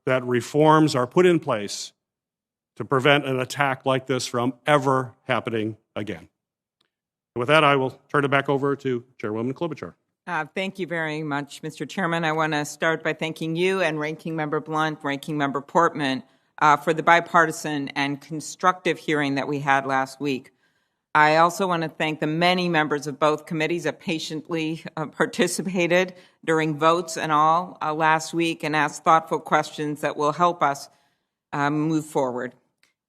that reforms are put in place to prevent an attack like this from ever happening again. With that, I will turn it back over to Chairwoman Klobuchar. Thank you very much, Mr. Chairman. I want to start by thanking you and Ranking Member Blunt, Ranking Member Portman, for the bipartisan and constructive hearing that we had last week. I also want to thank the many members of both committees that patiently participated during votes and all last week and asked thoughtful questions that will help us move forward.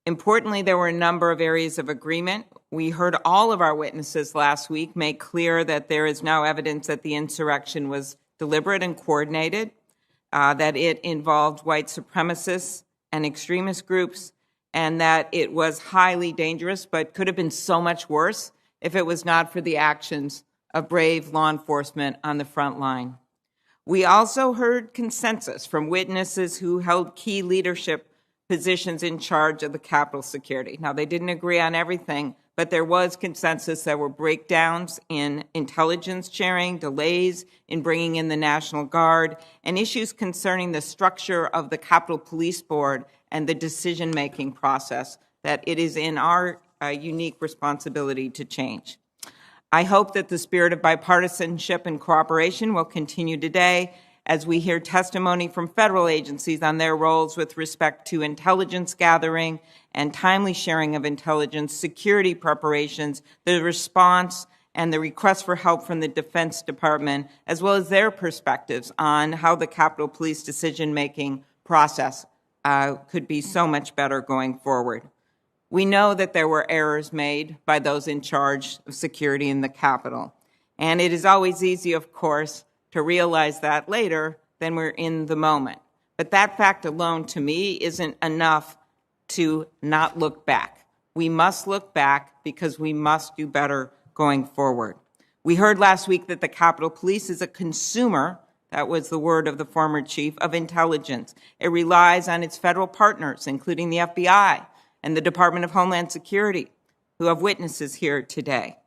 Importantly, there were a number of areas of agreement. We heard all of our witnesses last week make clear that there is now evidence that the insurrection was deliberate and coordinated, that it involved white supremacists and extremist groups, and that it was highly dangerous, but could have been so much worse if it was not for the actions of brave law enforcement on the front line. We also heard consensus from witnesses who held key leadership positions in charge of the Capitol security. Now, they didn't agree on everything, but there was consensus. There were breakdowns in intelligence sharing, delays in bringing in the National Guard, and issues concerning the structure of the Capitol Police Board and the decision-making process that it is in our unique responsibility to change. I hope that the spirit of bipartisanship and cooperation will continue today as we hear testimony from federal agencies on their roles with respect to intelligence gathering and timely sharing of intelligence, security preparations, the response, and the request for help from the Defense Department, as well as their perspectives on how the Capitol Police decision-making process could be so much better going forward. We know that there were errors made by those in charge of security in the Capitol, and it is always easy, of course, to realize that later than we're in the moment. But that fact alone, to me, isn't enough to not look back. We must look back because we must do better going forward. We heard last week that the Capitol Police is a consumer, that was the word of the former chief, of intelligence. It relies on its federal partners, including the FBI and the Department of Homeland Security, who have witnesses here today.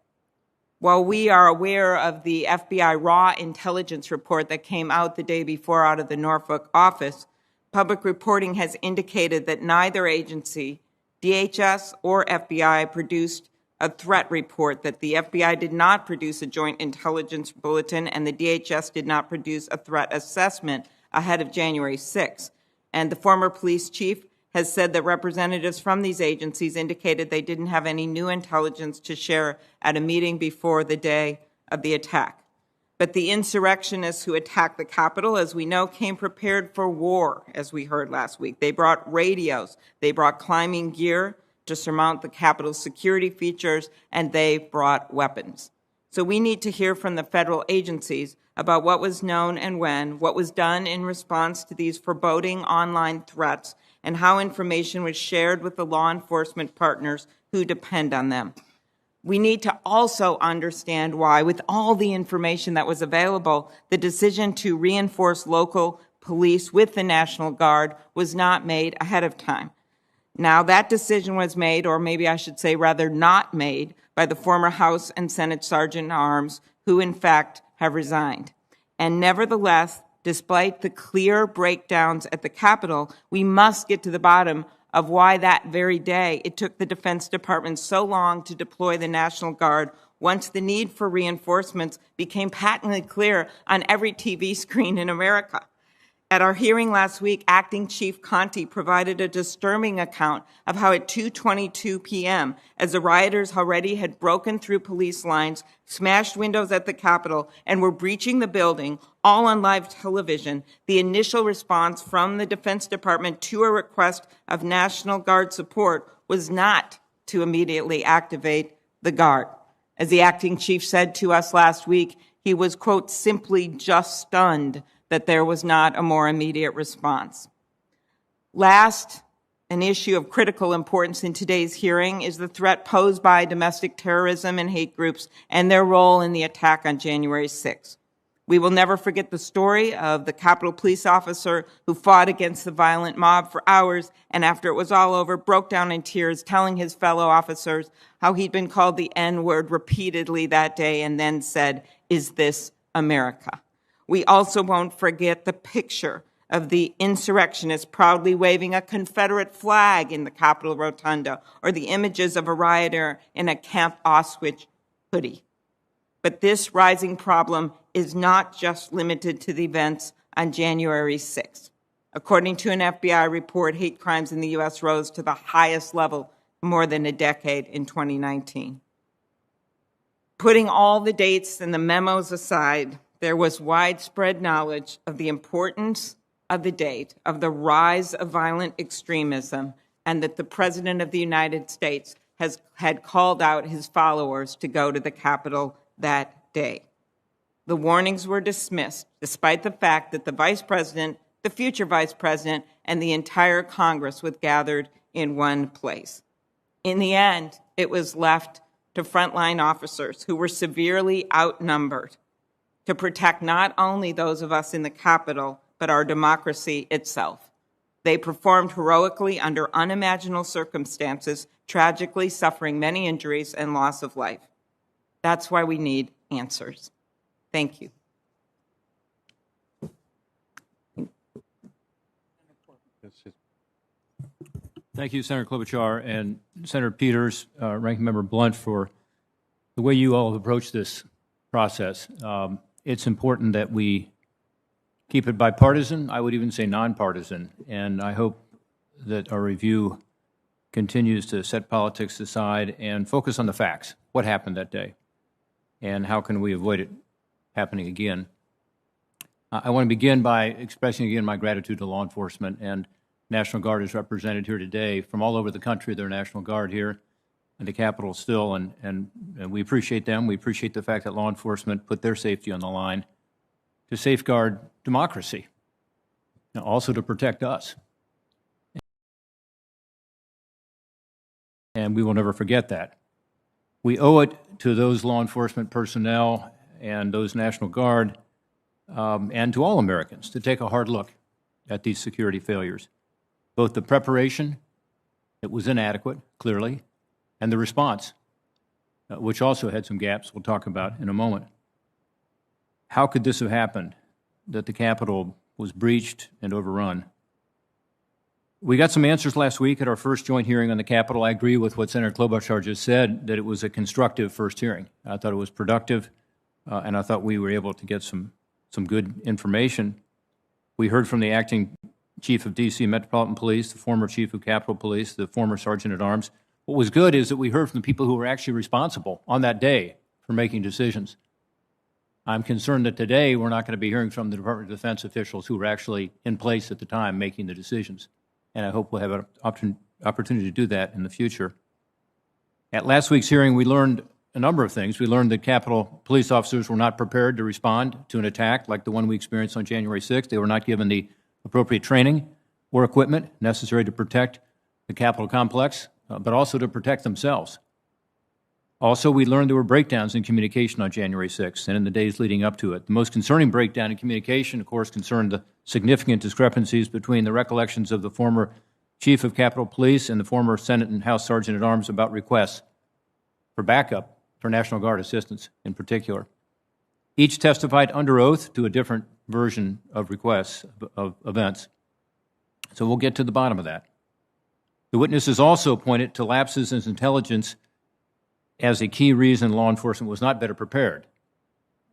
While we are aware of the FBI raw intelligence report that came out the day before out of the Norfolk office, public reporting has indicated that neither agency, DHS or FBI, produced a threat report, that the FBI did not produce a joint intelligence bulletin, and the DHS did not produce a threat assessment ahead of January 6th. And the former police chief has said that representatives from these agencies indicated they didn't have any new intelligence to share at a meeting before the day of the attack. But the insurrectionists who attacked the Capitol, as we know, came prepared for war, as we heard last week. They brought radios, they brought climbing gear to surmount the Capitol's security features, and they brought weapons. So we need to hear from the federal agencies about what was known and when, what was done in response to these foreboding online threats, and how information was shared with the law enforcement partners who depend on them. We need to also understand why, with all the information that was available, the decision to reinforce local police with the National Guard was not made ahead of time. Now, that decision was made, or maybe I should say rather not made, by the former House and Senate Sergeant-at-Arms, who in fact have resigned. And nevertheless, despite the clear breakdowns at the Capitol, we must get to the bottom of why that very day it took the Defense Department so long to deploy the National Guard once the need for reinforcements became patently clear on every TV screen in America. At our hearing last week, Acting Chief Conti provided a disturbing account of how at 2:22 p.m., as the rioters already had broken through police lines, smashed windows at the Capitol, and were breaching the building, all on live television, the initial response from the Defense Department to a request of National Guard support was not to immediately activate the Guard. As the acting chief said to us last week, he was, quote, simply just stunned that there was not a more immediate response. Last, an issue of critical importance in today's hearing is the threat posed by domestic terrorism and hate groups and their role in the attack on January 6th. We will never forget the story of the Capitol police officer who fought against the violent mob for hours and after it was all over, broke down in tears, telling his fellow officers how he'd been called the N-word repeatedly that day and then said, "Is this America?" We also won't forget the picture of the insurrectionists proudly waving a Confederate flag in the Capitol Rotunda, or the images of a rioter in a Camp Auschwitz hoodie. But this rising problem is not just limited to the events on January 6th. According to an FBI report, hate crimes in the U.S. rose to the highest level in more than a decade in 2019. Putting all the dates and the memos aside, there was widespread knowledge of the importance of the date, of the rise of violent extremism, and that the President of the United States had called out his followers to go to the Capitol that day. The warnings were dismissed, despite the fact that the Vice President, the future Vice President, and the entire Congress was gathered in one place. In the end, it was left to frontline officers who were severely outnumbered to protect not only those of us in the Capitol, but our democracy itself. They performed heroically under unimaginable circumstances, tragically suffering many injuries and loss of life. That's why we need answers. Thank you. Thank you, Senator Klobuchar and Senator Peters, Ranking Member Blunt, for the way you all have approached this process. It's important that we keep it bipartisan, I would even say nonpartisan, and I hope that our review continues to set politics aside and focus on the facts, what happened that day, and how can we avoid it happening again. I want to begin by expressing again my gratitude to law enforcement, and National Guard is represented here today from all over the country. They're National Guard here in the Capitol still, and we appreciate them. We appreciate the fact that law enforcement put their safety on the line to safeguard democracy, and also to protect us. And we will never forget that. We owe it to those law enforcement personnel and those National Guard and to all Americans to take a hard look at these security failures. Both the preparation, it was inadequate, clearly, and the response, which also had some gaps we'll talk about in a moment. How could this have happened, that the Capitol was breached and overrun? We got some answers last week at our first joint hearing on the Capitol. I agree with what Senator Klobuchar just said, that it was a constructive first hearing. I thought it was productive, and I thought we were able to get some good information. We heard from the acting Chief of D.C. Metropolitan Police, the former Chief of Capitol Police, the former Sergeant-at-Arms. What was good is that we heard from the people who were actually responsible on that day for making decisions. I'm concerned that today we're not going to be hearing from the Department of Defense officials who were actually in place at the time making the decisions. And I hope we'll have an opportunity to do that in the future. At last week's hearing, we learned a number of things. We learned that Capitol police officers were not prepared to respond to an attack like the one we experienced on January 6th. They were not given the appropriate training or equipment necessary to protect the Capitol complex, but also to protect themselves. Also, we learned there were breakdowns in communication on January 6th and in the days leading up to it. The most concerning breakdown in communication, of course, concerned the significant discrepancies between the recollections of the former Chief of Capitol Police and the former Senate and House Sergeant-at-Arms about requests for backup for National Guard assistance in particular. Each testified under oath to a different version of requests of events. So we'll get to the bottom of that. The witnesses also pointed to lapses in intelligence as a key reason law enforcement was not better prepared.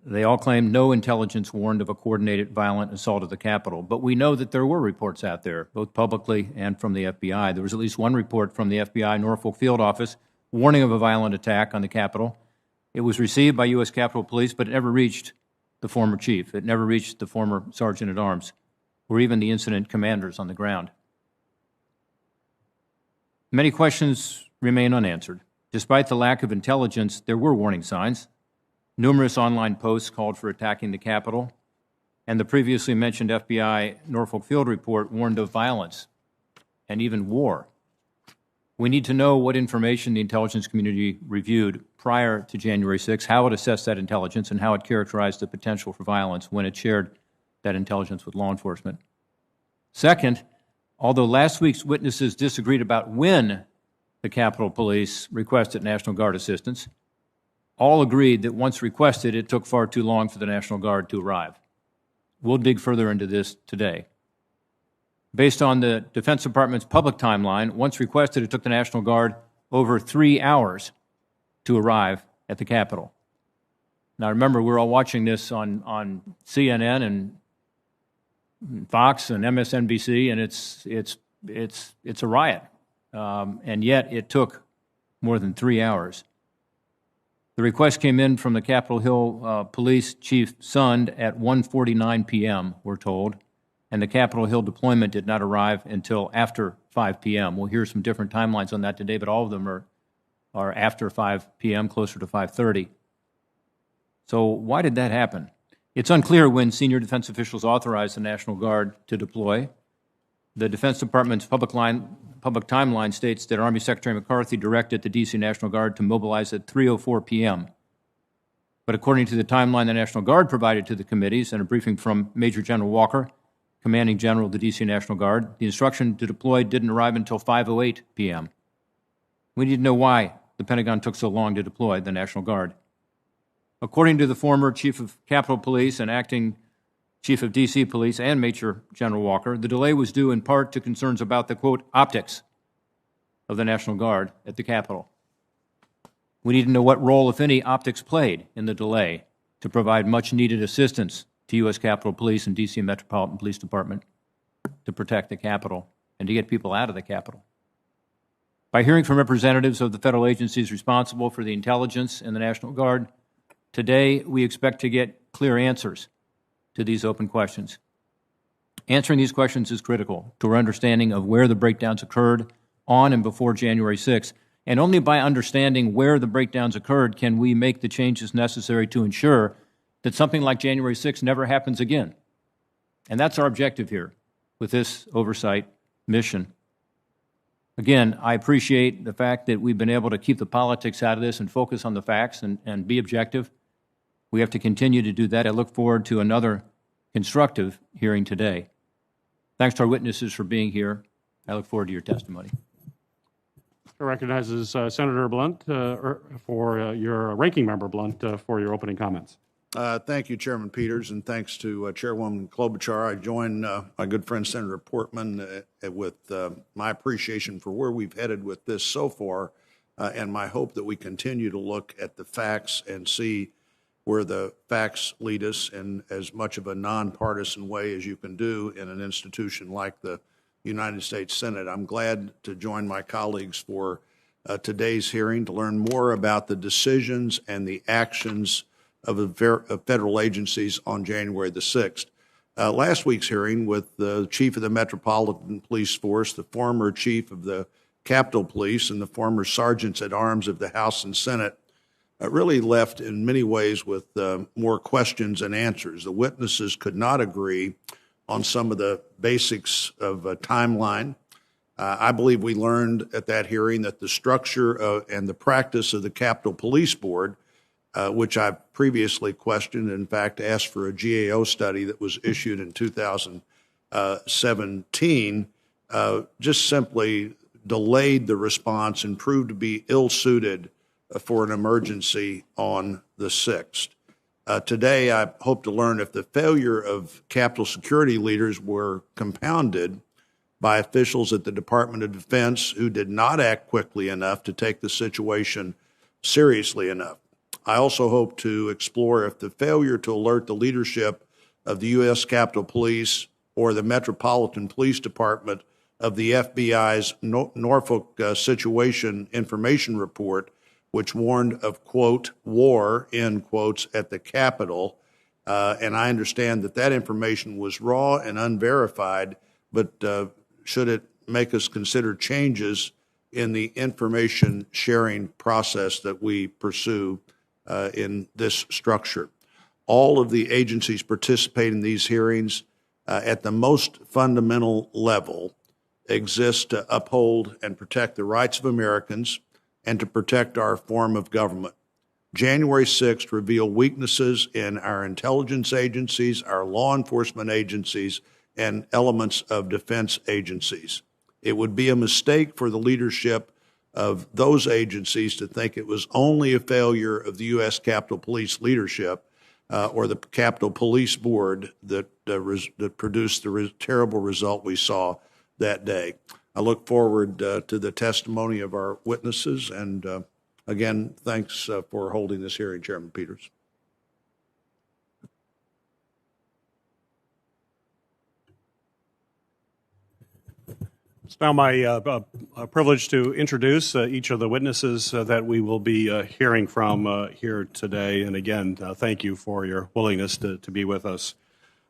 They all claimed no intelligence warned of a coordinated violent assault of the Capitol, but we know that there were reports out there, both publicly and from the FBI. There was at least one report from the FBI Norfolk Field Office warning of a violent attack on the Capitol. It was received by U.S. Capitol Police, but it never reached the former chief. It never reached the former Sergeant-at-Arms or even the incident commanders on the ground. Many questions remain unanswered. Despite the lack of intelligence, there were warning signs. Numerous online posts called for attacking the Capitol, and the previously mentioned FBI Norfolk Field report warned of violence and even war. We need to know what information the intelligence community reviewed prior to January 6, how it assessed that intelligence, and how it characterized the potential for violence when it shared that intelligence with law enforcement. Second, although last week's witnesses disagreed about when the Capitol Police requested National Guard assistance, all agreed that once requested, it took far too long for the National Guard to arrive. We'll dig further into this today. Based on the Defense Department's public timeline, once requested, it took the National Guard over 3 hours to arrive at the Capitol. Now, remember, we're all watching this on CNN and Fox and MSNBC, and it's a riot. And yet, it took more than 3 hours. The request came in from the Capitol Hill Police Chief Sund at 1:49 p.m., we're told, and the Capitol Hill deployment did not arrive until after 5 p.m. We'll hear some different timelines on that today, but all of them are after 5 p.m., closer to 5:30. So why did that happen? It's unclear when senior defense officials authorized the National Guard to deploy. The Defense Department's public timeline states that Army Secretary McCarthy directed the D.C. National Guard to mobilize at 3:04 p.m. But according to the timeline the National Guard provided to the committees and a briefing from Major General Walker, Commanding General of the D.C. National Guard, the instruction to deploy didn't arrive until 5:08 p.m. We need to know why the Pentagon took so long to deploy the National Guard. According to the former Chief of Capitol Police and acting Chief of D.C. Police and Major General Walker, the delay was due in part to concerns about the, quote, optics of the National Guard at the Capitol. We need to know what role, if any, optics played in the delay to provide much-needed assistance to U.S. Capitol Police and D.C. Metropolitan Police Department to protect the Capitol and to get people out of the Capitol. By hearing from representatives of the federal agencies responsible for the intelligence and the National Guard, today we expect to get clear answers to these open questions. Answering these questions is critical to our understanding of where the breakdowns occurred on and before January 6th, and only by understanding where the breakdowns occurred can we make the changes necessary to ensure that something like January 6th never happens again. And that's our objective here with this oversight mission. Again, I appreciate the fact that we've been able to keep the politics out of this and focus on the facts and be objective. We have to continue to do that. I look forward to another constructive hearing today. Thanks to our witnesses for being here. I look forward to your testimony. Recognizes Senator Blunt for your ranking member Blunt for your opening comments. Thank you, Chairman Peters, and thanks to Chairwoman Klobuchar. I join my good friend Senator Portman with my appreciation for where we've headed with this so far, and my hope that we continue to look at the facts and see where the facts lead us in as much of a nonpartisan way as you can do in an institution like the United States Senate. I'm glad to join my colleagues for today's hearing to learn more about the decisions and the actions of federal agencies on January the 6th. Last week's hearing with the chief of the Metropolitan Police Force, the former chief of the Capitol Police, and the former sergeants at arms of the House and Senate really left in many ways with more questions than answers. The witnesses could not agree on some of the basics of a timeline. I believe we learned at that hearing that the structure and the practice of the Capitol Police Board, which I previously questioned, in fact asked for a GAO study that was issued in 2017, just simply delayed the response and proved to be ill-suited for an emergency on the 6th. Today, I hope to learn if the failure of Capitol security leaders were compounded by officials at the Department of Defense who did not act quickly enough to take the situation seriously enough. I also hope to explore if the failure to alert the leadership of the U.S. Capitol Police or the Metropolitan Police Department of the FBI's Norfolk Situation Information Report, which warned of, quote, war, end quotes, at the Capitol. And I understand that that information was raw and unverified, but should it make us consider changes in the information sharing process that we pursue in this structure? All of the agencies participate in these hearings at the most fundamental level exist to uphold and protect the rights of Americans and to protect our form of government. January 6th revealed weaknesses in our intelligence agencies, our law enforcement agencies, and elements of defense agencies. It would be a mistake for the leadership of those agencies to think it was only a failure of the U.S. Capitol Police leadership or the Capitol Police Board that produced the terrible result we saw that day. I look forward to the testimony of our witnesses, and again, thanks for holding this hearing, Chairman Peters. It's now my privilege to introduce each of the witnesses that we will be hearing from here today. And again, thank you for your willingness to be with us.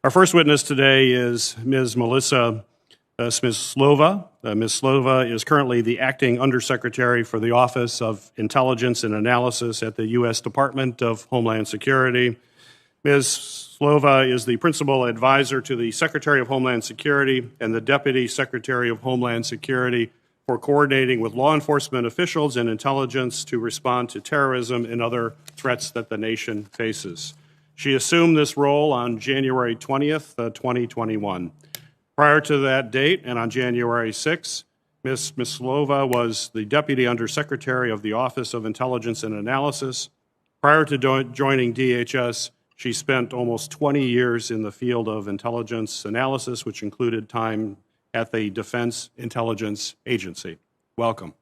Our first witness today is Ms. Melissa Smyslova. Ms. Slova is currently the Acting Undersecretary for the Office of Intelligence and Analysis at the U.S. Department of Homeland Security. Ms. Slova is the Principal Advisor to the Secretary of Homeland Security and the Deputy Secretary of Homeland Security for coordinating with law enforcement officials and intelligence to respond to terrorism and other threats that the nation faces. She assumed this role on January 20th, 2021. Prior to that date, and on January 6th, Ms. Smyslova was the Deputy Undersecretary of the Office of Intelligence and Analysis. Prior to joining DHS, she spent almost 20 years in the field of intelligence analysis, which included time at the Defense Intelligence Agency. Welcome.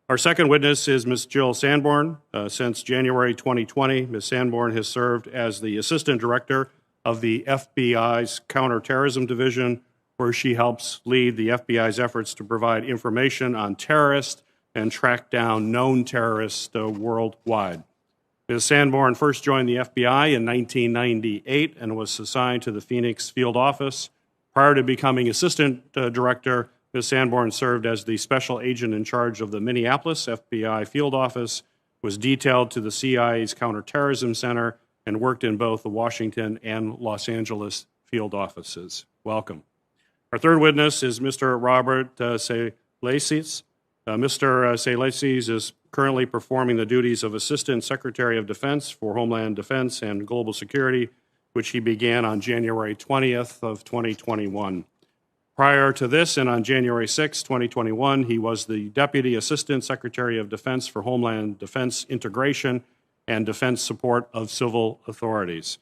Our second witness is Ms. Jill Sanborn. Since January 2020, Ms. Sanborn has served as the Assistant Director of the FBI's Counterterrorism Division, where she helps lead the FBI's efforts to provide information on terrorists and track down known terrorists worldwide. Ms. Sanborn first joined the FBI in 1998 and was assigned to the Phoenix field office. Prior to becoming Assistant Director, Ms. Sanborn served as the Special Agent in charge of the Minneapolis FBI field office, was detailed to the CIA's Counterterrorism Center, and worked in both the Washington and Los Angeles field offices. Welcome. Our third witness is Mr. Robert Salaces. Mr. Salaces is currently performing the duties of Assistant Secretary of Defense for Homeland Defense and Global Security, which he began on January 20th of 2021. Prior to this, and on January 6, 2021, he was the Deputy Assistant Secretary of Defense for Homeland Defense Integration and Defense Support of Civil Authorities.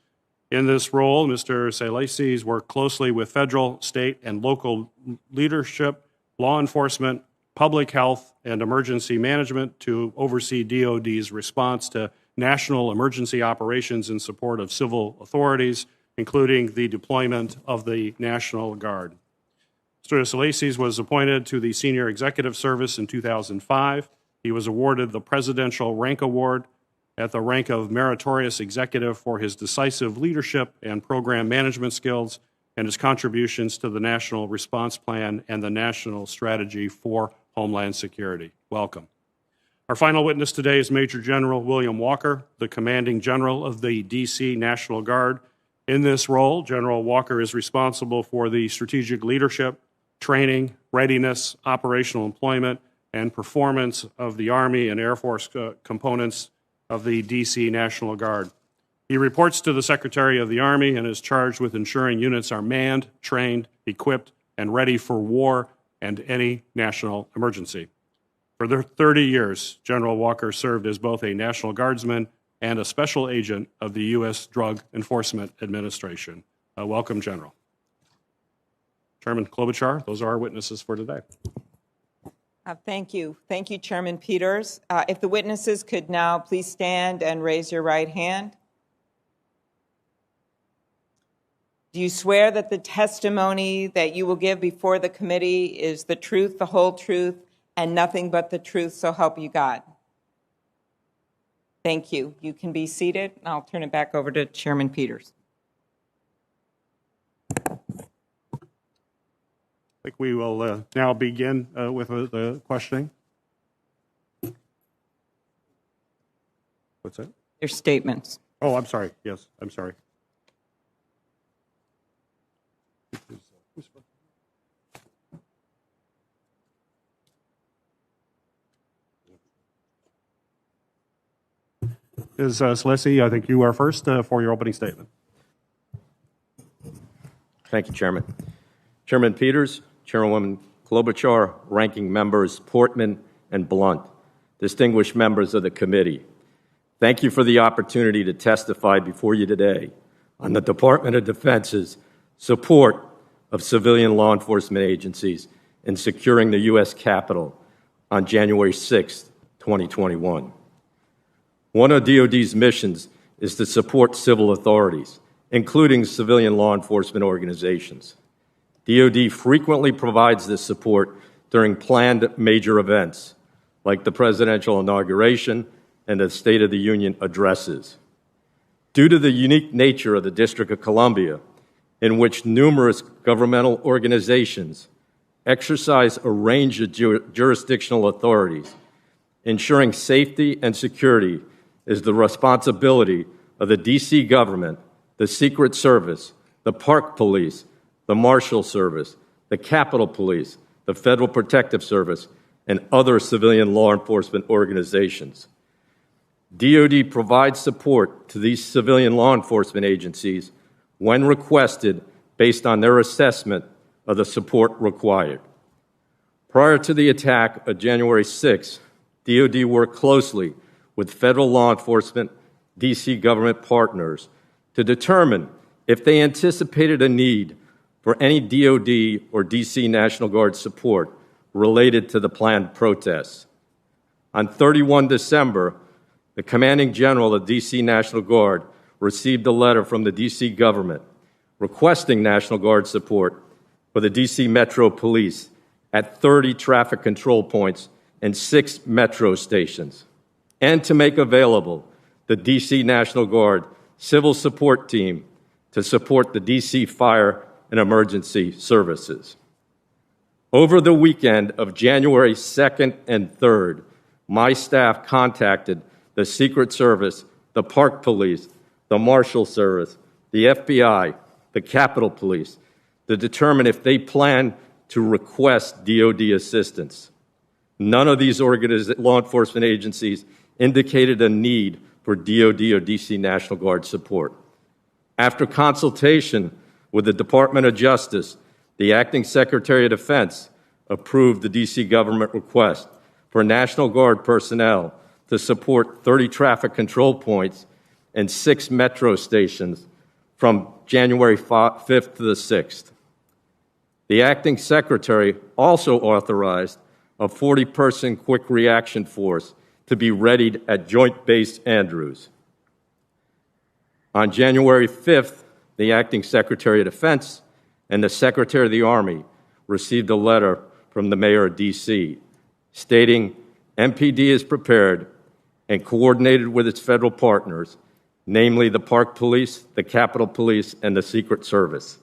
In this role, Mr. Salaces worked closely with federal, state, and local leadership, law enforcement, public health, and emergency management to oversee DoD's response to national emergency operations in support of civil authorities, including the deployment of the National Guard. Mr. Salaces was appointed to the Senior Executive Service in 2005. He was awarded the Presidential Rank Award at the rank of Meritorious Executive for his decisive leadership and program management skills and his contributions to the National Response Plan and the National Strategy for Homeland Security. Welcome. Our final witness today is Major General William Walker, the Commanding General of the D.C. National Guard. In this role, General Walker is responsible for the strategic leadership, training, readiness, operational employment, and performance of the Army and Air Force components of the D.C. National Guard. He reports to the Secretary of the Army and is charged with ensuring units are manned, trained, equipped, and ready for war and any national emergency. For 30 years, General Walker served as both a National Guardsman and a special agent of the U.S. Drug Enforcement Administration. Welcome, General. Chairman Klobuchar, those are our witnesses for today. Thank you. Thank you, Chairman Peters. If the witnesses could now please stand and raise your right hand. Do you swear that the testimony that you will give before the committee is the truth, the whole truth, and nothing but the truth, so help you God? Thank you. You can be seated, and I'll turn it back over to Chairman Peters. I think we will now begin with the questioning. What's that? Your statements. Oh, I'm sorry. Yes, I'm sorry. Ms. Salesi, I think you are first for your opening statement. Thank you, Chairman. Chairman Peters, Chairwoman Klobuchar, Ranking Members Portman and Blunt, distinguished members of the committee. Thank you for the opportunity to testify before you today on the Department of Defense's support of civilian law enforcement agencies in securing the U.S. Capitol on January 6, 2021. One of DoD's missions is to support civil authorities, including civilian law enforcement organizations. DoD frequently provides this support during planned major events, like the presidential inauguration and the State of the Union addresses. Due to the unique nature of the District of Columbia, in which numerous governmental organizations exercise a range of jurisdictional authorities, ensuring safety and security is the responsibility of the D.C. government, the Secret Service, the Park Police, the Marshal Service, the Capitol Police, the Federal Protective Service, and other civilian law enforcement organizations. DoD provides support to these civilian law enforcement agencies when requested based on their assessment of the support required. Prior to the attack of January 6, DoD worked closely with federal law enforcement, D.C. government partners to determine if they anticipated a need for any DoD or D.C. National Guard support related to the planned protests. On 31 December, the commanding general of D.C. National Guard received a letter from the D.C. government requesting National Guard support for the D.C. Metro Police at 30 traffic control points and 6 metro stations, and to make available the D.C. National Guard Civil Support Team to support the D.C. Fire and Emergency Services. Over the weekend of January 2nd and 3rd, my staff contacted the Secret Service, the Park Police, the Marshal Service, the FBI, the Capitol Police, to determine if they plan to request DoD assistance. None of these law enforcement agencies indicated a need for DoD or D.C. National Guard support. After consultation with the Department of Justice, the Acting Secretary of Defense approved the D.C. government request for National Guard personnel to support 30 traffic control points and 6 metro stations from January 5th to the 6th. The Acting Secretary also authorized a 40-person quick reaction force to be readied at Joint Base Andrews. On January 5th, the Acting Secretary of Defense and the Secretary of the Army received a letter from the Mayor of D.C. stating MPD is prepared and coordinated with its federal partners, namely the Park Police, the Capitol Police, and the Secret Service.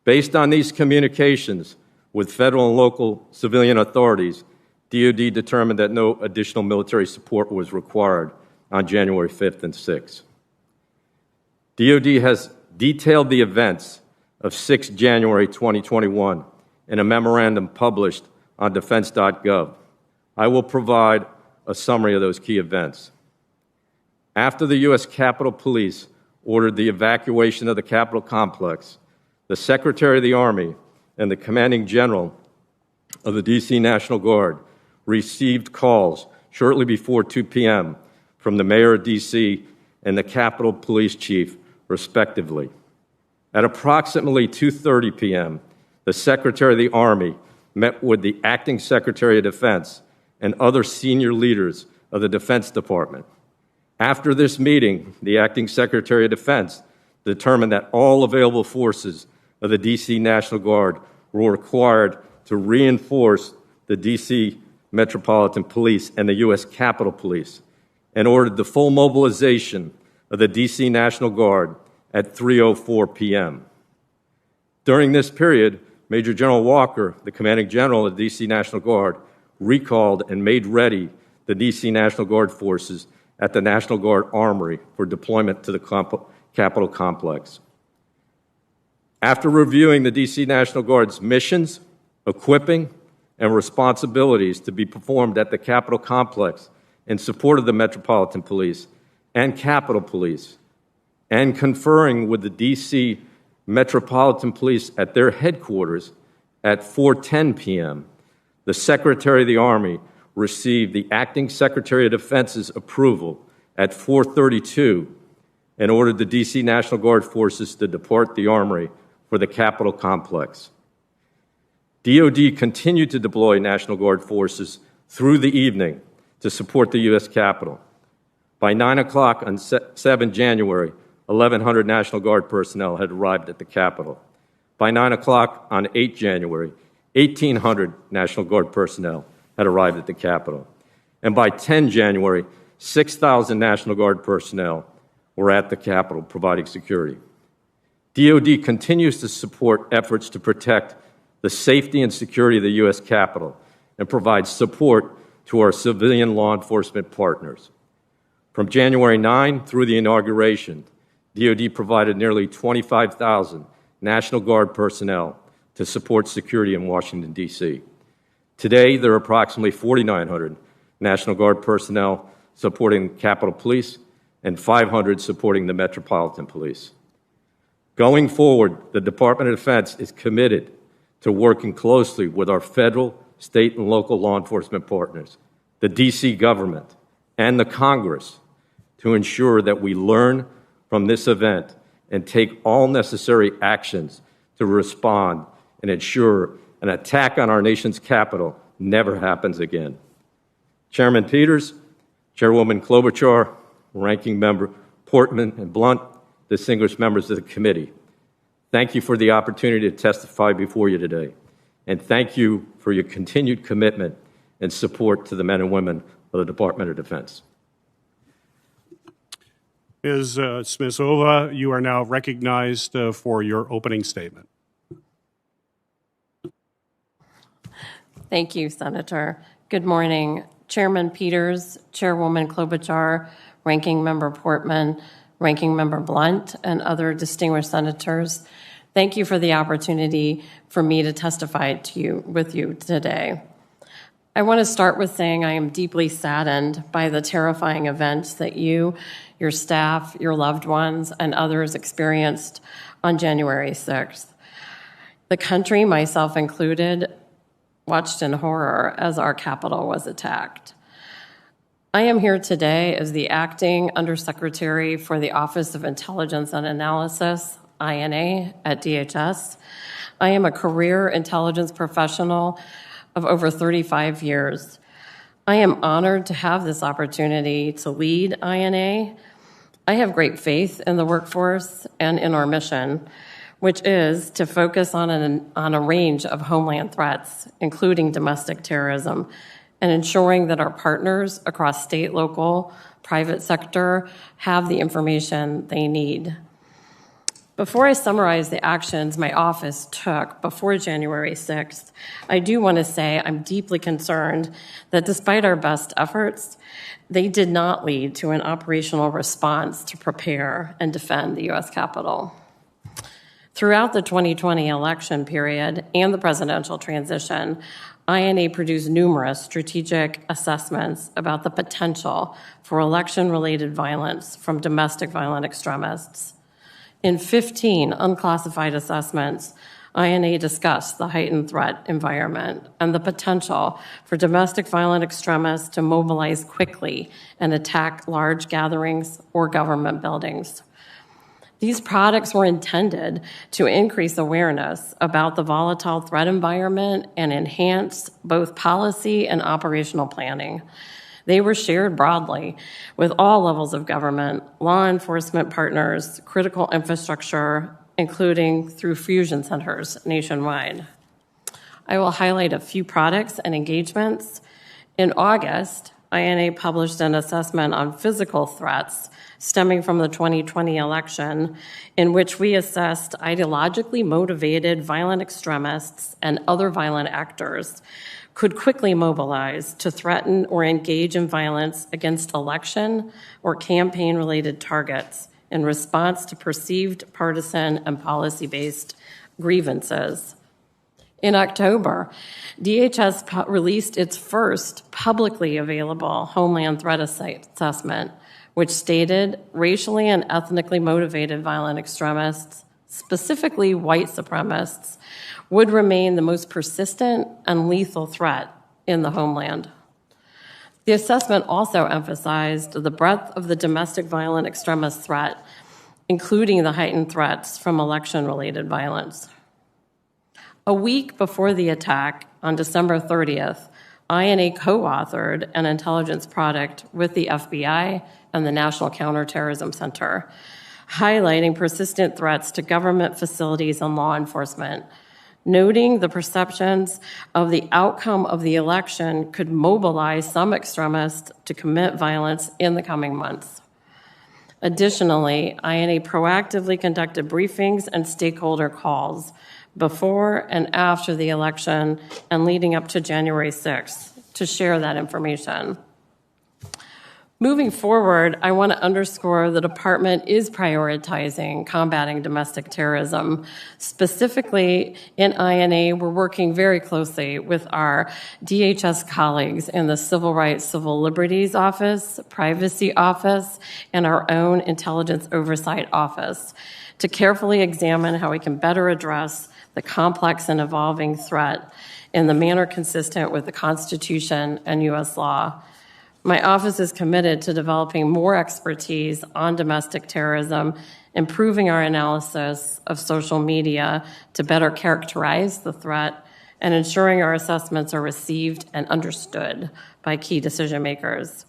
Based on these communications with federal and local civilian authorities, DoD determined that no additional military support was required on January 5th and 6th. DoD has detailed the events of 6 January 2021 in a memorandum published on defense.gov. I will provide a summary of those key events. After the U.S. Capitol Police ordered the evacuation of the Capitol complex, the Secretary of the Army and the Commanding General of the D.C. National Guard received calls shortly before 2 p.m. from the Mayor of D.C. and the Capitol Police Chief, respectively. At approximately 2:30 p.m., the Secretary of the Army met with the Acting Secretary of Defense and other senior leaders of the Defense Department. After this meeting, the Acting Secretary of Defense determined that all available forces of the D.C. National Guard were required to reinforce the D.C. Metropolitan Police and the U.S. Capitol Police, and ordered the full mobilization of the D.C. National Guard at 3:04 p.m. During this period, Major General Walker, the Commanding General of the D.C. National Guard, recalled and made ready the D.C. National Guard forces at the National Guard Armory for deployment to the Capitol complex. After reviewing the D.C. National Guard's missions, equipping, and responsibilities to be performed at the Capitol complex in support of the Metropolitan Police and Capitol Police, and conferring with the D.C. Metropolitan Police at their headquarters at 4:10 p.m., the Secretary of the Army received the Acting Secretary of Defense's approval at 4:32 and ordered the D.C. National Guard forces to depart the Armory for the Capitol complex. DoD continued to deploy National Guard forces through the evening to support the U.S. Capitol. By 9 o'clock on 7 January, 1,100 National Guard personnel had arrived at the Capitol. By 9 o'clock on 8 January, 1,800 National Guard personnel had arrived at the Capitol. And by 10 January, 6,000 National Guard personnel were at the Capitol providing security. DoD continues to support efforts to protect the safety and security of the U.S. Capitol and provide support to our civilian law enforcement partners. From January 9 through the inauguration, DoD provided nearly 25,000 National Guard personnel to support security in Washington, D.C. Today, there are approximately 4,900 National Guard personnel supporting Capitol Police and 500 supporting the Metropolitan Police. Going forward, the Department of Defense is committed to working closely with our federal, state, and local law enforcement partners, the D.C. government, and the Congress to ensure that we learn from this event and take all necessary actions to respond and ensure an attack on our nation's capital never happens again. Chairman Peters, Chairwoman Klobuchar, Ranking Member Portman and Blunt, distinguished members of the committee, thank you for the opportunity to testify before you today, and thank you for your continued commitment and support to the men and women of the Department of Defense. Ms. Smysova, you are now recognized for your opening statement. Thank you, Senator. Good morning. Chairman Peters, Chairwoman Klobuchar, Ranking Member Portman, Ranking Member Blunt, and other distinguished senators, thank you for the opportunity for me to testify with you today. I want to start with saying I am deeply saddened by the terrifying events that you, your staff, your loved ones, and others experienced on January 6th. The country, myself included, watched in horror as our Capitol was attacked. I am here today as the Acting Undersecretary for the Office of Intelligence and Analysis, INA, at DHS. I am a career intelligence professional of over 35 years. I am honored to have this opportunity to lead INA. I have great faith in the workforce and in our mission, which is to focus on a range of homeland threats, including domestic terrorism, and ensuring that our partners across state, local, private sector have the information they need. Before I summarize the actions my office took before January 6th, I do want to say I'm deeply concerned that despite our best efforts, they did not lead to an operational response to prepare and defend the U.S. Capitol. Throughout the 2020 election period and the presidential transition, INA produced numerous strategic assessments about the potential for election-related violence from domestic violent extremists. In 15 unclassified assessments, INA discussed the heightened threat environment and the potential for domestic violent extremists to mobilize quickly and attack large gatherings or government buildings. These products were intended to increase awareness about the volatile threat environment and enhance both policy and operational planning. They were shared broadly with all levels of government, law enforcement partners, critical infrastructure, including through fusion centers nationwide. I will highlight a few products and engagements. In August, INA published an assessment on physical threats stemming from the 2020 election, in which we assessed ideologically motivated violent extremists and other violent actors could quickly mobilize to threaten or engage in violence against election or campaign-related targets in response to perceived partisan and policy-based grievances. In October, DHS released its first publicly available Homeland Threat Assessment, which stated racially and ethnically motivated violent extremists, specifically white supremacists, would remain the most persistent and lethal threat in the homeland. The assessment also emphasized the breadth of the domestic violent extremist threat, including the heightened threats from election-related violence. A week before the attack, on December 30th, INA co-authored an intelligence product with the FBI and the National Counterterrorism Center, highlighting persistent threats to government facilities and law enforcement, noting the perceptions of the outcome of the election could mobilize some extremists to commit violence in the coming months. Additionally, INA proactively conducted briefings and stakeholder calls before and after the election and leading up to January 6th to share that information. Moving forward, I want to underscore the department is prioritizing combating domestic terrorism. Specifically, in INA, we're working very closely with our DHS colleagues in the Civil Rights, Civil Liberties Office, Privacy Office, and our own Intelligence Oversight Office to carefully examine how we can better address the complex and evolving threat in the manner consistent with the Constitution and U.S. law. My office is committed to developing more expertise on domestic terrorism, improving our analysis of social media to better characterize the threat, and ensuring our assessments are received and understood by key decision makers.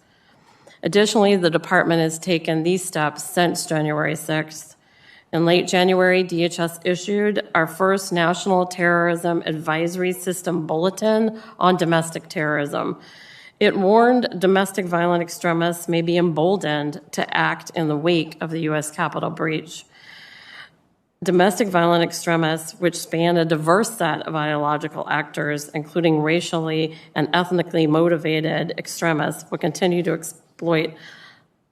Additionally, the department has taken these steps since January 6th. In late January, DHS issued our first National Terrorism Advisory System Bulletin on domestic terrorism. It warned domestic violent extremists may be emboldened to act in the wake of the U.S. Capitol breach. Domestic violent extremists, which span a diverse set of ideological actors, including racially and ethnically motivated extremists, will continue to exploit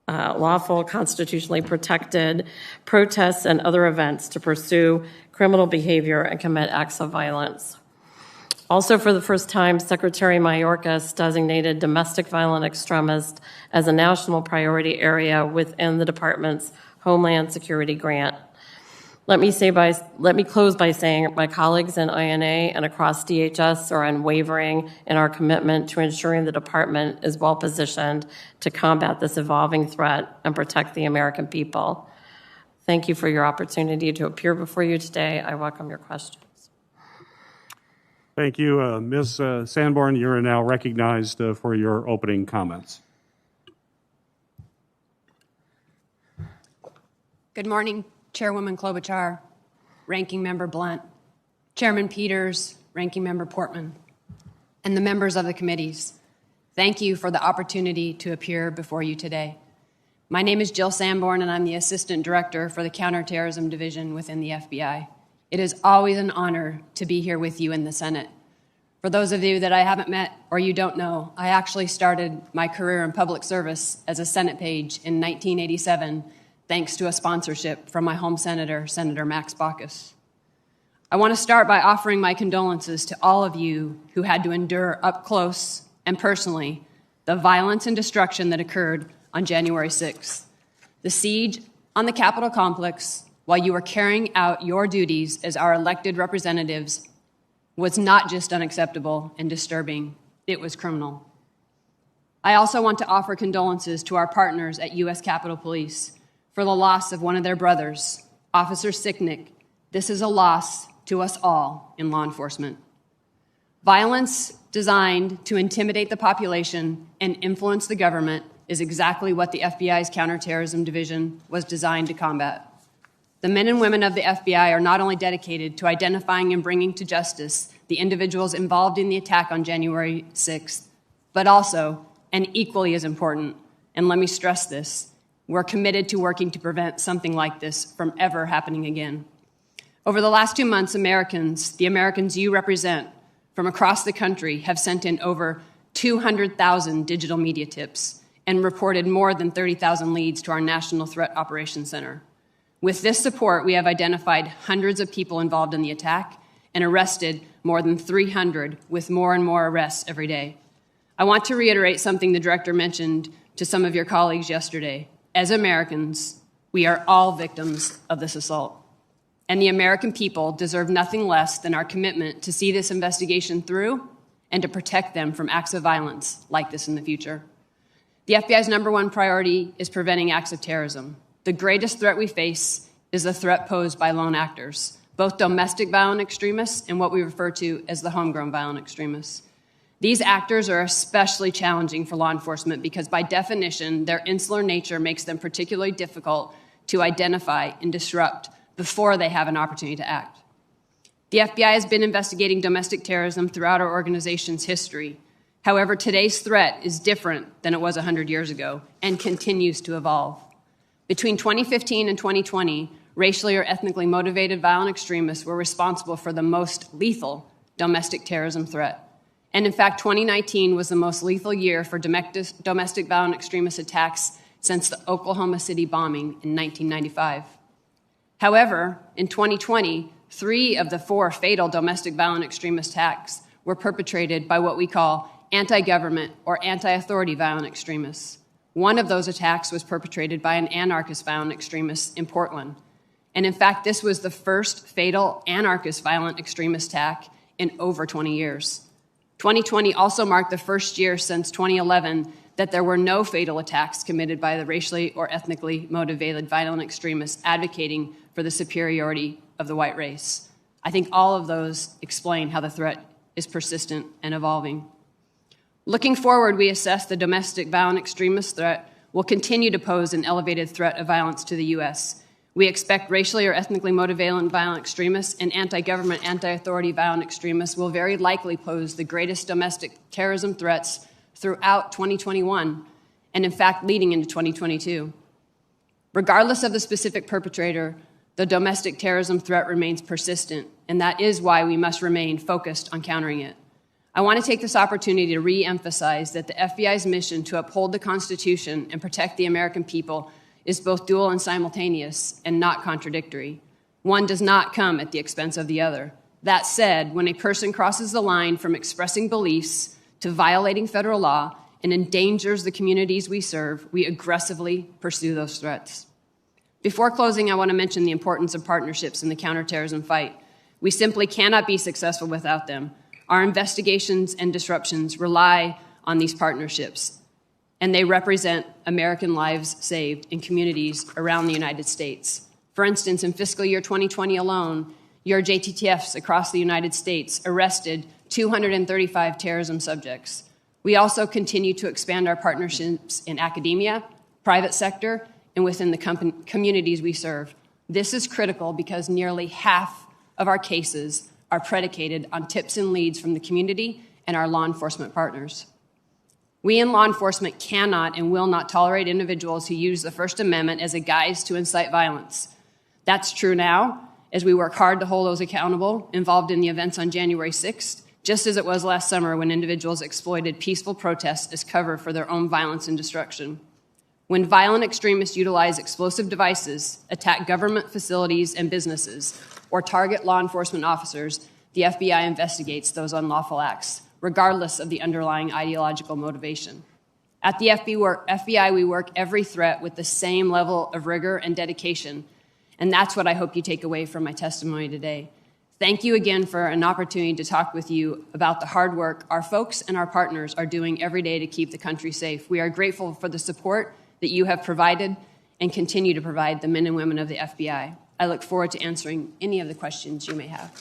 lawful, constitutionally protected protests and other events to pursue criminal behavior and commit acts of violence. Also, for the first time, Secretary Mayorkas designated domestic violent extremists as a national priority area within the department's Homeland Security grant. Let me close by saying my colleagues in INA and across DHS are unwavering in our commitment to ensuring the department is well positioned to combat this evolving threat and protect the American people. Thank you for your opportunity to appear before you today. I welcome your questions. Thank you. Ms. Sanborn, you're now recognized for your opening comments. Good morning, Chairwoman Klobuchar, Ranking Member Blunt, Chairman Peters, Ranking Member Portman, and the members of the committees. Thank you for the opportunity to appear before you today. My name is Jill Sanborn, and I'm the Assistant Director for the Counterterrorism Division within the FBI. It is always an honor to be here with you in the Senate. For those of you that I haven't met or you don't know, I actually started my career in public service as a Senate page in 1987, thanks to a sponsorship from my home senator, Senator Max Baucus. I want to start by offering my condolences to all of you who had to endure up close and personally the violence and destruction that occurred on January 6th. The siege on the Capitol complex, while you were carrying out your duties as our elected representatives, was not just unacceptable and disturbing, it was criminal. I also want to offer condolences to our partners at U.S. Capitol Police for the loss of one of their brothers, Officer Sicknick. This is a loss to us all in law enforcement. Violence designed to intimidate the population and influence the government is exactly what the FBI's Counterterrorism Division was designed to combat. The men and women of the FBI are not only dedicated to identifying and bringing to justice the individuals involved in the attack on January 6th, but also, and equally as important, and let me stress this, we're committed to working to prevent something like this from ever happening again. Over the last 2 months, the Americans you represent from across the country have sent in over 200,000 digital media tips and reported more than 30,000 leads to our National Threat Operations Center. With this support, we have identified hundreds of people involved in the attack and arrested more than 300, with more and more arrests every day. I want to reiterate something the director mentioned to some of your colleagues yesterday. As Americans, we are all victims of this assault. And the American people deserve nothing less than our commitment to see this investigation through and to protect them from acts of violence like this in the future. The FBI's #1 priority is preventing acts of terrorism. The greatest threat we face is the threat posed by lone actors, both domestic violent extremists and what we refer to as the homegrown violent extremists. These actors are especially challenging for law enforcement because, by definition, their insular nature makes them particularly difficult to identify and disrupt before they have an opportunity to act. The FBI has been investigating domestic terrorism throughout our organization's history. However, today's threat is different than it was 100 years ago and continues to evolve. Between 2015 and 2020, racially or ethnically motivated violent extremists were responsible for the most lethal domestic terrorism threat. And in fact, 2019 was the most lethal year for domestic violent extremist attacks since the Oklahoma City bombing in 1995. However, in 2020, 3 of the 4 fatal domestic violent extremist attacks were perpetrated by what we call anti-government or anti-authority violent extremists. One of those attacks was perpetrated by an anarchist violent extremist in Portland. And in fact, this was the first fatal anarchist violent extremist attack in over 20 years. 2020 also marked the first year since 2011 that there were no fatal attacks committed by the racially or ethnically motivated violent extremists advocating for the superiority of the white race. I think all of those explain how the threat is persistent and evolving. Looking forward, we assess the domestic violent extremist threat will continue to pose an elevated threat of violence to the U.S. We expect racially or ethnically motivated violent extremists and anti-government, anti-authority violent extremists will very likely pose the greatest domestic terrorism threats throughout 2021, and in fact, leading into 2022. Regardless of the specific perpetrator, the domestic terrorism threat remains persistent, and that is why we must remain focused on countering it. I want to take this opportunity to re-emphasize that the FBI's mission to uphold the Constitution and protect the American people is both dual and simultaneous and not contradictory. One does not come at the expense of the other. That said, when a person crosses the line from expressing beliefs to violating federal law and endangers the communities we serve, we aggressively pursue those threats. Before closing, I want to mention the importance of partnerships in the counterterrorism fight. We simply cannot be successful without them. Our investigations and disruptions rely on these partnerships, and they represent American lives saved in communities around the United States. For instance, in fiscal year 2020 alone, your JTTFs across the United States arrested 235 terrorism subjects. We also continue to expand our partnerships in academia, private sector, and within the communities we serve. This is critical because nearly half of our cases are predicated on tips and leads from the community and our law enforcement partners. We in law enforcement cannot and will not tolerate individuals who use the First Amendment as a guise to incite violence. That's true now, as we work hard to hold those accountable involved in the events on January 6th, just as it was last summer when individuals exploited peaceful protests as cover for their own violence and destruction. When violent extremists utilize explosive devices, attack government facilities and businesses, or target law enforcement officers, the FBI investigates those unlawful acts, regardless of the underlying ideological motivation. At the FBI, we work every threat with the same level of rigor and dedication, and that's what I hope you take away from my testimony today. Thank you again for an opportunity to talk with you about the hard work our folks and our partners are doing every day to keep the country safe. We are grateful for the support that you have provided and continue to provide the men and women of the FBI. I look forward to answering any of the questions you may have.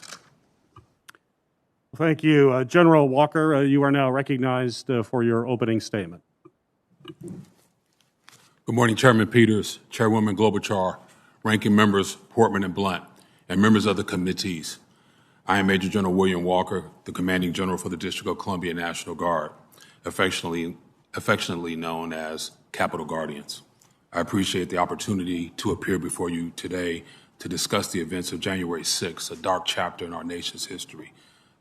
Thank you. General Walker, you are now recognized for your opening statement. Good morning, Chairman Peters, Chairwoman Klobuchar, Ranking Members Portman and Blunt, and members of the committees. I am Major General William Walker, the Commanding General for the District of Columbia National Guard, affectionately known as Capitol Guardians. I appreciate the opportunity to appear before you today to discuss the events of January 6th, a dark chapter in our nation's history.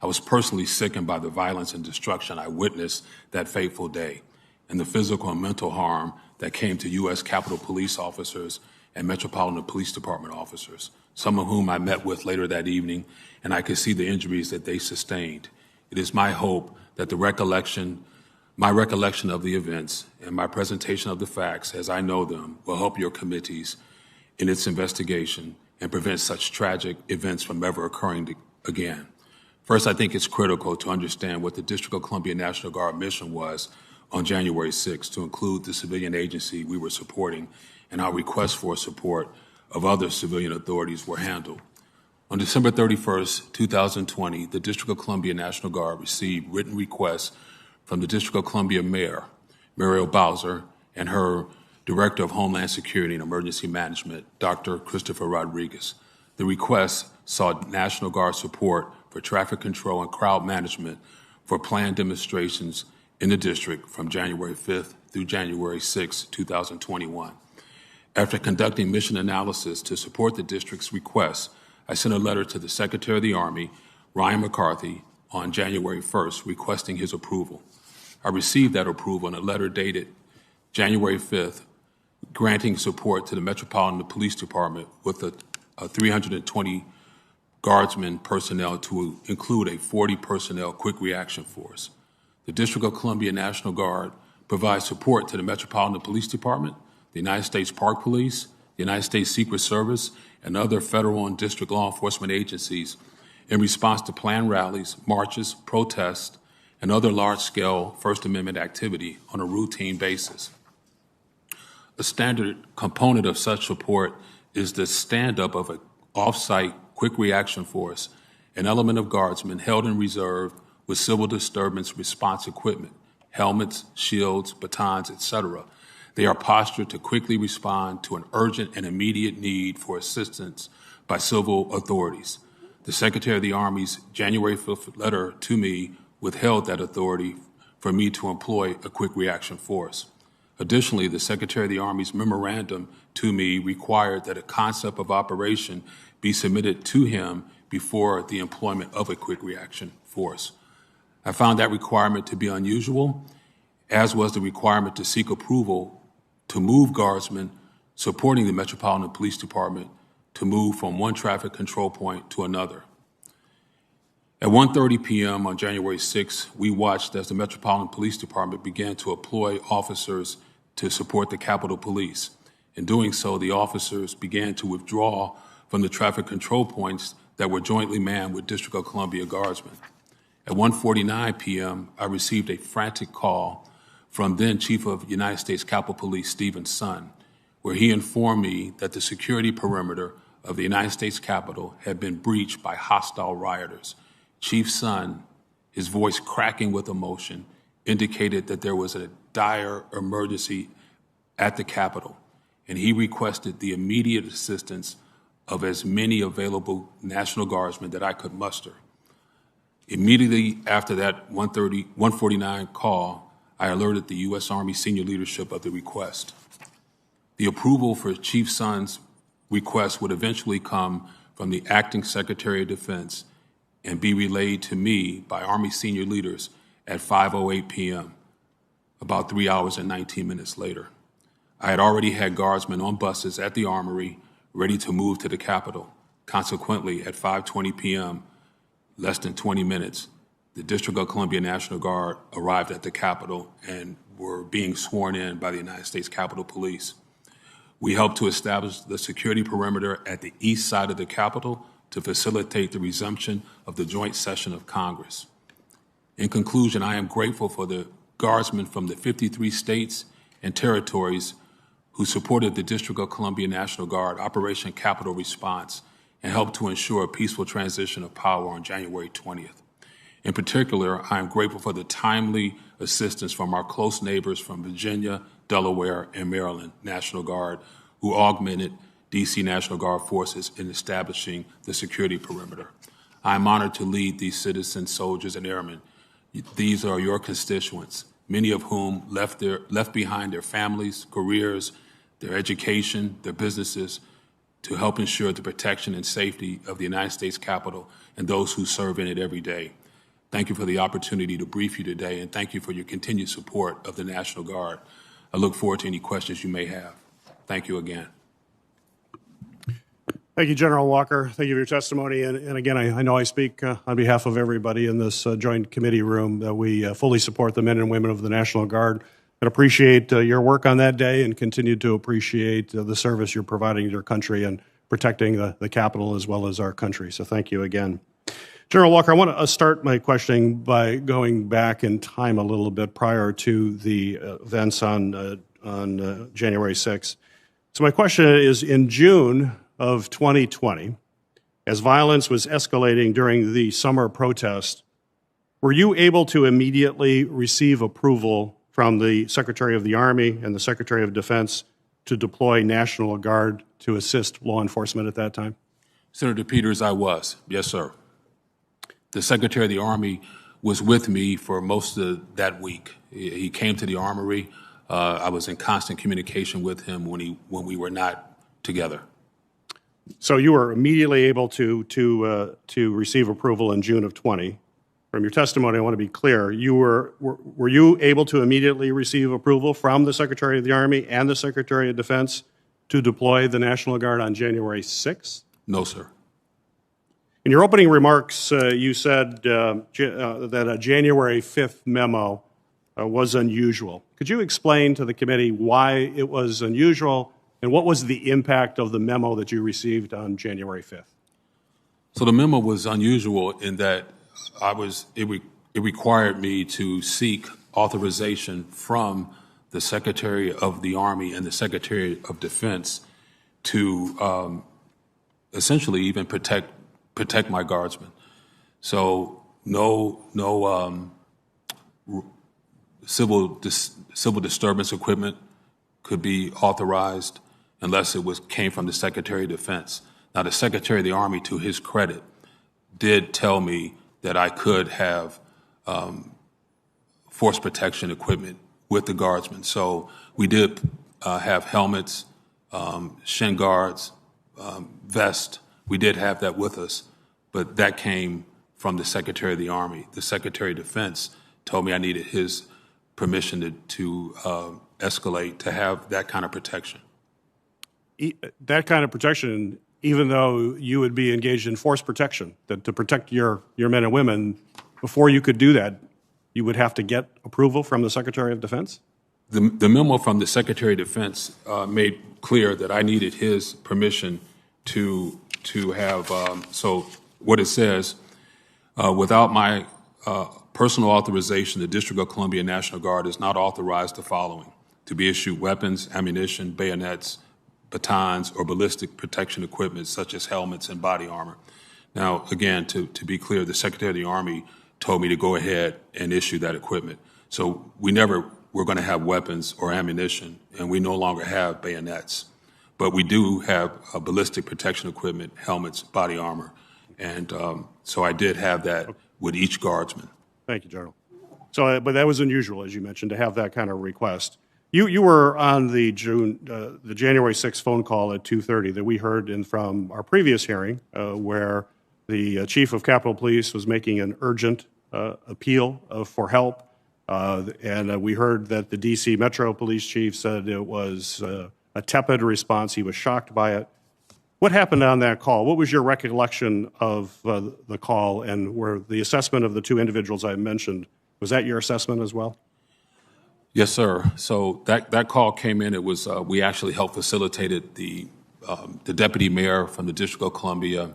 I was personally sickened by the violence and destruction I witnessed that fateful day and the physical and mental harm that came to U.S. Capitol Police officers and Metropolitan Police Department officers, some of whom I met with later that evening, and I could see the injuries that they sustained. It is my hope that my recollection of the events and my presentation of the facts as I know them will help your committees in its investigation and prevent such tragic events from ever occurring again. First, I think it's critical to understand what the District of Columbia National Guard mission was on January 6th to include the civilian agency we were supporting, and our requests for support of other civilian authorities were handled. On December 31st, 2020, the District of Columbia National Guard received written requests from the District of Columbia Mayor, Muriel Bowser, and her Director of Homeland Security and Emergency Management, Dr. Christopher Rodriguez. The request sought National Guard support for traffic control and crowd management for planned demonstrations in the district from January 5th through January 6, 2021. After conducting mission analysis to support the district's request, I sent a letter to the Secretary of the Army, Ryan McCarthy, on January 1st requesting his approval. I received that approval in a letter dated January 5th, granting support to the Metropolitan Police Department with a 320 Guardsmen personnel to include a 40 personnel quick reaction force. The District of Columbia National Guard provides support to the Metropolitan Police Department, the United States Park Police, the United States Secret Service, and other federal and district law enforcement agencies in response to planned rallies, marches, protests, and other large-scale First Amendment activity on a routine basis. A standard component of such support is the stand-up of an off-site quick reaction force, an element of Guardsmen held in reserve with civil disturbance response equipment, helmets, shields, batons, etc. They are postured to quickly respond to an urgent and immediate need for assistance by civil authorities. The Secretary of the Army's January 5th letter to me withheld that authority for me to employ a quick reaction force. Additionally, the Secretary of the Army's memorandum to me required that a concept of operation be submitted to him before the employment of a quick reaction force. I found that requirement to be unusual, as was the requirement to seek approval to move Guardsmen supporting the Metropolitan Police Department to move from one traffic control point to another. At 1:30 p.m. on January 6, we watched as the Metropolitan Police Department began to employ officers to support the Capitol Police. In doing so, the officers began to withdraw from the traffic control points that were jointly manned with District of Columbia Guardsmen. At 1:49 p.m., I received a frantic call from then Chief of United States Capitol Police Stephen Sun, where he informed me that the security perimeter of the United States Capitol had been breached by hostile rioters. Chief Sun, his voice cracking with emotion, indicated that there was a dire emergency at the Capitol, and he requested the immediate assistance of as many available National Guardsmen that I could muster. Immediately after that 1:49 call, I alerted the U.S. Army senior leadership of the request. The approval for Chief Sun's request would eventually come from the Acting Secretary of Defense and be relayed to me by Army senior leaders at 5:08 p.m., about 3 hours and 19 minutes later. I had already had Guardsmen on buses at the Armory ready to move to the Capitol. Consequently, at 5:20 p.m., less than 20 minutes, the District of Columbia National Guard arrived at the Capitol and were being sworn in by the United States Capitol Police. We helped to establish the security perimeter at the east side of the Capitol to facilitate the resumption of the joint session of Congress. In conclusion, I am grateful for the Guardsmen from the 53 states and territories who supported the District of Columbia National Guard Operation Capitol Response and helped to ensure a peaceful transition of power on January 20th. In particular, I am grateful for the timely assistance from our close neighbors from Virginia, Delaware, and Maryland National Guard, who augmented D.C. National Guard forces in establishing the security perimeter. I am honored to lead these citizen soldiers and airmen. These are your constituents, many of whom left behind their families, careers, their education, their businesses, to help ensure the protection and safety of the United States Capitol and those who serve in it every day. Thank you for the opportunity to brief you today, and thank you for your continued support of the National Guard. I look forward to any questions you may have. Thank you again. Thank you, General Walker. Thank you for your testimony. And again, I know I speak on behalf of everybody in this joint committee room that we fully support the men and women of the National Guard and appreciate your work on that day and continue to appreciate the service you're providing to your country and protecting the Capitol as well as our country. So thank you again. General Walker, I want to start my questioning by going back in time a little bit prior to the events on January 6th. So my question is, in June of 2020, as violence was escalating during the summer protest, were you able to immediately receive approval from the Secretary of the Army and the Secretary of Defense to deploy National Guard to assist law enforcement at that time? Senator Peters, I was. Yes, sir. The Secretary of the Army was with me for most of that week. He came to the Armory. I was in constant communication with him when we were not together. So you were immediately able to receive approval in June of 20. From your testimony, I want to be clear. Were you able to immediately receive approval from the Secretary of the Army and the Secretary of Defense to deploy the National Guard on January 6th? No, sir. In your opening remarks, you said that a January 5th memo was unusual. Could you explain to the committee why it was unusual and what was the impact of the memo that you received on January 5th? So the memo was unusual in that it required me to seek authorization from the Secretary of the Army and the Secretary of Defense to essentially even protect my guardsmen. So no civil disturbance equipment could be authorized unless it came from the Secretary of Defense. Now, the Secretary of the Army, to his credit, did tell me that I could have force protection equipment with the guardsmen. So we did have helmets, shin guards, vest. We did have that with us, but that came from the Secretary of the Army. The Secretary of Defense told me I needed his permission to escalate to have that kind of protection. That kind of protection, even though you would be engaged in force protection, that to protect your men and women, before you could do that, you would have to get approval from the Secretary of Defense? The memo from the Secretary of Defense made clear that I needed his permission to have, so what it says, without my personal authorization, the District of Columbia National Guard is not authorized the following: to be issued weapons, ammunition, bayonets, batons, or ballistic protection equipment such as helmets and body armor. Now, again, to be clear, the Secretary of the Army told me to go ahead and issue that equipment. So we never were going to have weapons or ammunition, and we no longer have bayonets. But we do have ballistic protection equipment, helmets, body armor. And so I did have that with each guardsman. Thank you, General. So, but that was unusual, as you mentioned, to have that kind of request. You were on the January 6th phone call at 2:30 that we heard from our previous hearing, where the Chief of Capitol Police was making an urgent appeal for help. And we heard that the D.C. Metro Police Chief said it was a tepid response. He was shocked by it. What happened on that call? What was your recollection of the call, and were the assessment of the two individuals I mentioned, was that your assessment as well? Yes, sir. So that call came in. It was we actually helped facilitated the deputy mayor from the District of Columbia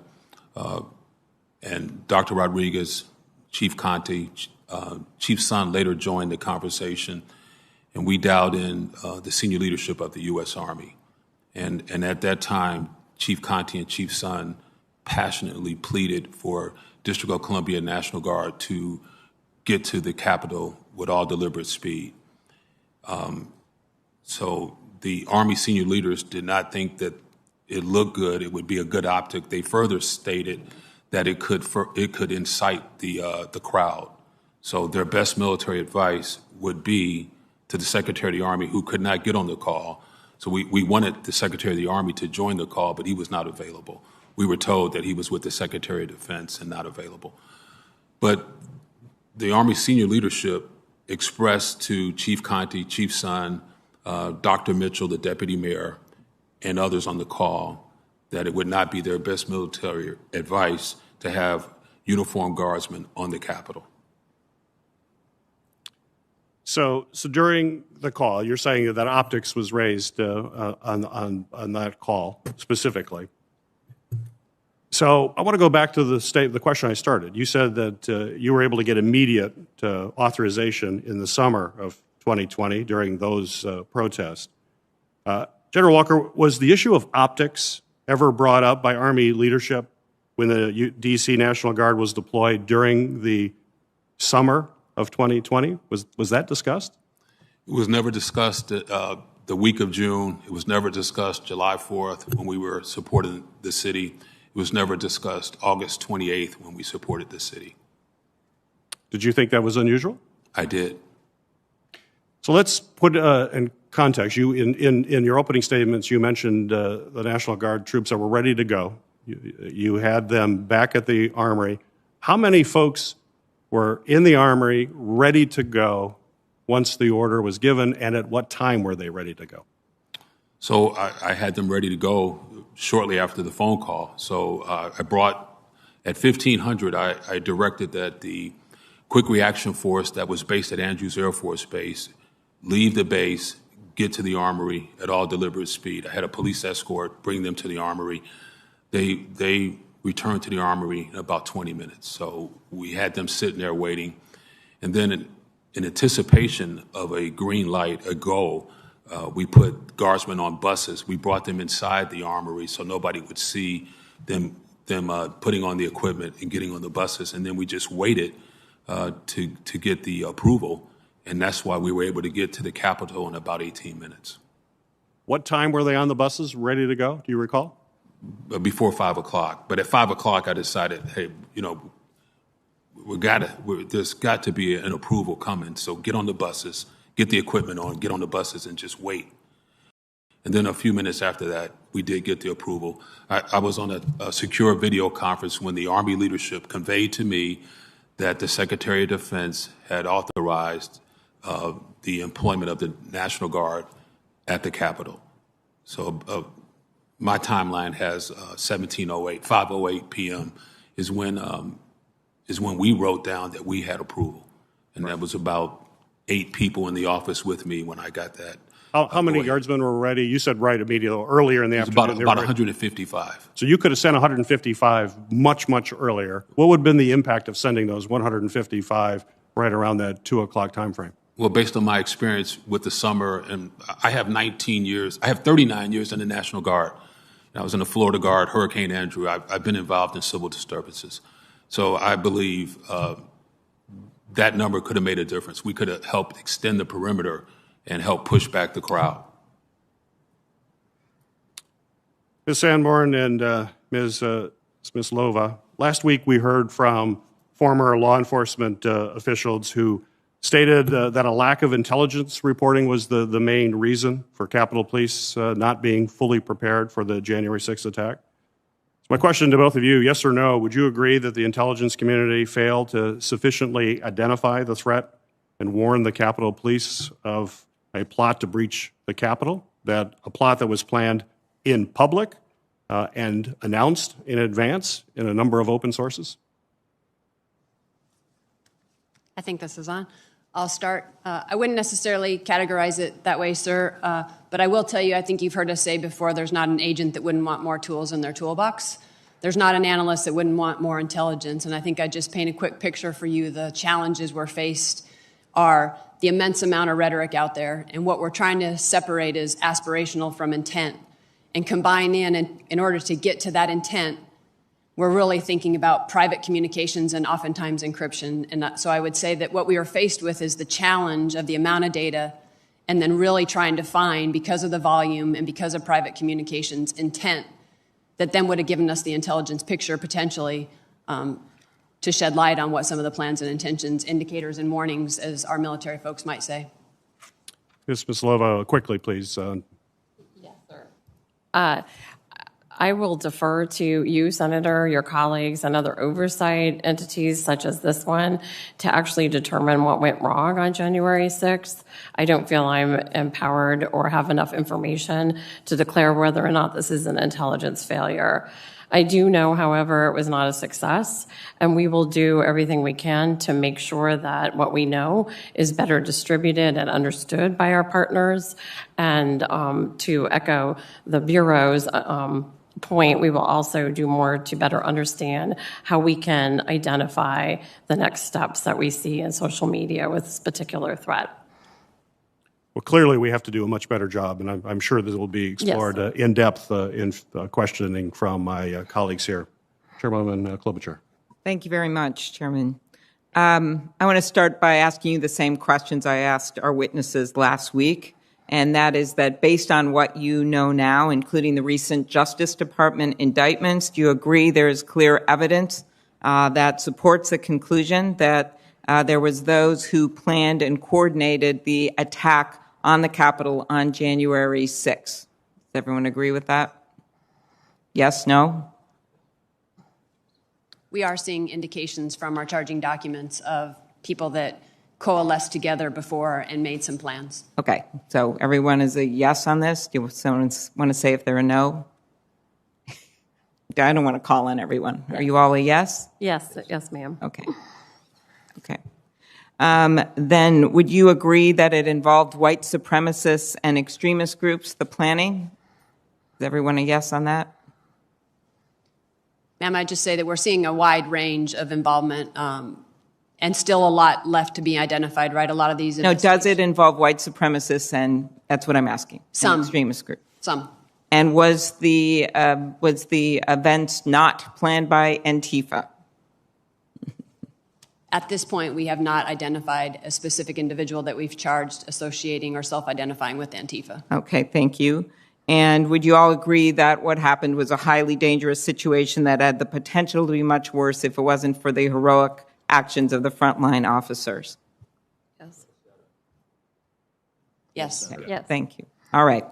and Dr. Rodriguez, Chief Conte, Chief Son later joined the conversation, and we dialed in the senior leadership of the U.S. Army. And at that time, Chief Conte and Chief Son passionately pleaded for District of Columbia National Guard to get to the Capitol with all deliberate speed. So the Army senior leaders did not think that it looked good, it would be a good optic. They further stated that it could incite the crowd. So their best military advice would be to the Secretary of the Army, who could not get on the call. So we wanted the Secretary of the Army to join the call, but he was not available. We were told that he was with the Secretary of Defense and not available. But the Army senior leadership expressed to Chief Conte, Chief Son, Dr. Mitchell, the deputy mayor, and others on the call that it would not be their best military advice to have uniformed guardsmen on the Capitol. So during the call, you're saying that optics was raised on that call specifically. So I want to go back to the question I started. You said that you were able to get immediate authorization in the summer of 2020 during those protests. General Walker, was the issue of optics ever brought up by Army leadership when the D.C. National Guard was deployed during the summer of 2020? Was that discussed? It was never discussed the week of June. It was never discussed July 4th when we were supporting the city. It was never discussed August 28th when we supported the city. Did you think that was unusual? I did. So let's put in context. You, in your opening statements, you mentioned the National Guard troops that were ready to go. You had them back at the Armory. How many folks were in the Armory ready to go once the order was given, and at what time were they ready to go? So I had them ready to go shortly after the phone call. So I brought, at 1500, I directed that the quick reaction force that was based at Andrews Air Force Base leave the base, get to the Armory at all deliberate speed. I had a police escort bring them to the Armory. They returned to the Armory in about 20 minutes. So we had them sitting there waiting. And then in anticipation of a green light, a go, we put guardsmen on buses. We brought them inside the Armory so nobody would see them putting on the equipment and getting on the buses. And then we just waited to get the approval. And that's why we were able to get to the Capitol in about 18 minutes. What time were they on the buses ready to go? Do you recall? Before 5 o'clock. But at 5 o'clock, I decided, hey, you know, there's got to be an approval coming. So get on the buses, get the equipment on, get on the buses, and just wait. And then a few minutes after that, we did get the approval. I was on a secure video conference when the Army leadership conveyed to me that the Secretary of Defense had authorized the employment of the National Guard at the Capitol. So my timeline has 1708, 5:08 p.m. is when we wrote down that we had approval, and that was about 8 people in the office with me when I got that. How many guardsmen were ready? You said right immediately, earlier in the afternoon. About 155. So you could have sent 155 much, much earlier. What would have been the impact of sending those 155 right around that 2 o'clock time frame? Well, based on my experience with the summer, and I have 39 years in the National Guard. I was in the Florida Guard, Hurricane Andrew. I've been involved in civil disturbances. So I believe that number could have made a difference. We could have helped extend the perimeter and help push back the crowd. Ms. Sanborn and Ms. Smyslova, last week we heard from former law enforcement officials who stated that a lack of intelligence reporting was the main reason for Capitol Police not being fully prepared for the January 6th attack. So my question to both of you, yes or no, would you agree that the intelligence community failed to sufficiently identify the threat and warn the Capitol Police of a plot to breach the Capitol, that a plot that was planned in public and announced in advance in a number of open sources? I think this is on. I'll start. I wouldn't necessarily categorize it that way, sir, but I will tell you, I think you've heard us say before, there's not an agent that wouldn't want more tools in their toolbox. There's not an analyst that wouldn't want more intelligence, and I think I just paint a quick picture for you. The challenges we're faced are the immense amount of rhetoric out there, and what we're trying to separate is aspirational from intent, and combine in order to get to that intent, we're really thinking about private communications and oftentimes encryption. And so I would say that what we are faced with is the challenge of the amount of data and then really trying to find, because of the volume and because of private communications, intent that then would have given us the intelligence picture potentially to shed light on what some of the plans and intentions, indicators and warnings, as our military folks might say. Ms. Smyslova, quickly, please. Yes, sir. I will defer to you, Senator, your colleagues, and other oversight entities such as this one to actually determine what went wrong on January 6th. I don't feel I'm empowered or have enough information to declare whether or not this is an intelligence failure. I do know, however, it was not a success, and we will do everything we can to make sure that what we know is better distributed and understood by our partners, and to echo the Bureau's point, we will also do more to better understand how we can identify the next steps that we see in social media with this particular threat. Well, clearly, we have to do a much better job, and I'm sure this will be explored in depth in questioning from my colleagues here. Chairwoman Klobuchar. Thank you very much, Chairman. I want to start by asking you the same questions I asked our witnesses last week, and that is that based on what you know now, including the recent Justice Department indictments, do you agree there is clear evidence that supports the conclusion that there was those who planned and coordinated the attack on the Capitol on January 6th? Does everyone agree with that? Yes, no? We are seeing indications from our charging documents of people that coalesced together before and made some plans. Okay, so everyone is a yes on this? Do someone want to say if they're a no? I don't want to call on everyone. Are you all a yes? Yes, ma'am. Okay. Okay. Then would you agree that it involved white supremacists and extremist groups, the planning? Is everyone a yes on that? Ma'am, I'd just say that we're seeing a wide range of involvement and still a lot left to be identified, right? A lot of these. No, does it involve white supremacists? And that's what I'm asking. Some. Extremist group. Some. And was the events not planned by Antifa? At this point, we have not identified a specific individual that we've charged associating or self-identifying with Antifa. Okay, thank you. And would you all agree that what happened was a highly dangerous situation that had the potential to be much worse if it wasn't for the heroic actions of the frontline officers? Yes. Yes. Yes. Thank you. All right.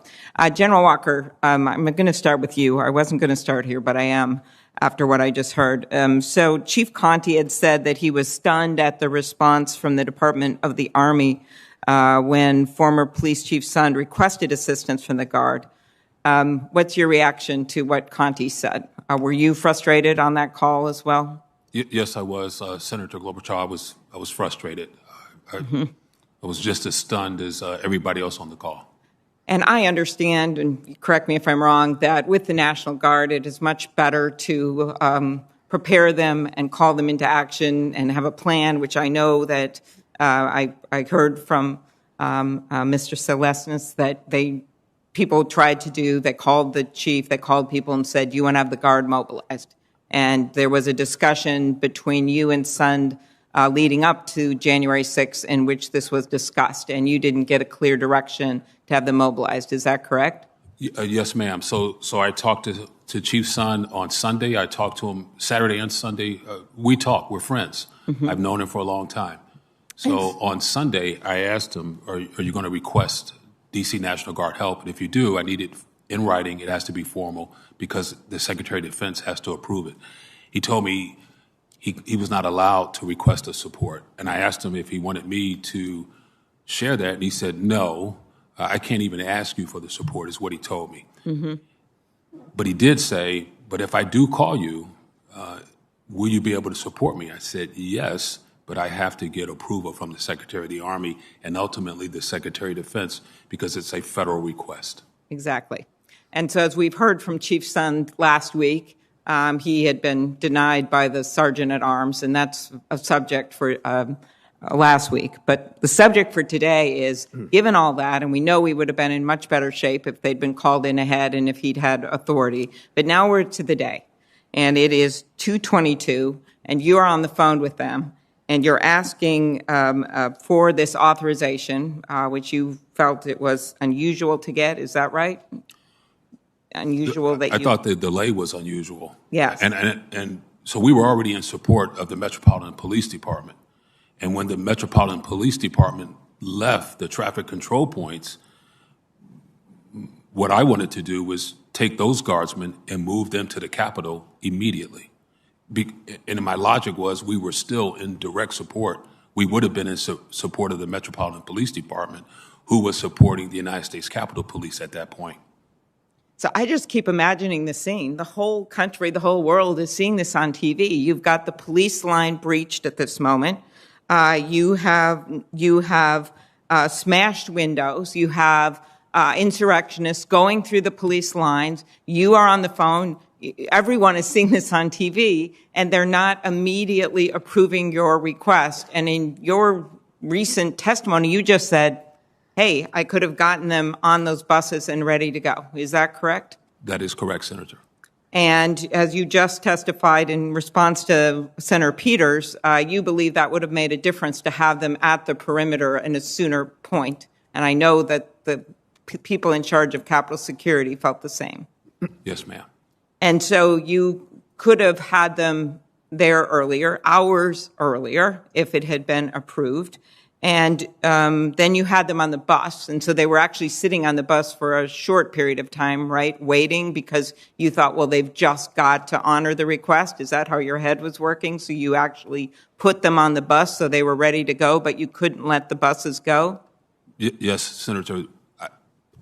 General Walker, I'm going to start with you. I wasn't going to start here, but I am after what I just heard. So Chief Conte had said that he was stunned at the response from the Department of the Army when former Police Chief Sund requested assistance from the Guard. What's your reaction to what Conte said? Were you frustrated on that call as well? Yes, I was. Senator Klobuchar, I was frustrated. I was just as stunned as everybody else on the call. And I understand, and correct me if I'm wrong, that with the National Guard, it is much better to prepare them and call them into action and have a plan, which I know that I heard from Mr. Celestis that people tried to do. They called the chief, they called people and said, you want to have the Guard mobilized. And there was a discussion between you and Sund leading up to January 6th in which this was discussed, and you didn't get a clear direction to have them mobilized. Is that correct? Yes, ma'am. So I talked to Chief Sund on Sunday. I talked to him Saturday and Sunday. We talk. We're friends. I've known him for a long time. So on Sunday, I asked him, are you going to request D.C. National Guard help? And if you do, I need it in writing. It has to be formal because the Secretary of Defense has to approve it. He told me he was not allowed to request a support. And I asked him if he wanted me to share that, and he said, no, I can't even ask you for the support, is what he told me. But he did say, but if I do call you, will you be able to support me? I said, yes, but I have to get approval from the Secretary of the Army and ultimately the Secretary of Defense because it's a federal request. Exactly. And so as we've heard from Chief Sund last week, he had been denied by the Sergeant at Arms, and that's a subject for last week. But the subject for today is, given all that, and we know we would have been in much better shape if they'd been called in ahead and if he'd had authority. But now we're to the day, and it is 2:22, and you are on the phone with them, and you're asking for this authorization, which you felt it was unusual to get. Is that right? Unusual that I thought the delay was unusual. Yes. And so we were already in support of the Metropolitan Police Department. And when the Metropolitan Police Department left the traffic control points, what I wanted to do was take those guardsmen and move them to the Capitol immediately. And my logic was we were still in direct support. We would have been in support of the Metropolitan Police Department, who was supporting the United States Capitol Police at that point. So I just keep imagining the scene. The whole country, the whole world is seeing this on TV. You've got the police line breached at this moment. You have smashed windows. You have insurrectionists going through the police lines. You are on the phone. Everyone is seeing this on TV, and they're not immediately approving your request. And in your recent testimony, you just said, hey, I could have gotten them on those buses and ready to go. Is that correct? That is correct, Senator. And as you just testified in response to Senator Peters, you believe that would have made a difference to have them at the perimeter in a sooner point. And I know that the people in charge of Capitol Security felt the same. Yes, ma'am. And so you could have had them there earlier, hours earlier, if it had been approved. And then you had them on the bus. And so they were actually sitting on the bus for a short period of time, right, waiting because you thought, well, they've just got to honor the request. Is that how your head was working? So you actually put them on the bus so they were ready to go, but you couldn't let the buses go? Yes, Senator.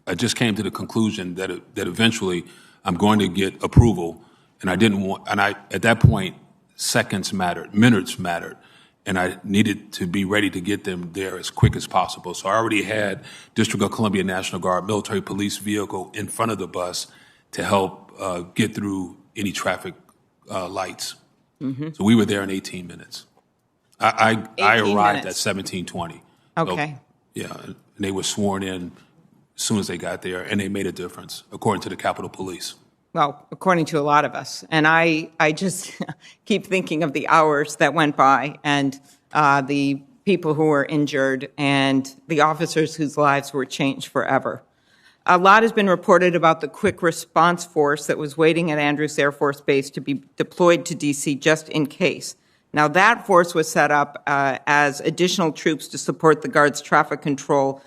I just came to the conclusion that eventually I'm going to get approval, and I didn't want. And at that point, seconds mattered, minutes mattered, and I needed to be ready to get them there as quick as possible. So I already had District of Columbia National Guard military police vehicle in front of the bus to help get through any traffic lights. Mm-hmm. So we were there in 18 minutes. I arrived at 17:20. Okay. So, yeah, and they were sworn in as soon as they got there, and they made a difference, according to the Capitol Police. Well, according to a lot of us. And I just keep thinking of the hours that went by and the people who were injured and the officers whose lives were changed forever. A lot has been reported about the quick response force that was waiting at Andrews Air Force Base to be deployed to D.C. just in case. Now, that force was set up as additional troops to support the Guard's traffic control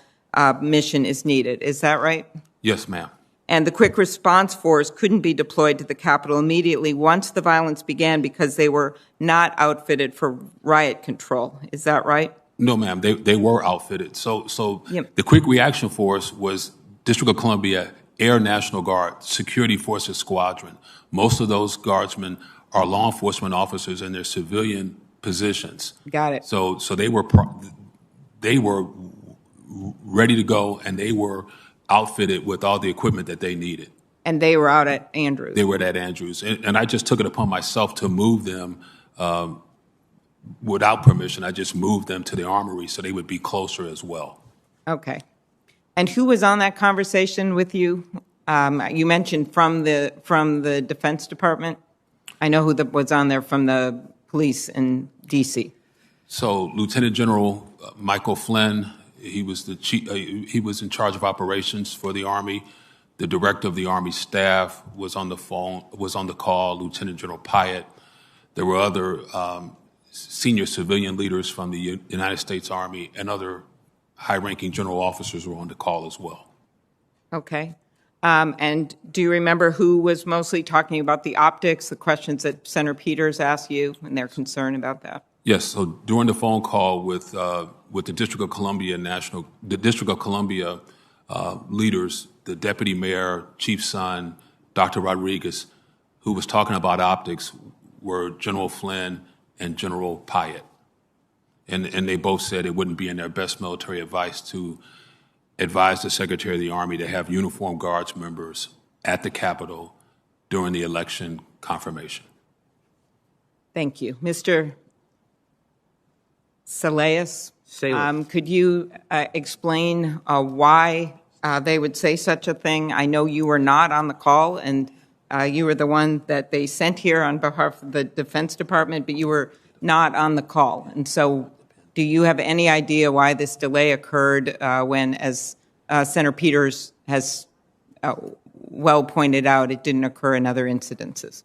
mission is needed. Is that right? Yes, ma'am. And the quick response force couldn't be deployed to the Capitol immediately once the violence began because they were not outfitted for riot control. Is that right? No, ma'am. They were outfitted. So Yep. The quick reaction force was District of Columbia Air National Guard Security Forces Squadron. Most of those guardsmen are law enforcement officers in their civilian positions. Got it. So they were ready to go, and they were outfitted with all the equipment that they needed. And they were out at Andrews. They were at Andrews. And I just took it upon myself to move them without permission. I just moved them to the armory so they would be closer as well. Okay. And who was on that conversation with you? You mentioned from the Defense Department. I know who was on there from the police in D.C. So Lieutenant General Michael Flynn, he was the chief. He was in charge of operations for the Army. The director of the Army staff was on the phone. Was on the call. Lieutenant General Pyatt. There were other senior civilian leaders from the United States Army and other high-ranking general officers were on the call as well. Okay. And do you remember who was mostly talking about the optics, the questions that Senator Peters asked you, and their concern about that? Yes. So during the phone call with the District of Columbia leaders, the Deputy Mayor, Chief Son, Dr. Rodriguez, who was talking about optics, were General Flynn and General Pyatt. And they both said it wouldn't be in their best military advice to advise the Secretary of the Army to have uniformed Guards members at the Capitol during the election confirmation. Thank you. Mr. Salas, could you explain why they would say such a thing? I know you were not on the call, and you were the one that they sent here on behalf of the Defense Department, but you were not on the call. And so do you have any idea why this delay occurred when, as Senator Peters has well pointed out, it didn't occur in other incidences?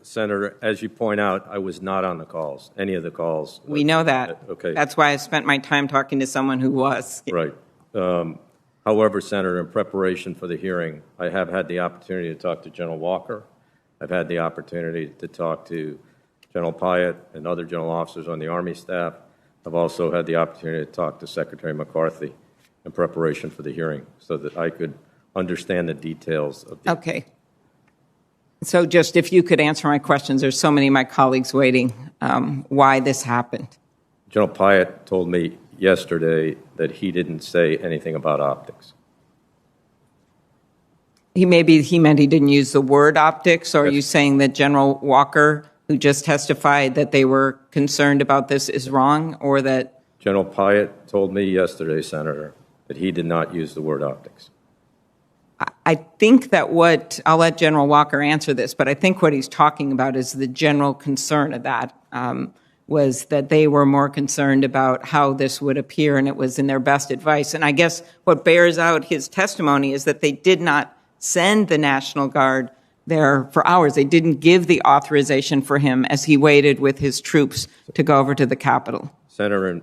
Senator, as you point out, I was not on the calls, any of the calls. We know that. Okay. That's why I spent my time talking to someone who was. Right. However, Senator, in preparation for the hearing, I have had the opportunity to talk to General Walker. I've had the opportunity to talk to General Pyatt and other general officers on the Army staff. I've also had the opportunity to talk to Secretary McCarthy in preparation for the hearing so that I could understand the details of the... Okay. So just if you could answer my questions, there's so many of my colleagues waiting, why this happened. General Pyatt told me yesterday that he didn't say anything about optics. He meant he didn't use the word optics, or are you saying that General Walker, who just testified that they were concerned about this, is wrong, or that? General Pyatt told me yesterday, Senator, that he did not use the word optics. I think that I'll let General Walker answer this, but I think what he's talking about is the general concern of that, was that they were more concerned about how this would appear, and it was in their best advice. And I guess what bears out his testimony is that they did not send the National Guard there for hours. They didn't give the authorization for him as he waited with his troops to go over to the Capitol. Senator,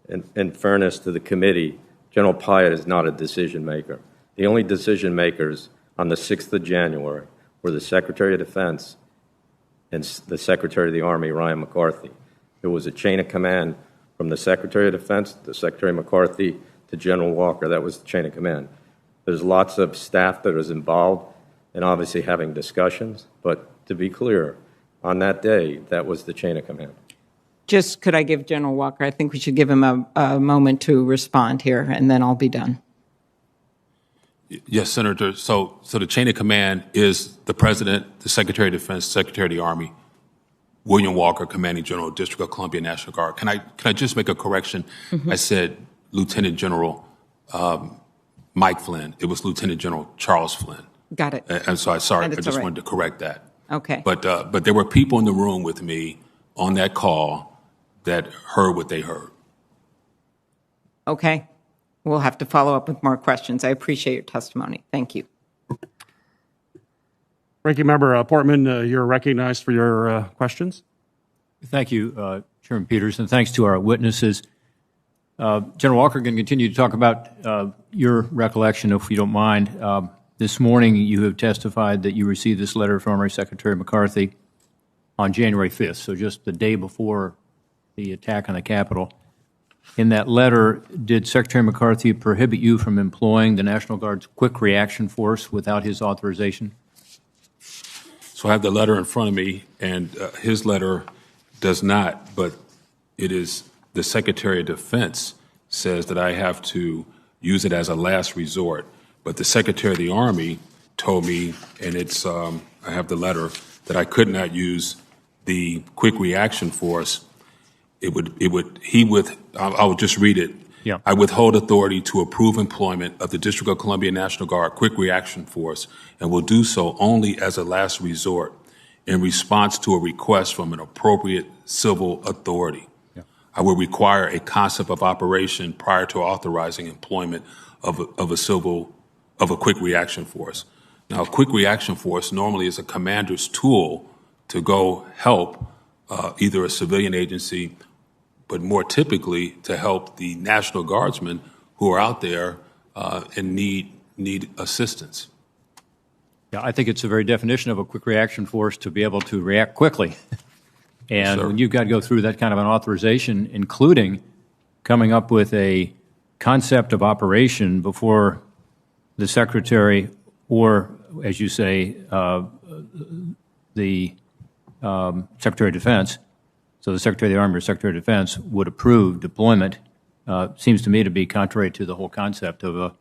in fairness to the committee, General Pyatt is not a decision maker. The only decision makers on the 6th of January were the Secretary of Defense and the Secretary of the Army, Ryan McCarthy. There was a chain of command from the Secretary of Defense, the Secretary McCarthy, to General Walker. That was the chain of command. There's lots of staff that is involved in obviously having discussions, but to be clear, on that day, that was the chain of command. Just could I give General Walker, I think we should give him a moment to respond here, and then I'll be done. Yes, Senator. So the chain of command is the President, the Secretary of Defense, Secretary of the Army, William Walker, Commanding General, District of Columbia National Guard. Can I just make a correction? I said Lieutenant General Mike Flynn. It was Lieutenant General Charles Flynn. Got it. And so I just right. wanted to correct that. Okay. But there were people in the room with me on that call that heard what they heard. Okay. We'll have to follow up with more questions. I appreciate your testimony. Thank you. Ranking Member Portman, you're recognized for your questions. Thank you, Chairman Peters, and thanks to our witnesses. General Walker can continue to talk about your recollection, if you don't mind. This morning, you have testified that you received this letter from Army Secretary McCarthy on January 5th, so just the day before the attack on the Capitol. In that letter, did Secretary McCarthy prohibit you from employing the National Guard's Quick Reaction Force without his authorization? So I have the letter in front of me, and his letter does not, but it is the Secretary of Defense says that I have to use it as a last resort. But the Secretary of the Army told me, and it's I have the letter, that I could not use the Quick Reaction Force. I would just read it. Yeah. I withhold authority to approve employment of the District of Columbia National Guard Quick Reaction Force and will do so only as a last resort in response to a request from an appropriate civil authority. Yeah. I will require a concept of operation prior to authorizing employment of a quick reaction force. Now, a quick reaction force normally is a commander's tool to go help either a civilian agency, but more typically to help the National Guardsmen who are out there and need assistance. Yeah, I think it's the very definition of a quick reaction force to be able to react quickly. And when you've got to go through that kind of an authorization, including coming up with a concept of operation before the Secretary or, as you say, the Secretary of Defense, so the Secretary of the Army or Secretary of Defense would approve deployment, seems to me to be contrary to the whole concept of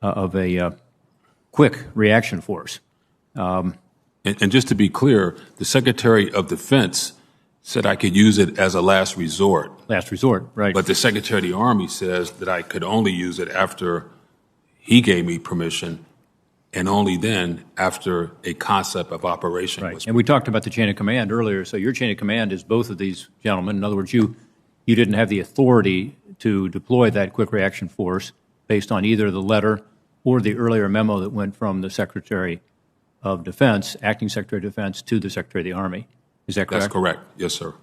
a quick reaction force. And just to be clear, the Secretary of Defense said I could use it as a last resort. Last resort, right. But the Secretary of the Army says that I could only use it after he gave me permission, and only then after a concept of operation was. And we talked about the chain of command earlier, so your chain of command is both of these gentlemen. In other words, you didn't have the authority to deploy that quick reaction force based on either the letter or the earlier memo that went from the Secretary of Defense, Acting Secretary of Defense, to the Secretary of the Army. Is that correct? That's correct. Yes, sir.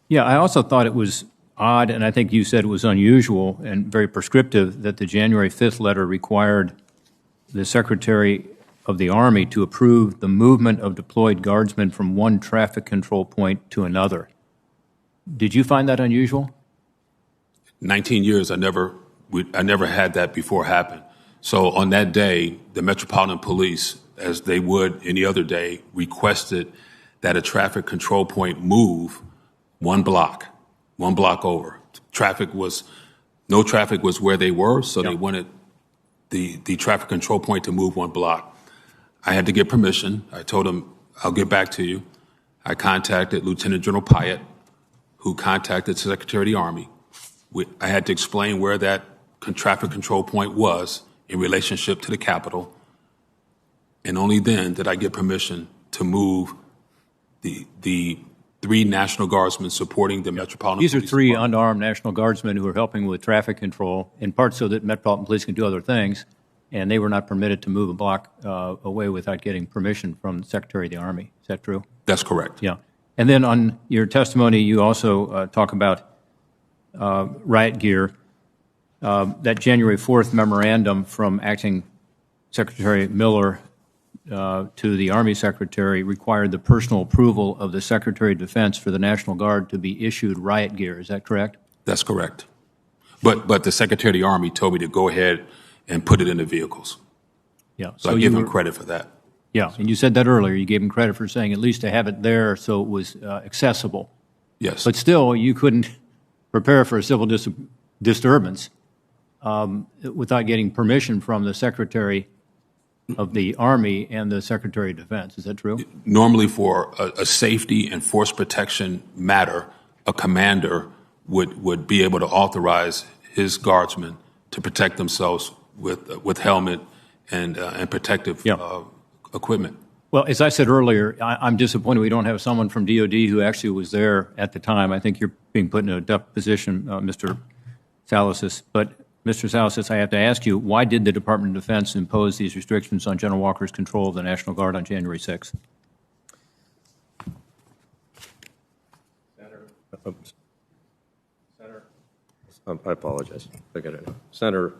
Yeah, I also thought it was odd, and I think you said it was unusual and very prescriptive, that the January 5th letter required the Secretary of the Army to approve the movement of deployed guardsmen from one traffic control point to another. Did you find that unusual? 19 years, I never had that before happen. So on that day, the Metropolitan Police, as they would any other day, requested that a traffic control point move one block over. No traffic was where they were, so they wanted the traffic control point to move one block. I had to get permission. I told him, I'll get back to you. I contacted Lieutenant General Pyatt, who contacted Secretary of the Army. I had to explain where that traffic control point was in relationship to the Capitol. And only then did I get permission to move the 3 National Guardsmen supporting the Metropolitan These are Police 3 Department. unarmed National Guardsmen who are helping with traffic control, in part so that Metropolitan Police can do other things, and they were not permitted to move a block away without getting permission from the Secretary of the Army. Is that true? That's correct. Yeah. And then on your testimony, you also talk about riot gear. That January 4th memorandum from Acting Secretary Miller to the Army Secretary required the personal approval of the Secretary of Defense for the National Guard to be issued riot gear. Is that correct? That's correct. But the Secretary of the Army told me to go ahead and put it in the vehicles. Yeah. So I give him credit for that. Yeah, and you said that earlier. You gave him credit for saying at least to have it there so it was accessible. Yes. But still, you couldn't prepare for a civil disturbance without getting permission from the Secretary of the Army and the Secretary of Defense. Is that true? Normally for a safety and force protection matter, a commander would be able to authorize his guardsmen to protect themselves with helmet and protective equipment. Well, as I said earlier, I'm disappointed we don't have someone from DOD who actually was there at the time. I think you're being put in a tough position, Mr. Salasas. But, Mr. Salasas, I have to ask you, why did the Department of Defense impose these restrictions on General Walker's control of the National Guard on January 6th? Senator, I apologize. I got it now. Senator,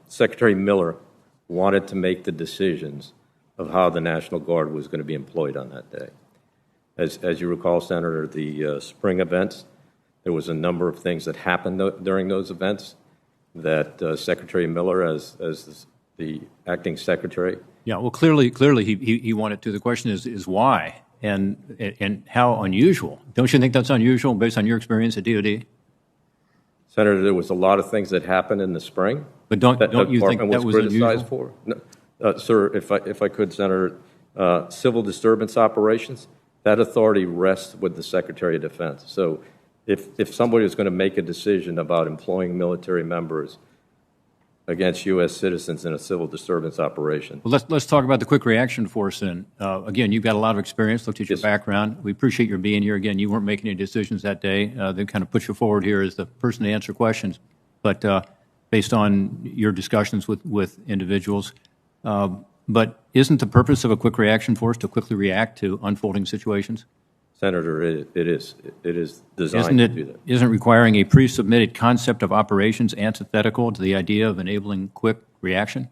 Secretary Miller wanted to make the decisions of how the National Guard was going to be employed on that day. As you recall, Senator, the spring events, there was a number of things that happened during those events that Secretary Miller, as the acting secretary. Yeah, well, clearly he wanted to. The question is why and how unusual. Don't you think that's unusual based on your experience at DOD? Senator, there was a lot of things that happened in the spring. But don't you think that was criticized unusual? for? No, sir, if I could, Senator, civil disturbance operations, that authority rests with the Secretary of Defense. So if somebody is going to make a decision about employing military members against U.S. citizens in a civil disturbance operation. Well, let's talk about the quick reaction force then. Again, you've got a lot of experience, looked at your background. We appreciate your being here. Again, you weren't making any decisions that day. They kind of put you forward here as the person to answer questions. But based on your discussions with individuals, but isn't the purpose of a quick reaction force to quickly react to unfolding situations? Senator, it is designed to do that. Isn't requiring a pre-submitted concept of operations antithetical to the idea of enabling quick reaction?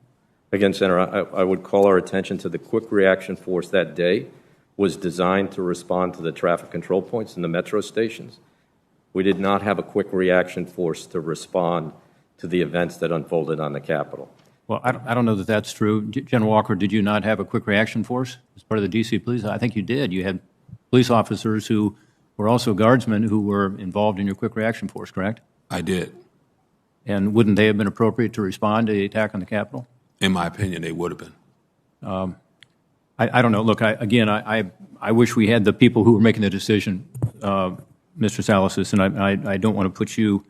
Again, Senator, I would call our attention to the quick reaction force that day was designed to respond to the traffic control points in the metro stations. We did not have a quick reaction force to respond to the events that unfolded on the Capitol. Well, I don't know that that's true. General Walker, did you not have a quick reaction force as part of the D.C. police? I think you did. You had police officers who were also guardsmen who were involved in your quick reaction force, correct? I did. And wouldn't they have been appropriate to respond to the attack on the Capitol? In my opinion, they would have been. I don't know. Look, I wish we had the people who were making the decision, Mr. Salasas, and I don't want to put you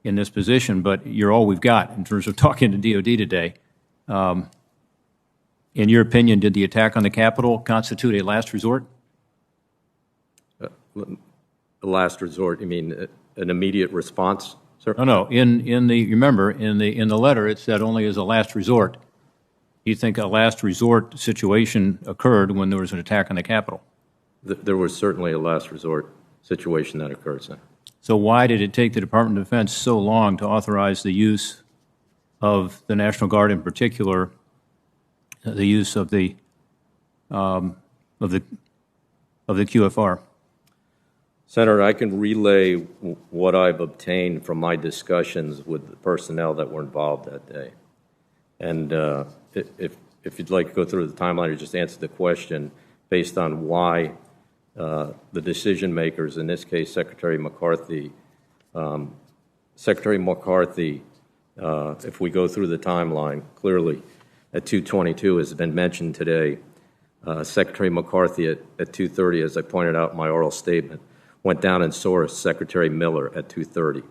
in this position, but you're all we've got in terms of talking to DOD today. In your opinion, did the attack on the Capitol constitute a last resort? The last resort, you mean an immediate response, sir? No. Remember, in the letter, it said only as a last resort. Do you think a last resort situation occurred when there was an attack on the Capitol? There was certainly a last resort situation that occurred, sir. So why did it take the Department of Defense so long to authorize the use of the National Guard, in particular, the use of the QFR? Senator, I can relay what I've obtained from my discussions with the personnel that were involved that day. And if you'd like to go through the timeline or just answer the question based on why the decision makers, in this case Secretary McCarthy, If we go through the timeline, clearly at 2:22 has been mentioned today. Secretary McCarthy at 2:30, as I pointed out in my oral statement, went down and saw Secretary Miller at 2:30.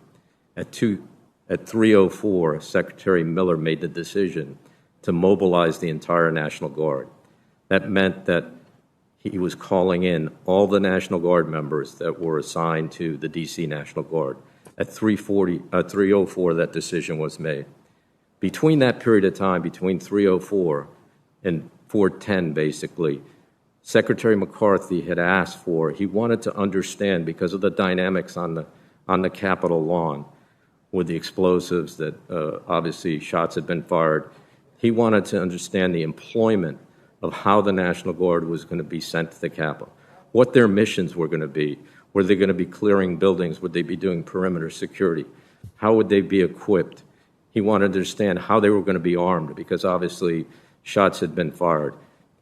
At 3:04, Secretary Miller made the decision to mobilize the entire National Guard. That meant that he was calling in all the National Guard members that were assigned to the D.C. National Guard. At 3:04, that decision was made. Between that period of time, between 3:04 and 4:10, basically, Secretary McCarthy had asked for, he wanted to understand, because of the dynamics on the Capitol lawn, with the explosives that obviously shots had been fired, he wanted to understand the employment of how the National Guard was going to be sent to the Capitol, what their missions were going to be. Were they going to be clearing buildings? Would they be doing perimeter security? How would they be equipped? He wanted to understand how they were going to be armed, because obviously shots had been fired.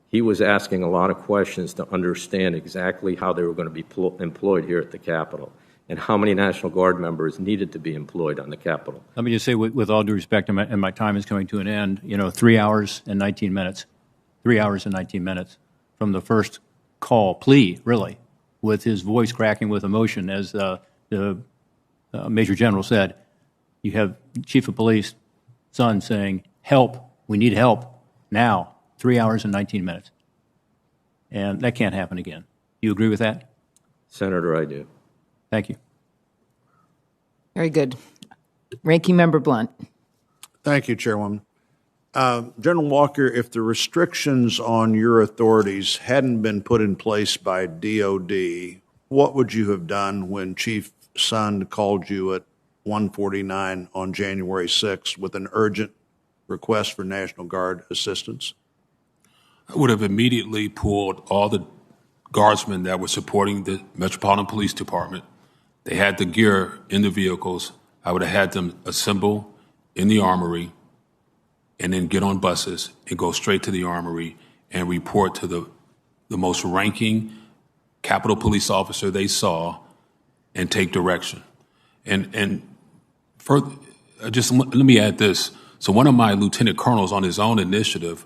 He was asking a lot of questions to understand exactly how they were going to be employed here at the Capitol and how many National Guard members needed to be employed on the Capitol. Let me just say, with all due respect, and my time is coming to an end, 3 hours and 19 minutes, 3 hours and 19 minutes from the first call, plea, really, with his voice cracking with emotion, as the Major General said. You have Chief of Police, son, saying, help, we need help, now, 3 hours and 19 minutes. And that can't happen again. You agree with that? Senator, I do. Thank you. Very good. Ranking Member Blunt. Thank you, Chairwoman. General Walker, if the restrictions on your authorities hadn't been put in place by DOD, what would you have done when Chief Sund called you at 1:49 on January 6th with an urgent request for National Guard assistance? I would have immediately pulled all the guardsmen that were supporting the Metropolitan Police Department. They had the gear in the vehicles. I would have had them assemble in the armory and then get on buses and go straight to the armory and report to the most ranking Capitol Police officer they saw and take direction. And further, just let me add this. So one of my lieutenant colonels on his own initiative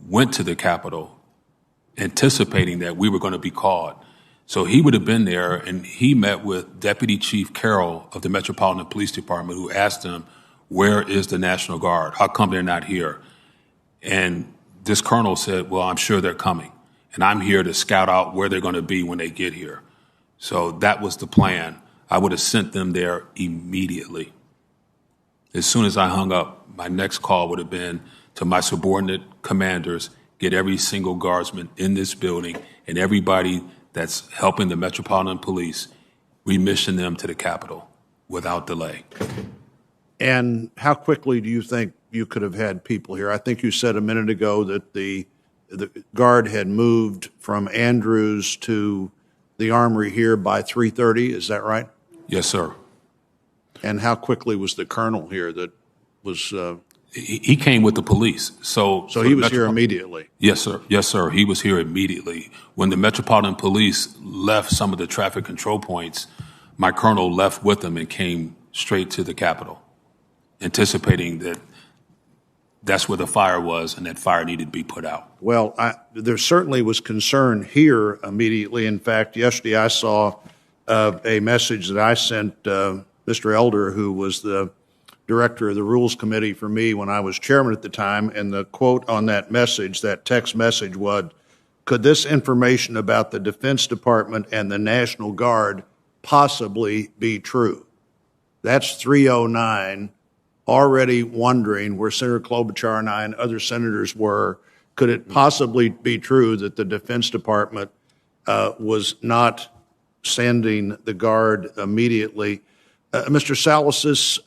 went to the Capitol anticipating that we were going to be called. So he would have been there, and he met with Deputy Chief Carroll of the Metropolitan Police Department, who asked him, where is the National Guard? How come they're not here? And this colonel said, well, I'm sure they're coming, and I'm here to scout out where they're going to be when they get here. So that was the plan. I would have sent them there immediately. As soon as I hung up, my next call would have been to my subordinate commanders, get every single guardsman in this building and everybody that's helping the Metropolitan Police, remission them to the Capitol without delay. And how quickly do you think you could have had people here? I think you said a minute ago that the Guard had moved from Andrews to the Armory here by 3:30. Is that right? Yes, sir. And how quickly was the colonel here that was... He came with the police. So he was here immediately? Yes, sir. Yes, sir. He was here immediately. When the Metropolitan Police left some of the traffic control points, my colonel left with them and came straight to the Capitol, anticipating that that's where the fire was and that fire needed to be put out. Well, there certainly was concern here immediately. In fact, yesterday I saw a message that I sent Mr. Elder, who was the director of the Rules Committee for me when I was chairman at the time, and the quote on that message, that text message, was, could this information about the Defense Department and the National Guard possibly be true? That's 309, already wondering where Senator Klobuchar and I and other senators were. Could it possibly be true that the Defense Department was not sending the Guard immediately? Mr. Salasys,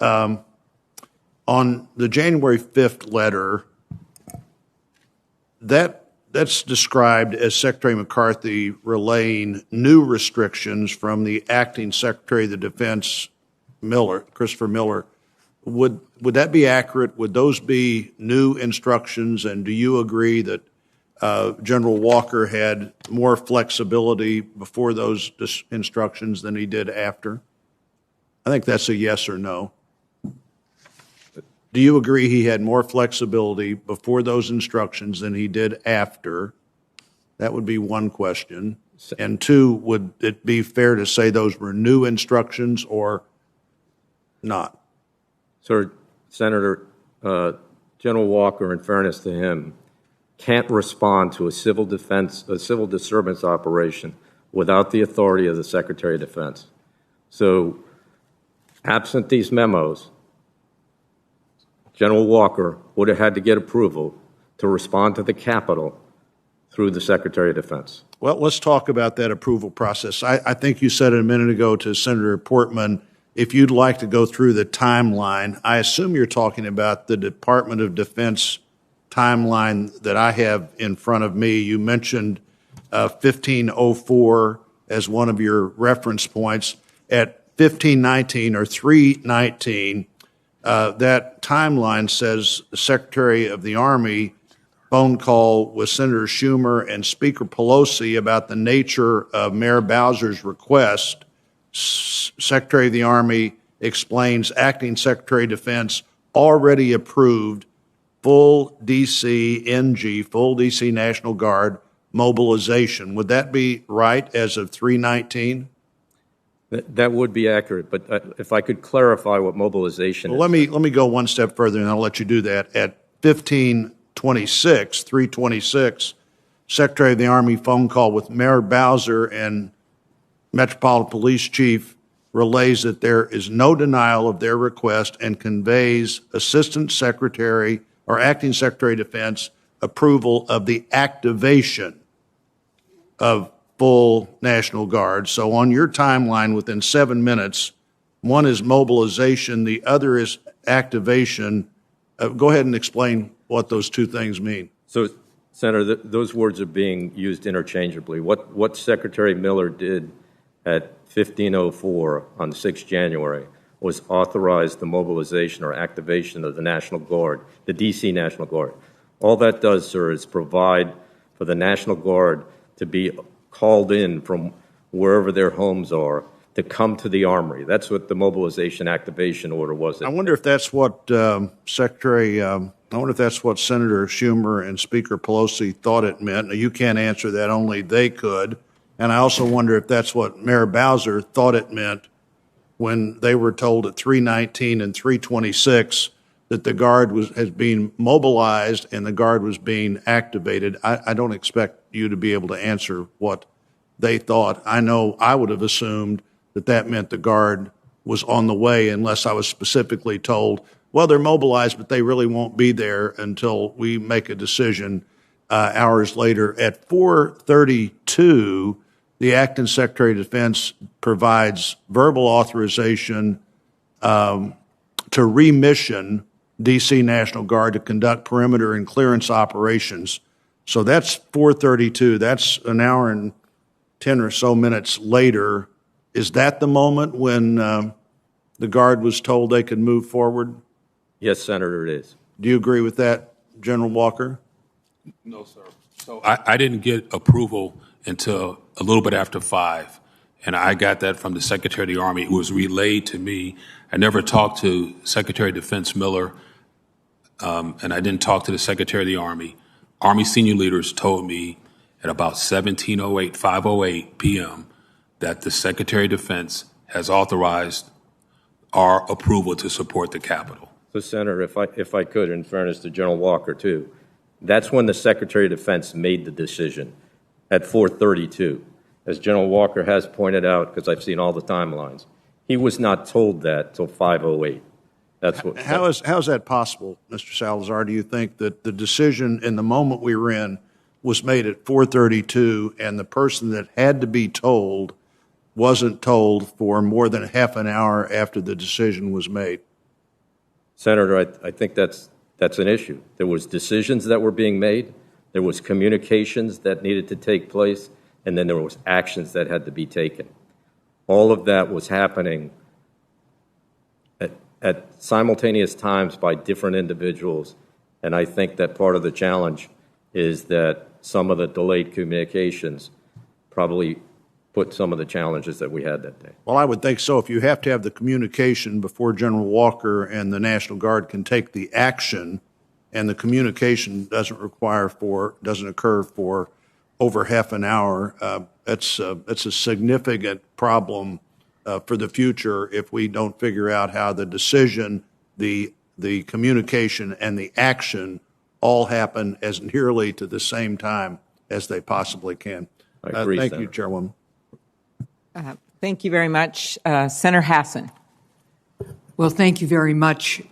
on the January 5th letter, that's described as Secretary McCarthy relaying new restrictions from the acting Secretary of the Defense, Christopher Miller. Would that be accurate? Would those be new instructions? And do you agree that General Walker had more flexibility before those instructions than he did after? I think that's a yes or no. Do you agree he had more flexibility before those instructions than he did after? That would be one question. And two, would it be fair to say those were new instructions or not? Sir, Senator, General Walker, in fairness to him, can't respond to a civil disturbance operation without the authority of the Secretary of Defense. So, absent these memos, General Walker would have had to get approval to respond to the Capitol through the Secretary of Defense. Well, let's talk about that approval process. I think you said it a minute ago to Senator Portman, if you'd like to go through the timeline. I assume you're talking about the Department of Defense timeline that I have in front of me. You mentioned 1504 as one of your reference points. At 1519 or 319, that timeline says the Secretary of the Army phone call with Senator Schumer and Speaker Pelosi about the nature of Mayor Bowser's request. Secretary of the Army explains Acting Secretary of Defense already approved full DC NG, full DC National Guard mobilization. Would that be right as of 319? That would be accurate, but if I could clarify what mobilization is. Let me go one step further, and I'll let you do that. At 1526, 326, Secretary of the Army phone call with Mayor Bowser and Metropolitan Police Chief relays that there is no denial of their request and conveys Assistant Secretary or Acting Secretary of Defense approval of the activation of full National Guard. So on your timeline, within 7 minutes, one is mobilization, the other is activation. Go ahead and explain what those two things mean. So, Senator, those words are being used interchangeably. What Secretary Miller did at 1504 on 6 January was authorize the mobilization or activation of the National Guard, the D.C. National Guard. All that does, sir, is provide for the National Guard to be called in from wherever their homes are to come to the Armory. That's what the mobilization activation order was. I wonder if that's what Senator Schumer and Speaker Pelosi thought it meant. Now, you can't answer that, only they could. And I also wonder if that's what Mayor Bowser thought it meant when they were told at 319 and 326 that the Guard has been mobilized and the Guard was being activated. I don't expect you to be able to answer what they thought. I know I would have assumed that meant the Guard was on the way unless I was specifically told, well, they're mobilized, but they really won't be there until we make a decision hours later. At 4:32, the Acting Secretary of Defense provides verbal authorization to remission D.C. National Guard to conduct perimeter and clearance operations. So that's 4:32. That's an hour and 10 or so minutes later. Is that the moment when the Guard was told they could move forward? Yes, Senator, it is. Do you agree with that, General Walker? No, sir. So I didn't get approval until a little bit after 5, and I got that from the Secretary of the Army. It was relayed to me. I never talked to Secretary of Defense Miller, and I didn't talk to the Secretary of the Army. Army senior leaders told me at about 5:08 p.m., that the Secretary of Defense has authorized our approval to support the Capitol. So, Senator, if I could, in fairness to General Walker, too, that's when the Secretary of Defense made the decision at 4:32. As General Walker has pointed out, because I've seen all the timelines, he was not told that till 5:08. How is that possible, Mr. Salazar? Do you think that the decision in the moment we were in was made at 4:32 and the person that had to be told wasn't told for more than half an hour after the decision was made? Senator, I think that's an issue. There was decisions that were being made, there was communications that needed to take place, and then there was actions that had to be taken. All of that was happening at simultaneous times by different individuals, and I think that part of the challenge is that some of the delayed communications probably put some of the challenges that we had that day. Well, I would think so. If you have to have the communication before General Walker and the National Guard can take the action, and the communication doesn't occur for over half an hour, it's a significant problem for the future if we don't figure out how the decision, the communication, and the action all happen as nearly to the same time as they possibly can. I agree, Thank Senator. you, Chairwoman. Thank you very much. Senator Hassan. Well, thank you very much,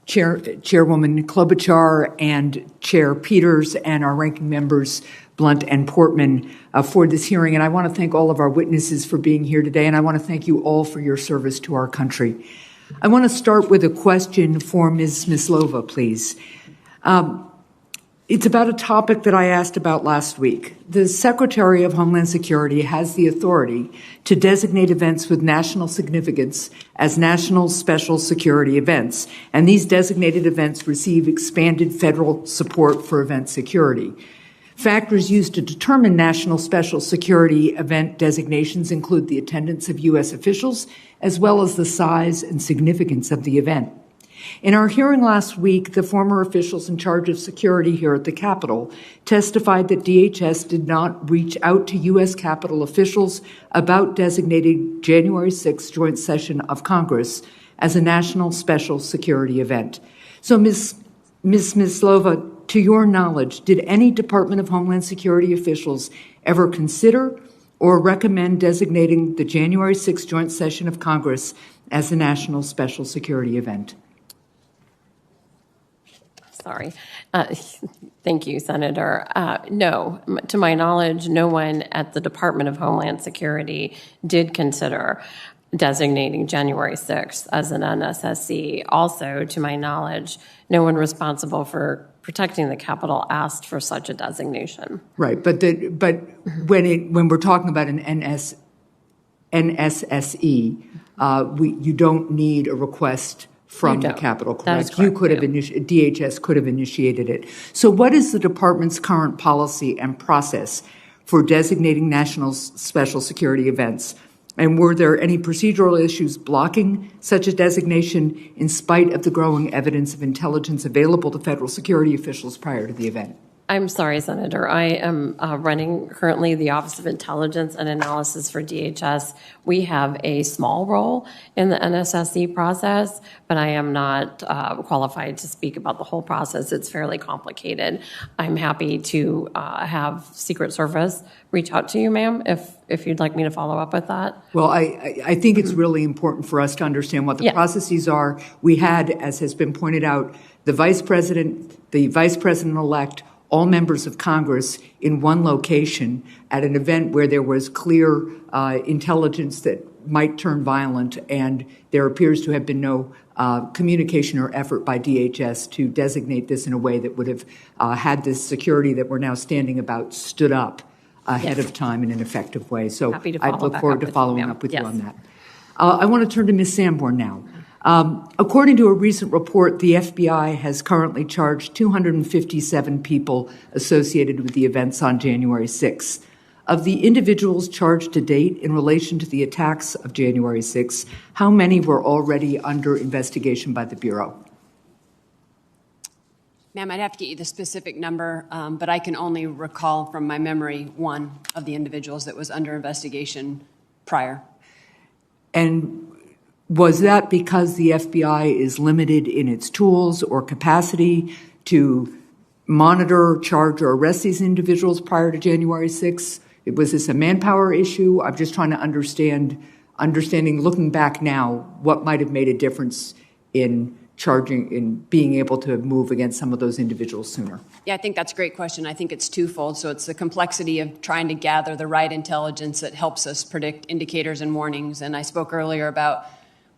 Chairwoman Klobuchar and Chair Peters and our ranking members Blunt and Portman for this hearing. And I want to thank all of our witnesses for being here today, and I want to thank you all for your service to our country. I want to start with a question for Ms. Myslova, please. It's about a topic that I asked about last week. The Secretary of Homeland Security has the authority to designate events with national significance as national special security events, and these designated events receive expanded federal support for event security. Factors used to determine national special security event designations include the attendance of U.S. officials, as well as the size and significance of the event. In our hearing last week, the former officials in charge of security here at the Capitol testified that DHS did not reach out to U.S. Capitol officials about designating January 6th joint session of Congress as a national special security event. So, Ms. Myslova, to your knowledge, did any Department of Homeland Security officials ever consider or recommend designating the January 6th joint session of Congress as a national special security event? Sorry. Thank you, Senator. No, to my knowledge, no one at the Department of Homeland Security did consider designating January 6th as an NSSE. Also, to my knowledge, no one responsible for protecting the Capitol asked for such a designation. Right, but when we're talking about an NSSE, you don't need a request from the Capitol, correct? That is correct. You could have DHS could have initiated it. So what is the department's current policy and process for designating national special security events? And were there any procedural issues blocking such a designation in spite of the growing evidence of intelligence available to federal security officials prior to the event? I'm sorry, Senator. I am running currently the Office of Intelligence and Analysis for DHS. We have a small role in the NSSE process, but I am not qualified to speak about the whole process. It's fairly complicated. I'm happy to have Secret Service reach out to you, ma'am, if you'd like me to follow up with that. Well, I think it's really important for us to understand what the processes are. We had, as has been pointed out, the vice president-elect, all members of Congress in one location at an event where there was clear intelligence that might turn violent, and there appears to have been no communication or effort by DHS to designate this in a way that would have had this security that we're now standing about stood up ahead of time in an effective way. So I look forward to following up with you on that. I want to turn to Ms. Sanborn now. According to a recent report, the FBI has currently charged 257 people associated with the events on January 6th. Of the individuals charged to date in relation to the attacks of January 6th, how many were already under investigation by the Bureau? Ma'am, I'd have to get you the specific number, but I can only recall from my memory one of the individuals that was under investigation prior. And was that because the FBI is limited in its tools or capacity to monitor, charge, or arrest these individuals prior to January 6th? Was this a manpower issue? I'm just trying to understanding, looking back now, what might have made a difference in charging, in being able to move against some of those individuals sooner? Yeah, I think that's a great question. I think it's twofold. So it's the complexity of trying to gather the right intelligence that helps us predict indicators and warnings. And I spoke earlier about,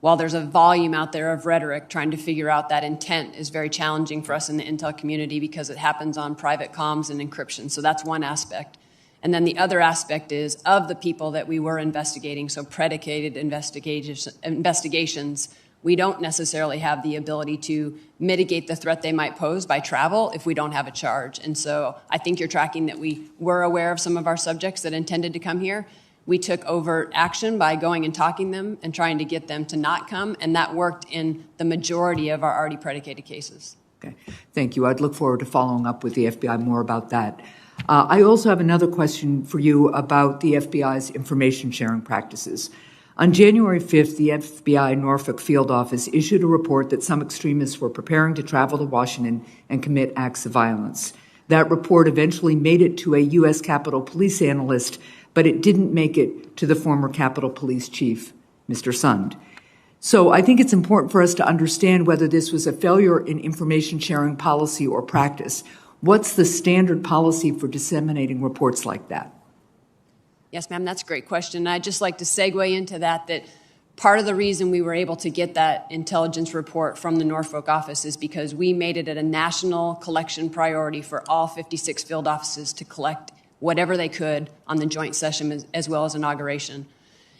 while there's a volume out there of rhetoric, trying to figure out that intent is very challenging for us in the intel community because it happens on private comms and encryption. So that's one aspect. And then the other aspect is, of the people that we were investigating, so predicated investigations, we don't necessarily have the ability to mitigate the threat they might pose by travel if we don't have a charge. And so I think you're tracking that we were aware of some of our subjects that intended to come here. we took overt action by going and talking them and trying to get them to not come, and that worked in the majority of our already predicated cases. Okay, thank you. I'd look forward to following up with the FBI more about that. I also have another question for you about the FBI's information sharing practices. On January 5th, the FBI Norfolk Field Office issued a report that some extremists were preparing to travel to Washington and commit acts of violence. That report eventually made it to a U.S. Capitol Police analyst, but it didn't make it to the former Capitol Police Chief, Mr. Sund. So I think it's important for us to understand whether this was a failure in information sharing policy or practice. What's the standard policy for disseminating reports like that? Yes, ma'am, that's a great question. I'd just like to segue into that part of the reason we were able to get that intelligence report from the Norfolk office is because we made it a national collection priority for all 56 field offices to collect whatever they could on the joint session as well as inauguration.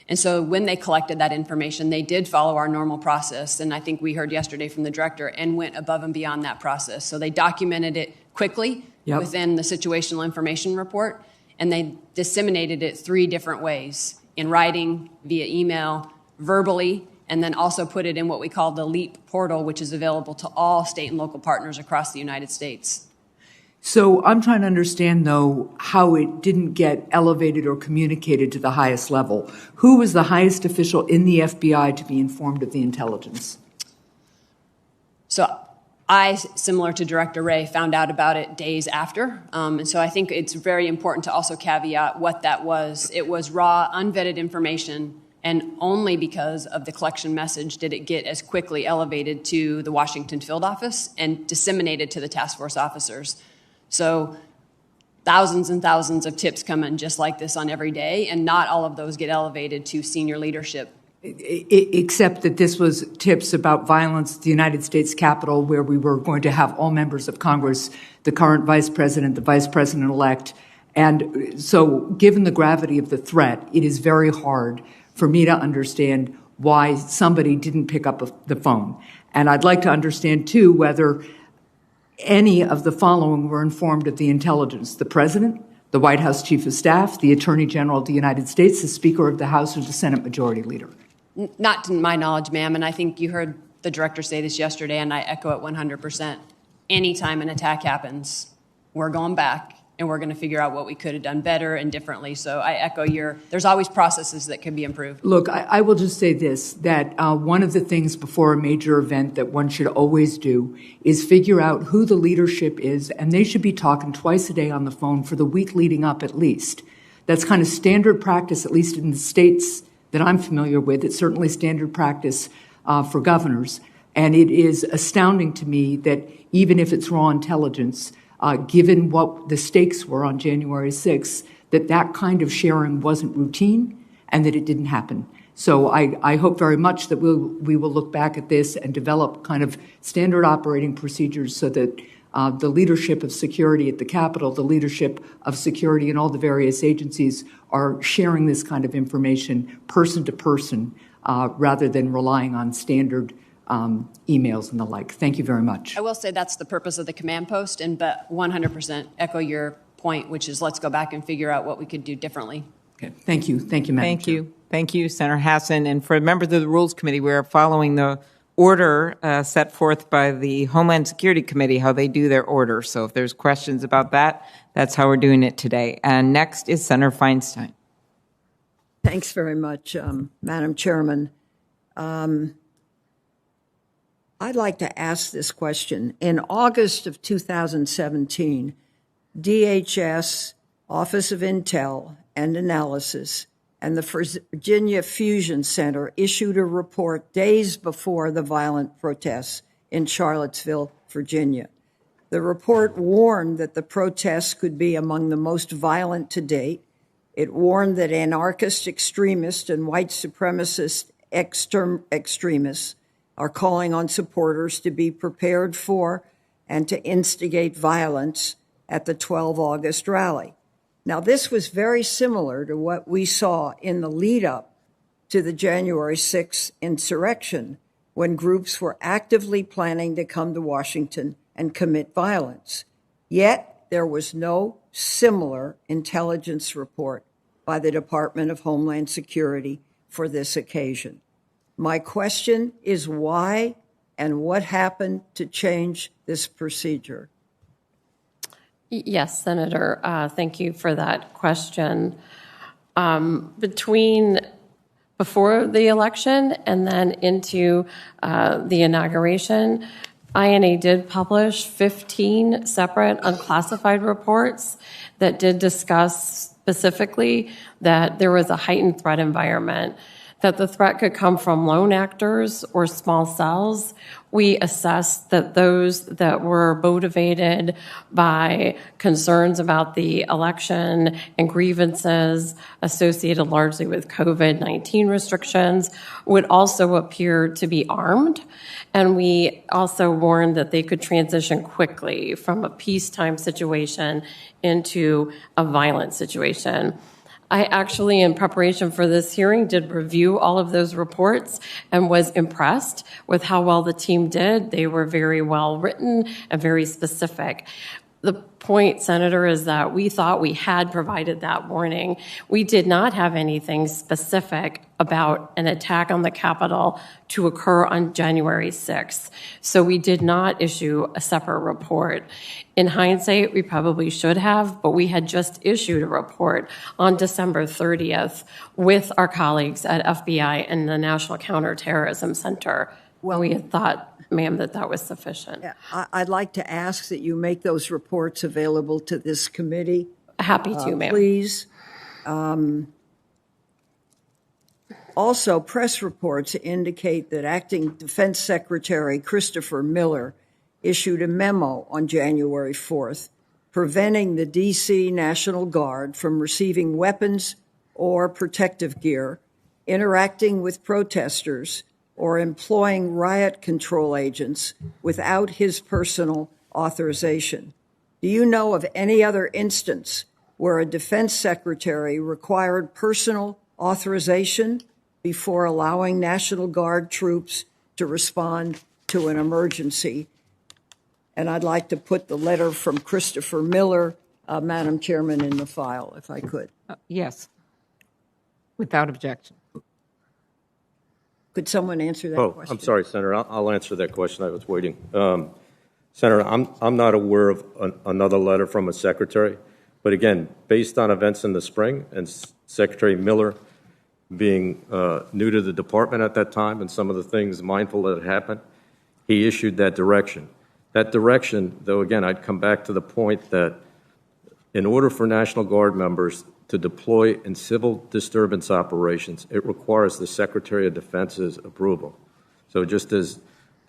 And so when they collected that information, they did follow our normal process, and I think we heard yesterday from the director, and went above and beyond that process. So they documented it quickly within the situational information report, and they disseminated it 3 different ways: in writing, via email, verbally, and then also put it in what we call the LEAP portal, which is available to all state and local partners across the United States. So I'm trying to understand, though, how it didn't get elevated or communicated to the highest level. Who was the highest official in the FBI to be informed of the intelligence? So I, similar to Director Wray, found out about it days after. And so I think it's very important to also caveat what that was. It was raw, unvetted information, and only because of the collection message did it get as quickly elevated to the Washington field office and disseminated to the task force officers. So thousands and thousands of tips come in just like this on every day, and not all of those get elevated to senior leadership. Except that this was tips about violence at the United States Capitol, where we were going to have all members of Congress, the current vice president, the vice president-elect. And so given the gravity of the threat, it is very hard for me to understand why somebody didn't pick up the phone. And I'd like to understand, too, whether any of the following were informed of the intelligence: the president, the White House chief of staff, the attorney general of the United States, the speaker of the House, or the Senate majority leader. Not to my knowledge, ma'am, and I think you heard the director say this yesterday, and I echo it 100%. Anytime an attack happens, we're going back and we're going to figure out what we could have done better and differently. So I echo there's always processes that can be improved. Look, I will just say this, that one of the things before a major event that one should always do is figure out who the leadership is, and they should be talking twice a day on the phone for the week leading up at least. That's kind of standard practice, at least in the states that I'm familiar with. It's certainly standard practice for governors. And it is astounding to me that even if it's raw intelligence, given what the stakes were on January 6th, that kind of sharing wasn't routine and that it didn't happen. So I hope very much that we will look back at this and develop kind of standard operating procedures so that the leadership of security at the Capitol, the leadership of security in all the various agencies are sharing this kind of information person to person rather than relying on standard emails and the like. Thank you very much. I will say that's the purpose of the command post, but 100% echo your point, which is let's go back and figure out what we could do differently. Okay. Thank you. Thank you, Madam Thank Chair. you. Thank you, Senator Hassan. And for members of the Rules Committee, we're following the order set forth by the Homeland Security Committee, how they do their order. So if there's questions about that, that's how we're doing it today. And next is Senator Feinstein. Thanks very much, Madam Chairman. I'd like to ask this question. In August of 2017, DHS, Office of Intel and Analysis, and the Virginia Fusion Center issued a report days before the violent protests in Charlottesville, Virginia. The report warned that the protests could be among the most violent to date. It warned that anarchist extremists and white supremacist extremists are calling on supporters to be prepared for and to instigate violence at the 12 August rally. Now, this was very similar to what we saw in the lead up to the January 6th insurrection, when groups were actively planning to come to Washington and commit violence. Yet, there was no similar intelligence report by the Department of Homeland Security for this occasion. My question is why and what happened to change this procedure? Yes, Senator, thank you for that question. Before the election and then into the inauguration, INA did publish 15 separate unclassified reports that did discuss specifically that there was a heightened threat environment, that the threat could come from lone actors or small cells. We assessed that those that were motivated by concerns about the election and grievances associated largely with COVID-19 restrictions would also appear to be armed. And we also warned that they could transition quickly from a peacetime situation into a violent situation. I actually, in preparation for this hearing, did review all of those reports and was impressed with how well the team did. They were very well written and very specific. The point, Senator, is that we thought we had provided that warning. We did not have anything specific about an attack on the Capitol to occur on January 6th. So we did not issue a separate report. In hindsight, we probably should have, but we had just issued a report on December 30th with our colleagues at FBI and the National Counterterrorism Center. Well, we had thought, ma'am, that was sufficient. Yeah, I'd like to ask that you make those reports available to this committee. Happy to, ma'am. Please. Also, press reports indicate that Acting Defense Secretary Christopher Miller issued a memo on January 4th preventing the D.C. National Guard from receiving weapons or protective gear, interacting with protesters, or employing riot control agents without his personal authorization. Do you know of any other instance where a defense secretary required personal authorization before allowing National Guard troops to respond to an emergency? And I'd like to put the letter from Christopher Miller, Madam Chairman, in the file, if I could. Yes, without objection. Could someone answer that question? I'm sorry, Senator. I'll answer that question. I was waiting. Senator, I'm not aware of another letter from a secretary. But again, based on events in the spring and Secretary Miller being new to the department at that time and some of the things mindful that had happened, he issued that direction. That direction, though, again, I'd come back to the point that in order for National Guard members to deploy in civil disturbance operations, it requires the Secretary of Defense's approval. So just as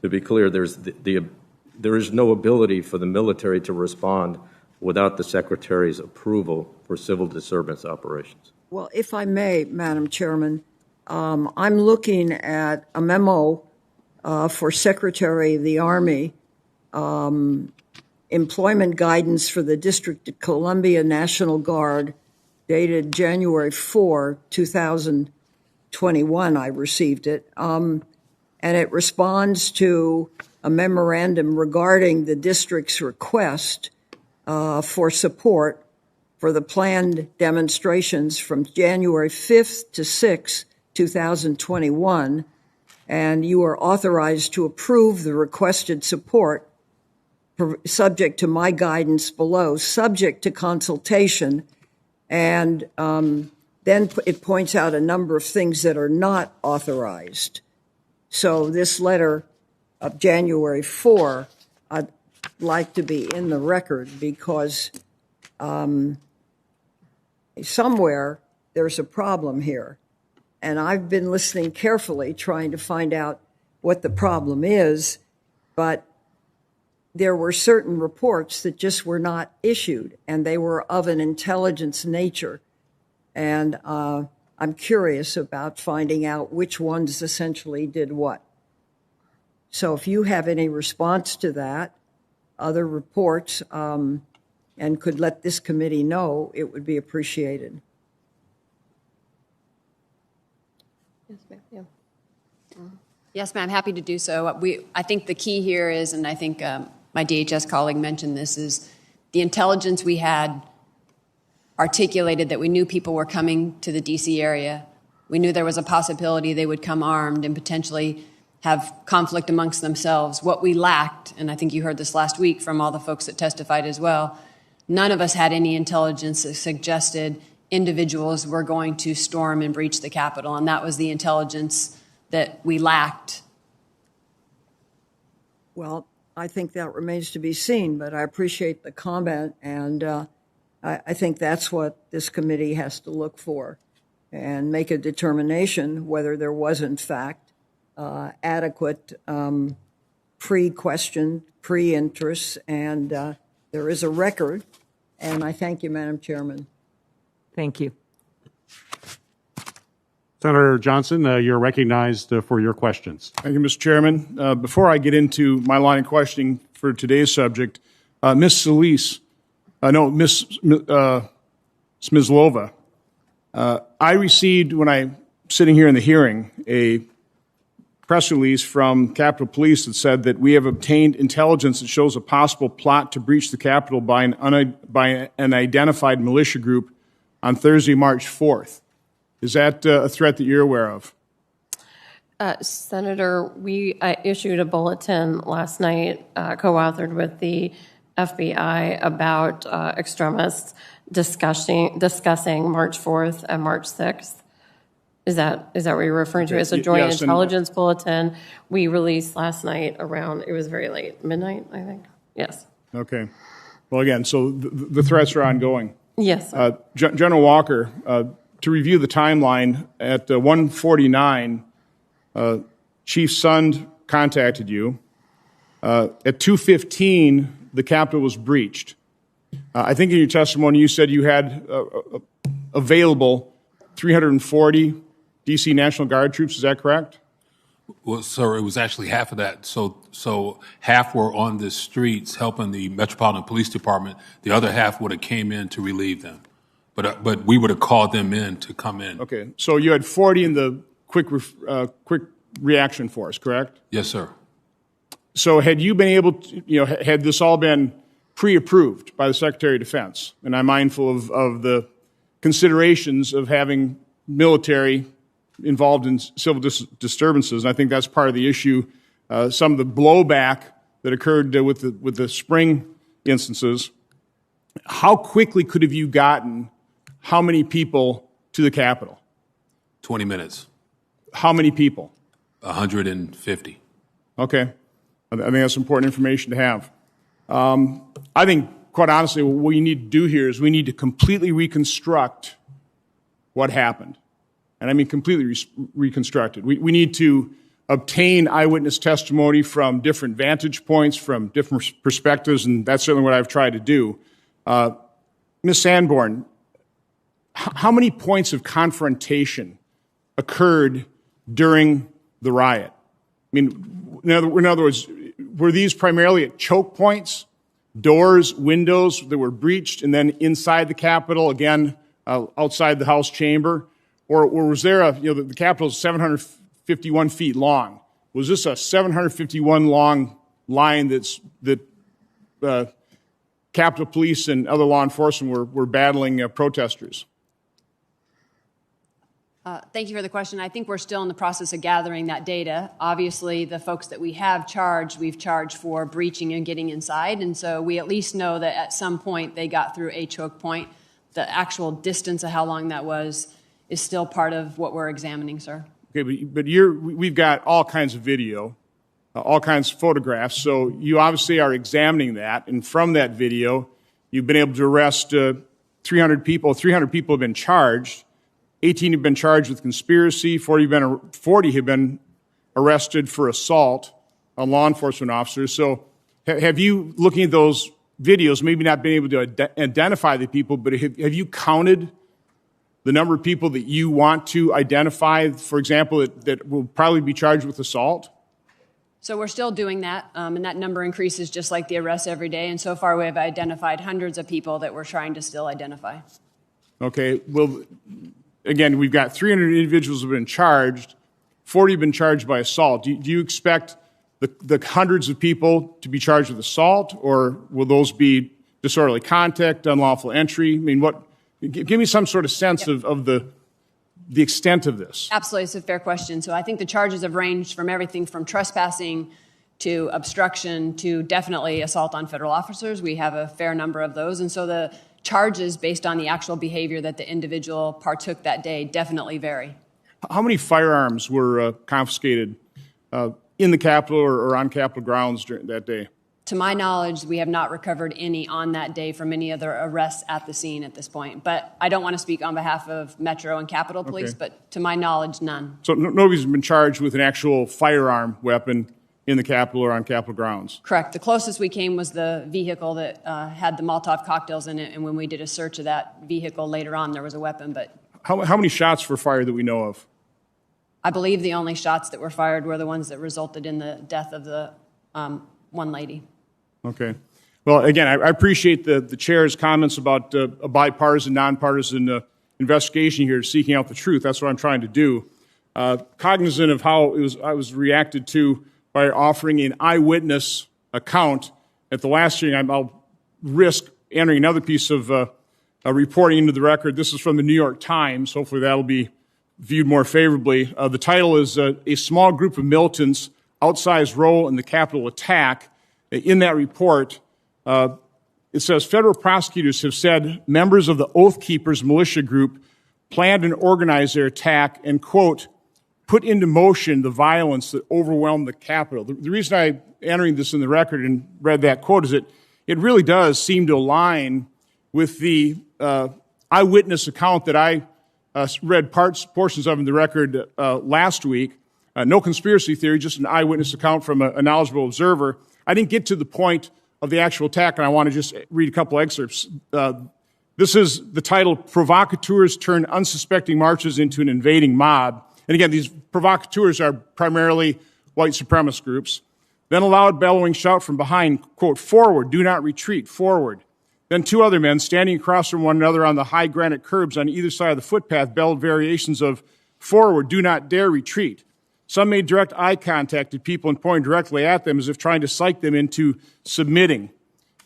to be clear, there is no ability for the military to respond without the Secretary's approval for civil disturbance operations. Well, if I may, Madam Chairman, I'm looking at a memo for Secretary of the Army, employment guidance for the District of Columbia National Guard, dated January 4, 2021, I received it, and it responds to a memorandum regarding the district's request for support for the planned demonstrations from January 5th to 6th, 2021, and you are authorized to approve the requested support subject to my guidance below, subject to consultation. And then it points out a number of things that are not authorized. So this letter of January 4, I'd like to be in the record because somewhere there's a problem here. And I've been listening carefully, trying to find out what the problem is, but there were certain reports that just were not issued, and they were of an intelligence nature. And I'm curious about finding out which ones essentially did what. So if you have any response to that, other reports, and could let this committee know, it would be appreciated. Yes, ma'am. Yes, ma'am, happy to do so. I think the key here is, and I think my DHS colleague mentioned this, is the intelligence we had articulated that we knew people were coming to the D.C. area. We knew there was a possibility they would come armed and potentially have conflict amongst themselves. What we lacked, and I think you heard this last week from all the folks that testified as well, none of us had any intelligence that suggested individuals were going to storm and breach the Capitol, and that was the intelligence that we lacked. Well, I think that remains to be seen, but I appreciate the comment, and I think that's what this committee has to look for and make a determination whether there was, in fact, adequate pre-question, pre-interest, and there is a record, and I thank you, Madam Chairman. Thank you. Senator Johnson, you're recognized for your questions. Thank you, Mr. Chairman. Before I get into my line of questioning for today's subject, Ms. Smyslova, I received, when I'm sitting here in the hearing, a press release from Capitol Police that said that we have obtained intelligence that shows a possible plot to breach the Capitol by an identified militia group on Thursday, March 4th. Is that a threat that you're aware of? Senator, we issued a bulletin last night, co-authored with the FBI, about extremists discussing March 4th and March 6th. Is that what you're referring to? It's a joint intelligence bulletin we released last night around, it was very late, midnight, I think. Yes. Okay. Well, again, so the threats are ongoing. Yes. General Walker, to review the timeline, at 1:49, Chief Sund contacted you. At 2:15, the Capitol was breached. I think in your testimony you said you had available 340 D.C. National Guard troops. Is that correct? Well, sir, it was actually half of that. So half were on the streets helping the Metropolitan Police Department. The other half would have came in to relieve them. But we would have called them in to come in. Okay. So you had 40 in the quick reaction force, correct? Yes, sir. So had you been able to, had this all been pre-approved by the Secretary of Defense? And I'm mindful of the considerations of having military involved in civil disturbances, and I think that's part of the issue. Some of the blowback that occurred with the spring instances. How quickly could have you gotten how many people to the Capitol? 20 minutes. How many people? 150. Okay. I think that's important information to have. I think, quite honestly, what we need to do here is we need to completely reconstruct what happened. And I mean completely reconstructed. We need to obtain eyewitness testimony from different vantage points, from different perspectives, and that's certainly what I've tried to do. Ms. Sanborn, how many points of confrontation occurred during the riot? I mean, in other words, were these primarily at choke points, doors, windows that were breached, and then inside the Capitol, again, outside the House chamber? Or was there the Capitol is 751 feet long. Was this a 751 long line that Capitol Police and other law enforcement were battling protesters? Thank you for the question. I think we're still in the process of gathering that data. Obviously, the folks that we have charged, we've charged for breaching and getting inside, and so we at least know that at some point they got through a choke point. The actual distance of how long that was is still part of what we're examining, sir. Okay, but we've got all kinds of video, all kinds of photographs, so you obviously are examining that, and from that video, you've been able to arrest 300 people. 300 people have been charged. 18 have been charged with conspiracy. 40 have been arrested for assault on law enforcement officers. So have you, looking at those videos, maybe not been able to identify the people, but have you counted the number of people that you want to identify, for example, that will probably be charged with assault? So we're still doing that, and that number increases just like the arrests every day. And so far, we have identified hundreds of people that we're trying to still identify. Okay. Well, again, we've got 300 individuals who have been charged. 40 have been charged by assault. Do you expect the hundreds of people to be charged with assault, or will those be disorderly conduct, unlawful entry? I mean, Give me some sort of sense of the extent of this. Absolutely, it's a fair question. So I think the charges have ranged from everything from trespassing to obstruction to definitely assault on federal officers. We have a fair number of those. And so the charges based on the actual behavior that the individual partook that day definitely vary. How many firearms were confiscated in the Capitol or on Capitol grounds during that day? To my knowledge, we have not recovered any on that day from any other arrests at the scene at this point. But I don't want to speak on behalf of Metro and Capitol Police, Okay. but to my knowledge, none. So nobody's been charged with an actual firearm weapon in the Capitol or on Capitol grounds? Correct. The closest we came was the vehicle that had the Molotov cocktails in it, and when we did a search of that vehicle later on, there was a weapon. But How many shots were fired that we know of? I believe the only shots that were fired were the ones that resulted in the death of the one lady. Okay. Well, again, I appreciate the chair's comments about a bipartisan, nonpartisan investigation here, seeking out the truth. That's what I'm trying to do. Cognizant of how I was reacted to by offering an eyewitness account at the last hearing, I'll risk entering another piece of reporting into the record. This is from the New York Times. Hopefully that'll be viewed more favorably. The title is A Small Group of Militants, Outsized Role in the Capitol Attack. In that report, it says federal prosecutors have said members of the Oath Keepers militia group planned and organized their attack and, quote, put into motion the violence that overwhelmed the Capitol. The reason I'm entering this in the record and read that quote is that it really does seem to align with the eyewitness account that I read portions of in the record last week. No conspiracy theory, just an eyewitness account from a knowledgeable observer. I didn't get to the point of the actual attack, and I want to just read a couple excerpts. This is the title, Provocateurs Turn Unsuspecting Marches into an Invading Mob. And again, these provocateurs are primarily white supremacist groups. Then a loud bellowing shout from behind, quote, forward, do not retreat, forward. Then two other men standing across from one another on the high granite curbs on either side of the footpath bellowed variations of forward, do not dare retreat. Some made direct eye contact at people and pointed directly at them as if trying to psych them into submitting.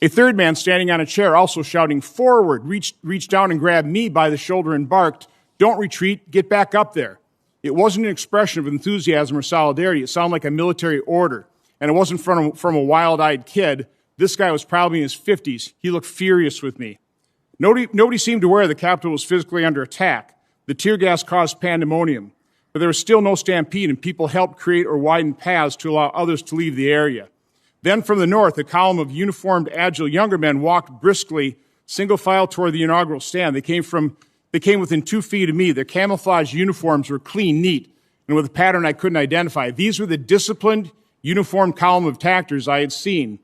A third man standing on a chair also shouting forward, reached down and grabbed me by the shoulder and barked, don't retreat, get back up there. It wasn't an expression of enthusiasm or solidarity. It sounded like a military order. And it wasn't from a wild-eyed kid. This guy was probably in his 50s. He looked furious with me. Nobody seemed aware the Capitol was physically under attack. The tear gas caused pandemonium. But there was still no stampede, and people helped create or widen paths to allow others to leave the area. Then from the north, a column of uniformed, agile younger men walked briskly, single file toward the inaugural stand. They came within 2 feet of me. Their camouflage uniforms were clean, neat, and with a pattern I couldn't identify. These were the disciplined, uniformed column of attackers I had seen.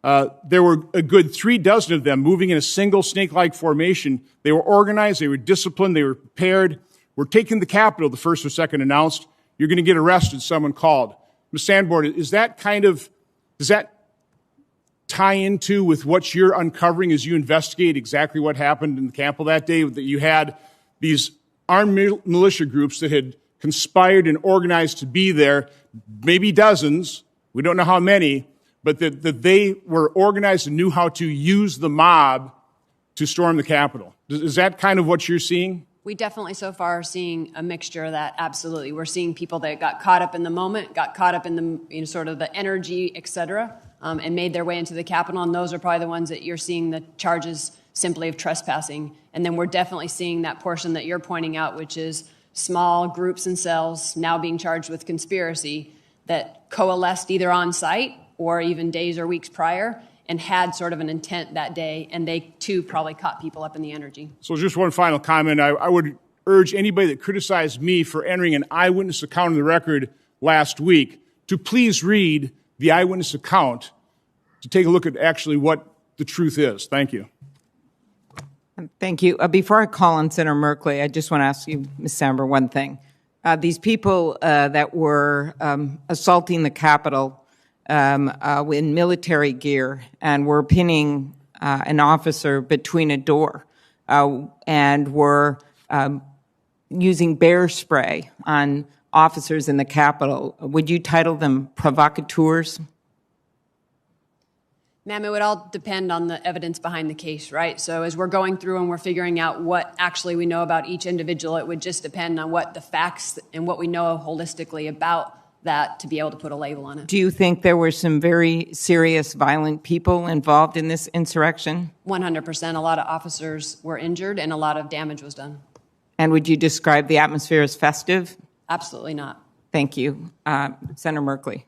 There were a good 3 dozen of them moving in a single snake-like formation. They were organized, they were disciplined, they were prepared. We're taking the Capitol, the first or second announced. You're going to get arrested, someone called. Ms. Sanborn, does that tie into with what you're uncovering as you investigate exactly what happened in the Capitol that day, that you had these armed militia groups that had conspired and organized to be there, maybe dozens, we don't know how many, but that they were organized and knew how to use the mob to storm the Capitol? Is that kind of what you're seeing? We definitely so far are seeing a mixture of that, absolutely. We're seeing people that got caught up in the moment, got caught up in the sort of the energy, et cetera, and made their way into the Capitol, and those are probably the ones that you're seeing the charges simply of trespassing. And then we're definitely seeing that portion that you're pointing out, which is small groups and cells now being charged with conspiracy that coalesced either on site or even days or weeks prior and had sort of an intent that day, and they, too, probably caught people up in the energy. So just one final comment. I would urge anybody that criticized me for entering an eyewitness account in the record last week to please read the eyewitness account to take a look at actually what the truth is. Thank you. Thank you. Before I call on Senator Merkley, I just want to ask you, Ms. Samber, one thing. These people that were assaulting the Capitol in military gear and were pinning an officer between a door and were using bear spray on officers in the Capitol. Would you title them provocateurs? Ma'am, it would all depend on the evidence behind the case, right? So as we're going through and we're figuring out what actually we know about each individual, it would just depend on what the facts and what we know holistically about that to be able to put a label on it. Do you think there were some very serious violent people involved in this insurrection? 100%. A lot of officers were injured and a lot of damage was done. And would you describe the atmosphere as festive? Absolutely not. Thank you. Senator Merkley.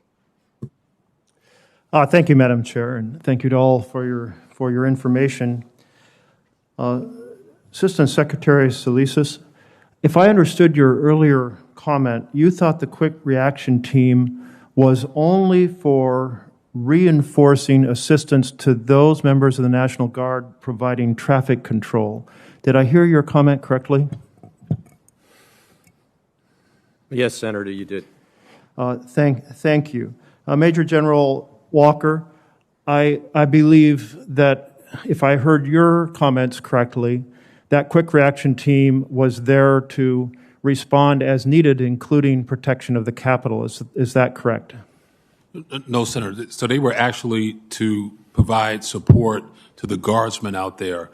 Thank you, Madam Chair, and thank you to all for your information. Assistant Secretary Salisis, if I understood your earlier comment, you thought the quick reaction team was only for reinforcing assistance to those members of the National Guard providing traffic control. Did I hear your comment correctly? Yes, Senator, you did. Thank you. Major General Walker, I believe that if I heard your comments correctly, that quick reaction team was there to respond as needed, including protection of the Capitol. Is that correct? No, Senator. So they were actually to provide support to the guardsmen out there.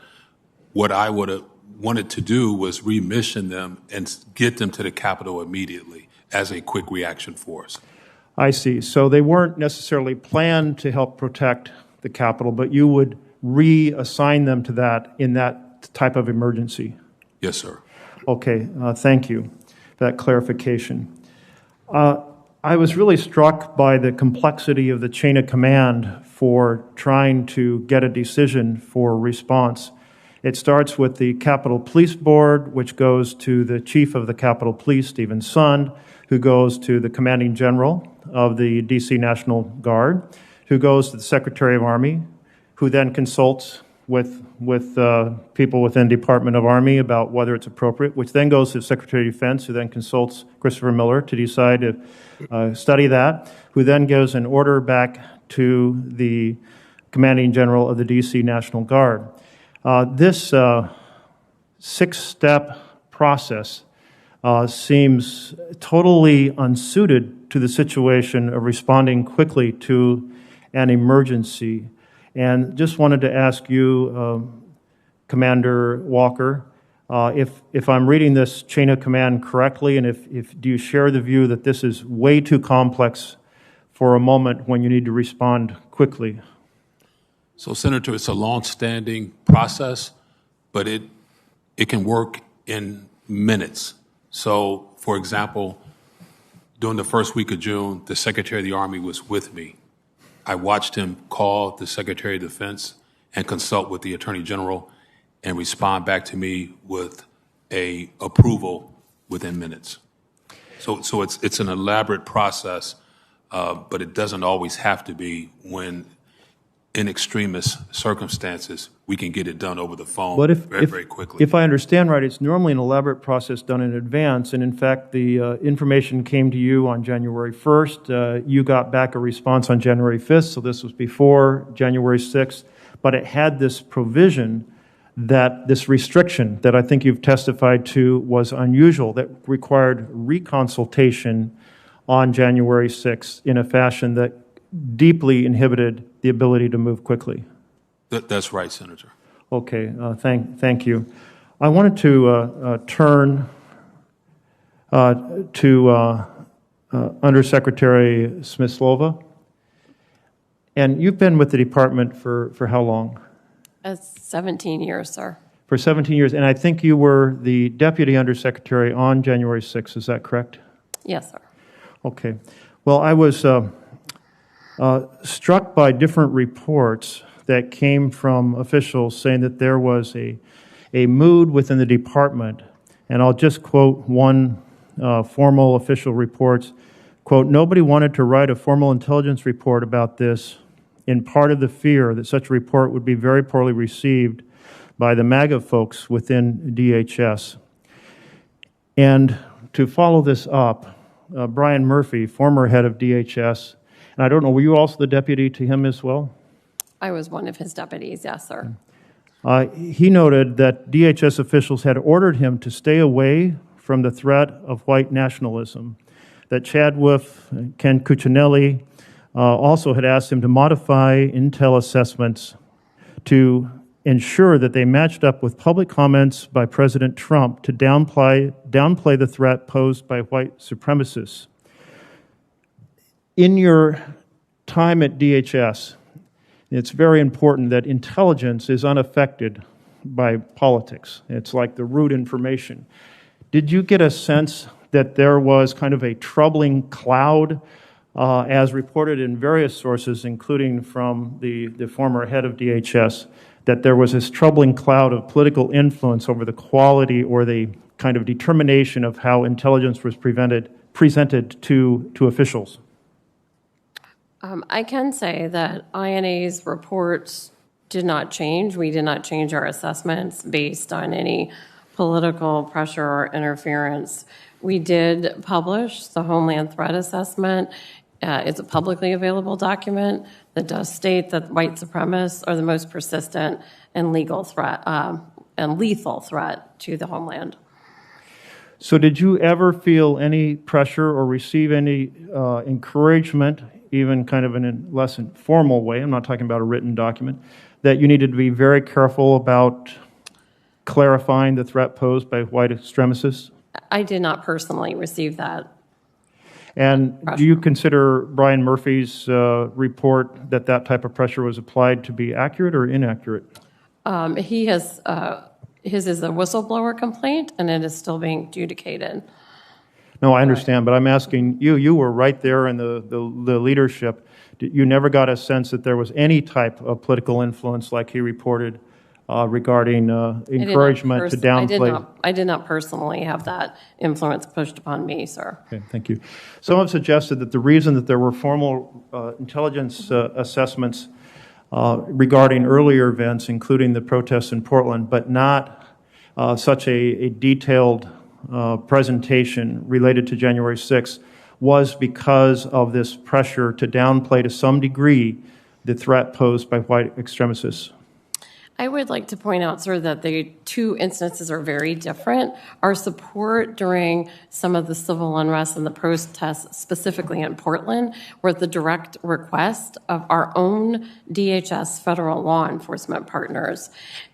What I would have wanted to do was remission them and get them to the Capitol immediately as a quick reaction force. I see. So they weren't necessarily planned to help protect the Capitol, but you would reassign them to that in that type of emergency? Yes, sir. Okay, thank you for that clarification. I was really struck by the complexity of the chain of command for trying to get a decision for response. It starts with the Capitol Police Board, which goes to the Chief of the Capitol Police, Stephen Sund, who goes to the Commanding General of the D.C. National Guard, who goes to the Secretary of Army, who then consults with people within Department of Army about whether it's appropriate, which then goes to the Secretary of Defense, who then consults Christopher Miller to decide to study that, who then gives an order back to the Commanding General of the D.C. National Guard. This six-step process seems totally unsuited to the situation of responding quickly to an emergency. And just wanted to ask you, Commander Walker, if I'm reading this chain of command correctly, and if do you share the view that this is way too complex for a moment when you need to respond quickly? So, Senator, it's a long-standing process, but it can work in minutes. So, for example, during the first week of June, the Secretary of the Army was with me. I watched him call the Secretary of Defense and consult with the Attorney General and respond back to me with a approval within minutes. So it's an elaborate process, but it doesn't always have to be when in extremist circumstances, we can get it done over the phone very quickly. If I understand right, it's normally an elaborate process done in advance, and in fact, the information came to you on January 1st. You got back a response on January 5th, so this was before January 6th, but it had this provision that this restriction that I think you've testified to was unusual, that required reconsultation on January 6th in a fashion that deeply inhibited the ability to move quickly. That's right, Senator. Okay, thank you. I wanted to turn to Undersecretary Smyslova. And you've been with the department for how long? 17 years, sir. For 17 years, and I think you were the Deputy Undersecretary on January 6th, is that correct? Yes, sir. Okay. Well, I was struck by different reports that came from officials saying that there was a mood within the department, and I'll just quote one formal official reports, quote, "Nobody wanted to write a formal intelligence report about this, in part of the fear that such a report would be very poorly received by the MAGA folks within DHS." And to follow this up, Brian Murphy, former head of DHS, and I don't know, were you also the deputy to him as well? I was one of his deputies, yes, sir. He noted that DHS officials had ordered him to stay away from the threat of white nationalism, that Chad Wolf, Ken Cuccinelli, also had asked him to modify intel assessments to ensure that they matched up with public comments by President Trump to downplay the threat posed by white supremacists. In your time at DHS, it's very important that intelligence is unaffected by politics. It's like the root information. Did you get a sense that there was kind of a troubling cloud, as reported in various sources, including from the former head of DHS, that there was this troubling cloud of political influence over the quality or the kind of determination of how intelligence was presented to officials? I can say that INA's reports did not change. We did not change our assessments based on any political pressure or interference. We did publish the Homeland Threat Assessment. It's a publicly available document that does state that white supremacists are the most persistent and lethal threat to the homeland. So did you ever feel any pressure or receive any encouragement, even kind of in a less informal way, I'm not talking about a written document, that you needed to be very careful about clarifying the threat posed by white extremists? I did not personally receive that. And do you consider Brian Murphy's report that type of pressure was applied to be accurate or inaccurate? He has, his is a whistleblower complaint, and it is still being adjudicated. No, I understand, but I'm asking you, you were right there in the leadership. You never got a sense that there was any type of political influence like he reported regarding encouragement to downplay? I did not personally have that influence pushed upon me, sir. Okay, thank you. Some have suggested that the reason that there were formal intelligence assessments regarding earlier events, including the protests in Portland, but not such a detailed presentation related to January 6th, was because of this pressure to downplay to some degree the threat posed by white extremists. I would like to point out, sir, that the two instances are very different. Our support during some of the civil unrest and the protests, specifically in Portland, were at the direct request of our own DHS federal law enforcement partners.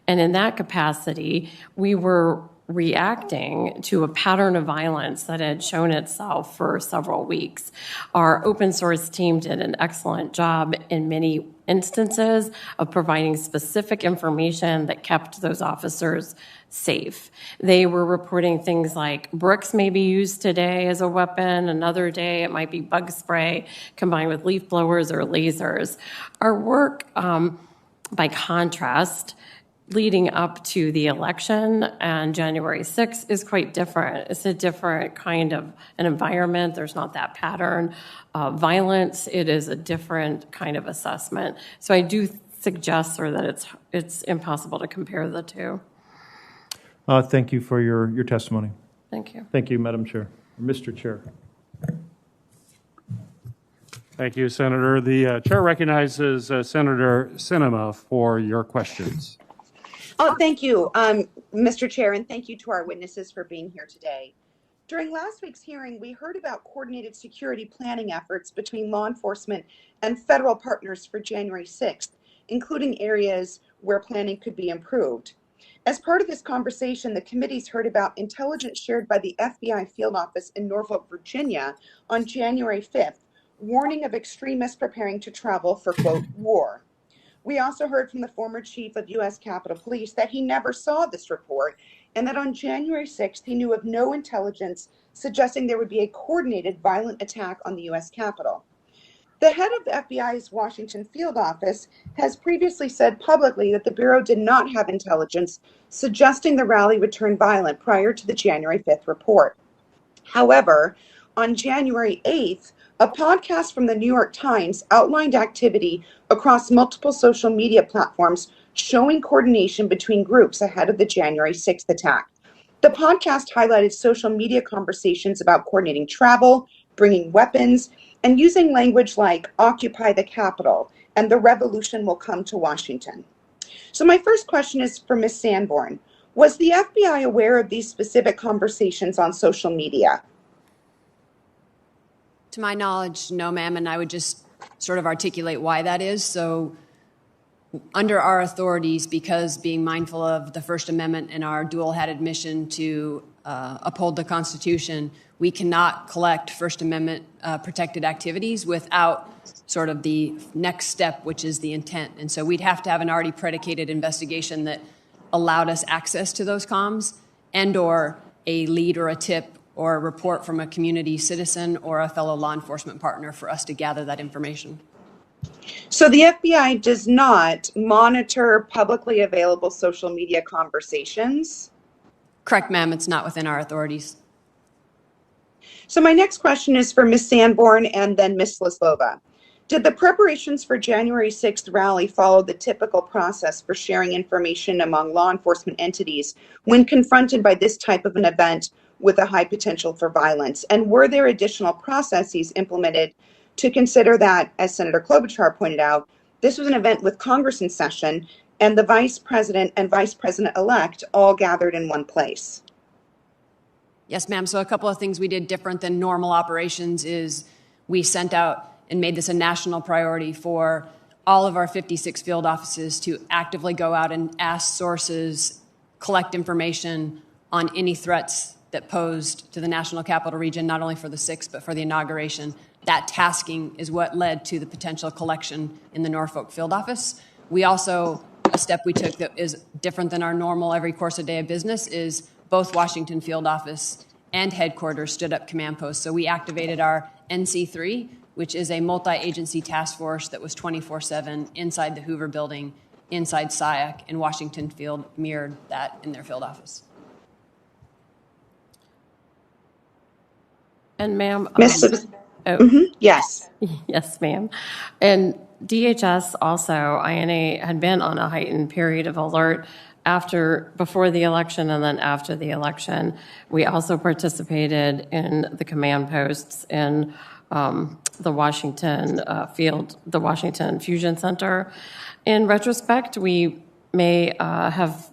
And in that capacity, we were reacting to a pattern of violence that had shown itself for several weeks. Our open source team did an excellent job in many instances of providing specific information that kept those officers safe. They were reporting things like bricks may be used today as a weapon, another day it might be bug spray combined with leaf blowers or lasers. Our work, by contrast, leading up to the election and January 6th is quite different. It's a different kind of an environment. There's not that pattern of violence. It is a different kind of assessment. So I do suggest, sir, that it's impossible to compare the two. Thank you for your testimony. Thank you. Thank you, Madam Chair. Mr. Chair. Thank you, Senator. The chair recognizes Senator Sinema for your questions. Oh, thank you, Mr. Chair, and thank you to our witnesses for being here today. During last week's hearing, we heard about coordinated security planning efforts between law enforcement and federal partners for January 6th, including areas where planning could be improved. As part of this conversation, the committees heard about intelligence shared by the FBI field office in Norfolk, Virginia on January 5th, warning of extremists preparing to travel for, quote, war. We also heard from the former chief of U.S. Capitol Police that he never saw this report and that on January 6th, he knew of no intelligence suggesting there would be a coordinated violent attack on the U.S. Capitol. The head of the FBI's Washington field office has previously said publicly that the Bureau did not have intelligence suggesting the rally would turn violent prior to the January 5th report. However, on January 8th, a podcast from the New York Times outlined activity across multiple social media platforms showing coordination between groups ahead of the January 6th attack. The podcast highlighted social media conversations about coordinating travel, bringing weapons, and using language like Occupy the Capitol and the revolution will come to Washington. So my first question is for Ms. Sanborn. Was the FBI aware of these specific conversations on social media? To my knowledge, no, ma'am, and I would just sort of articulate why that is. So under our authorities, because being mindful of the First Amendment and our dual-hatted mission to uphold the Constitution, we cannot collect First Amendment protected activities without sort of the next step, which is the intent. And so we'd have to have an already predicated investigation that allowed us access to those comms, and or a lead or a tip or a report from a community citizen or a fellow law enforcement partner for us to gather that information. So the FBI does not monitor publicly available social media conversations? Correct, ma'am. It's not within our authorities. So my next question is for Ms. Sanborn and then Ms. Slislova. Did the preparations for January 6th rally follow the typical process for sharing information among law enforcement entities when confronted by this type of an event with a high potential for violence? And were there additional processes implemented to consider that, as Senator Klobuchar pointed out, this was an event with Congress in session and the Vice President and Vice President-elect all gathered in one place? Yes, ma'am. So a couple of things we did different than normal operations is we sent out and made this a national priority for all of our 56 field offices to actively go out and ask sources, collect information on any threats that posed to the National Capital Region, not only for the 6th, but for the inauguration. That tasking is what led to the potential collection in the Norfolk field office. We also, a step we took that is different than our normal every course a day of business is both Washington field office and headquarters stood up command posts. So we activated our NC3, which is a multi-agency task force that was 24/7 inside the Hoover building, inside SIAC, and Washington Field mirrored that in their field office. And ma'am, yes. Yes, ma'am. And DHS also, INA, had been on a heightened period of alert before the election and then after the election. We also participated in the command posts in the Washington the Washington Fusion Center. In retrospect, we may have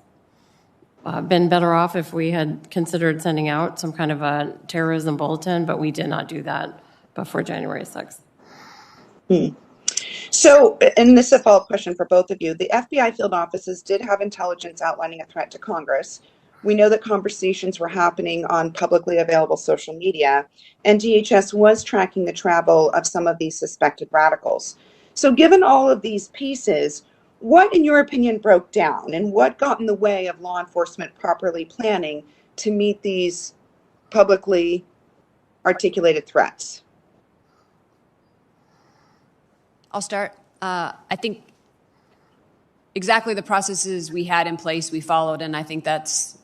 been better off if we had considered sending out some kind of a terrorism bulletin, but we did not do that before January 6th. So, and this is a follow-up question for both of you. The FBI field offices did have intelligence outlining a threat to Congress. We know that conversations were happening on publicly available social media, and DHS was tracking the travel of some of these suspected radicals. So given all of these pieces, what, in your opinion, broke down, and what got in the way of law enforcement properly planning to meet these publicly articulated threats? I'll start. I think exactly the processes we had in place, we followed, and I think that's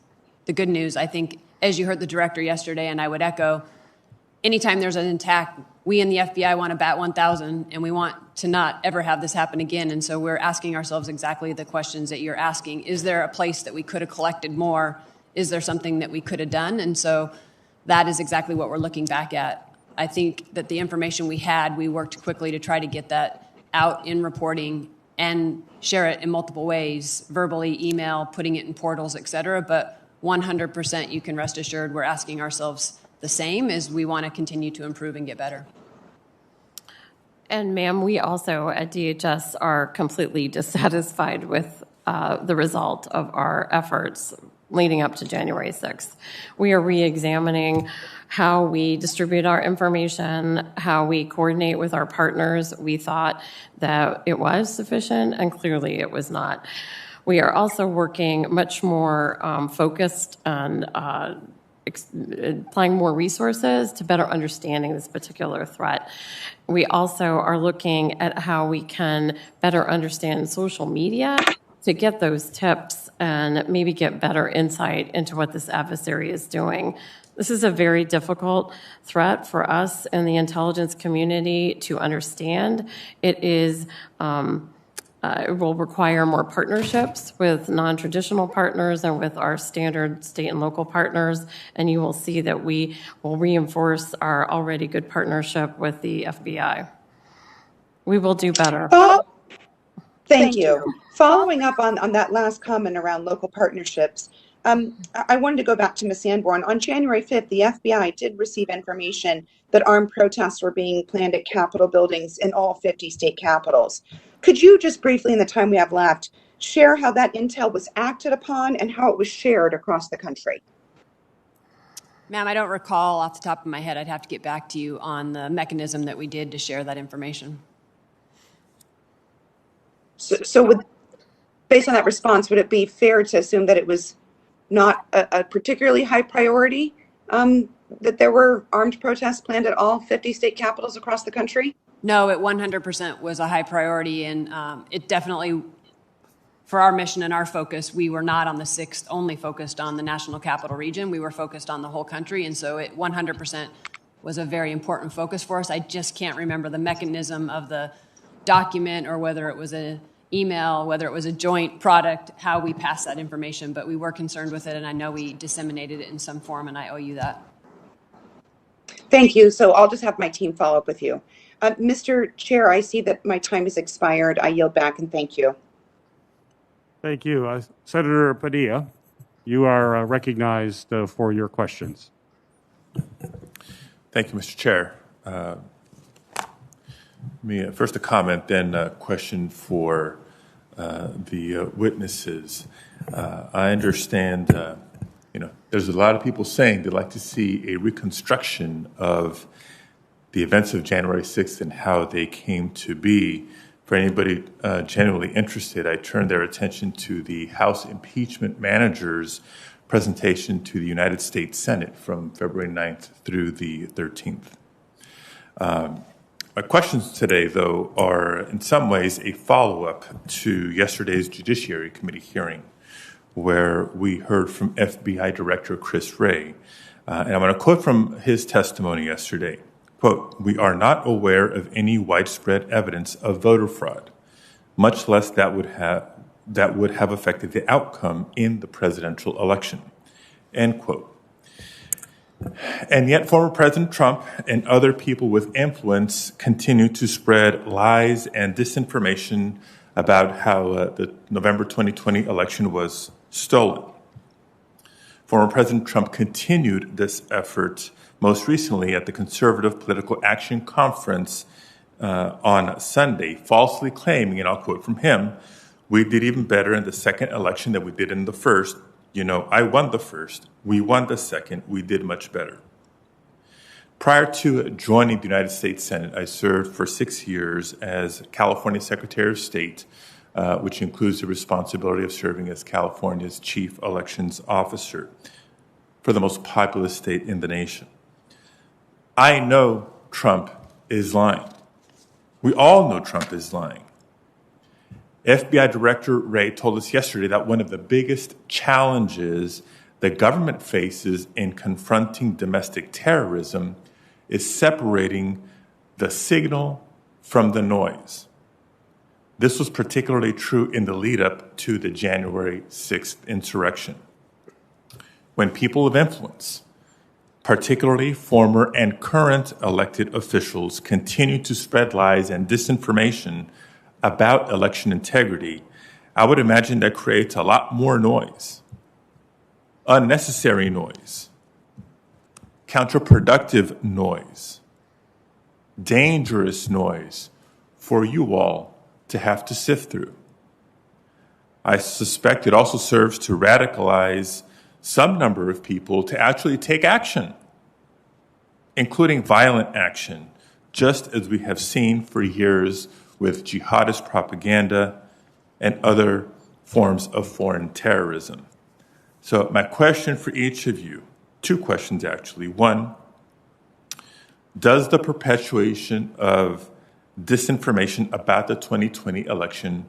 the good news. I think, as you heard the director yesterday, and I would echo, anytime there's an attack, we in the FBI want to bat 1,000, and we want to not ever have this happen again. And so we're asking ourselves exactly the questions that you're asking. Is there a place that we could have collected more? Is there something that we could have done? And so that is exactly what we're looking back at. I think that the information we had, we worked quickly to try to get that out in reporting and share it in multiple ways, verbally, email, putting it in portals, et cetera. But 100%, you can rest assured we're asking ourselves the same, as we want to continue to improve and get better. And ma'am, we also at DHS are completely dissatisfied with the result of our efforts leading up to January 6th. We are re-examining how we distribute our information, how we coordinate with our partners. We thought that it was sufficient, and clearly it was not. We are also working much more focused on applying more resources to better understanding this particular threat. We also are looking at how we can better understand social media to get those tips and maybe get better insight into what this adversary is doing. This is a very difficult threat for us in the intelligence community to understand. It is it will require more partnerships with non-traditional partners and with our standard state and local partners, and you will see that we will reinforce our already good partnership with the FBI. We will do better. Thank you. Following up on that last comment around local partnerships, I wanted to go back to Ms. Sanborn. On January 5th, the FBI did receive information that armed protests were being planned at Capitol buildings in all 50 state capitals. Could you just briefly, in the time we have left, share how that intel was acted upon and how it was shared across the country? Ma'am, I don't recall off the top of my head. I'd have to get back to you on the mechanism that we did to share that information. So based on that response, would it be fair to assume that it was not a particularly high priority, that there were armed protests planned at all 50 state capitals across the country? No, it 100% was a high priority, and it definitely, for our mission and our focus, we were not on the 6th only focused on the National Capital Region. We were focused on the whole country, and so it 100% was a very important focus for us. I just can't remember the mechanism of the document or whether it was an email, whether it was a joint product, how we passed that information, but we were concerned with it, and I know we disseminated it in some form, and I owe you that. Thank you. So I'll just have my team follow up with you. Mr. Chair, I see that my time has expired. I yield back and thank you. Thank you. Senator Padilla, you are recognized for your questions. Thank you, Mr. Chair. First a comment, then a question for the witnesses. I understand, there's a lot of people saying they'd like to see a reconstruction of the events of January 6th and how they came to be. For anybody genuinely interested, I turn their attention to the House Impeachment Manager's presentation to the United States Senate from February 9th through the 13th. My questions today, though, are in some ways a follow-up to yesterday's Judiciary Committee hearing, where we heard from FBI Director Chris Wray. And I'm going to quote from his testimony yesterday. Quote, "We are not aware of any widespread evidence of voter fraud, much less that would have affected the outcome in the presidential election." End quote. And yet former President Trump and other people with influence continue to spread lies and disinformation about how the November 2020 election was stolen. Former President Trump continued this effort most recently at the Conservative Political Action Conference on Sunday, falsely claiming, and I'll quote from him, "We did even better in the second election than we did in the first. You know, I won the first. We won the second. We did much better." Prior to joining the United States Senate, I served for 6 years as California Secretary of State, which includes the responsibility of serving as California's Chief Elections Officer for the most populous state in the nation. I know Trump is lying. We all know Trump is lying. FBI Director Wray told us yesterday that one of the biggest challenges the government faces in confronting domestic terrorism is separating the signal from the noise. This was particularly true in the lead up to the January 6th insurrection, when people of influence, particularly former and current elected officials, continue to spread lies and disinformation about election integrity. I would imagine that creates a lot more noise, unnecessary noise, counterproductive noise, dangerous noise for you all to have to sift through. I suspect it also serves to radicalize some number of people to actually take action, including violent action, just as we have seen for years with jihadist propaganda and other forms of foreign terrorism. So my question for each of you, 2 questions actually. 1, does the perpetuation of disinformation about the 2020 election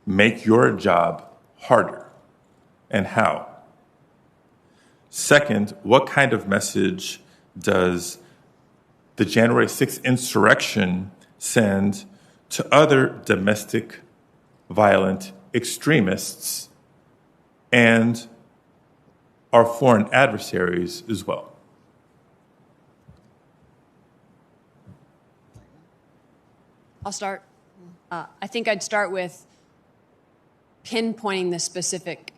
make your job harder, and how? Second, what kind of message does the January 6th insurrection send to other domestic violent extremists and our foreign adversaries as well? I'll start. I think I'd start with pinpointing the specific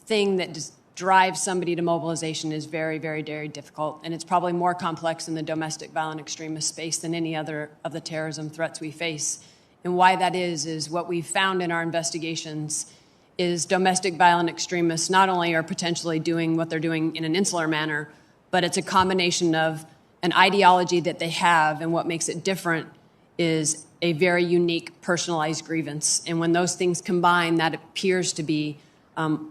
thing that just drives somebody to mobilization is very, very, very difficult. And it's probably more complex in the domestic violent extremist space than any other of the terrorism threats we face. And why that is what we've found in our investigations is domestic violent extremists not only are potentially doing what they're doing in an insular manner, but it's a combination of an ideology that they have, and what makes it different is a very unique personalized grievance. And when those things combine, that appears to be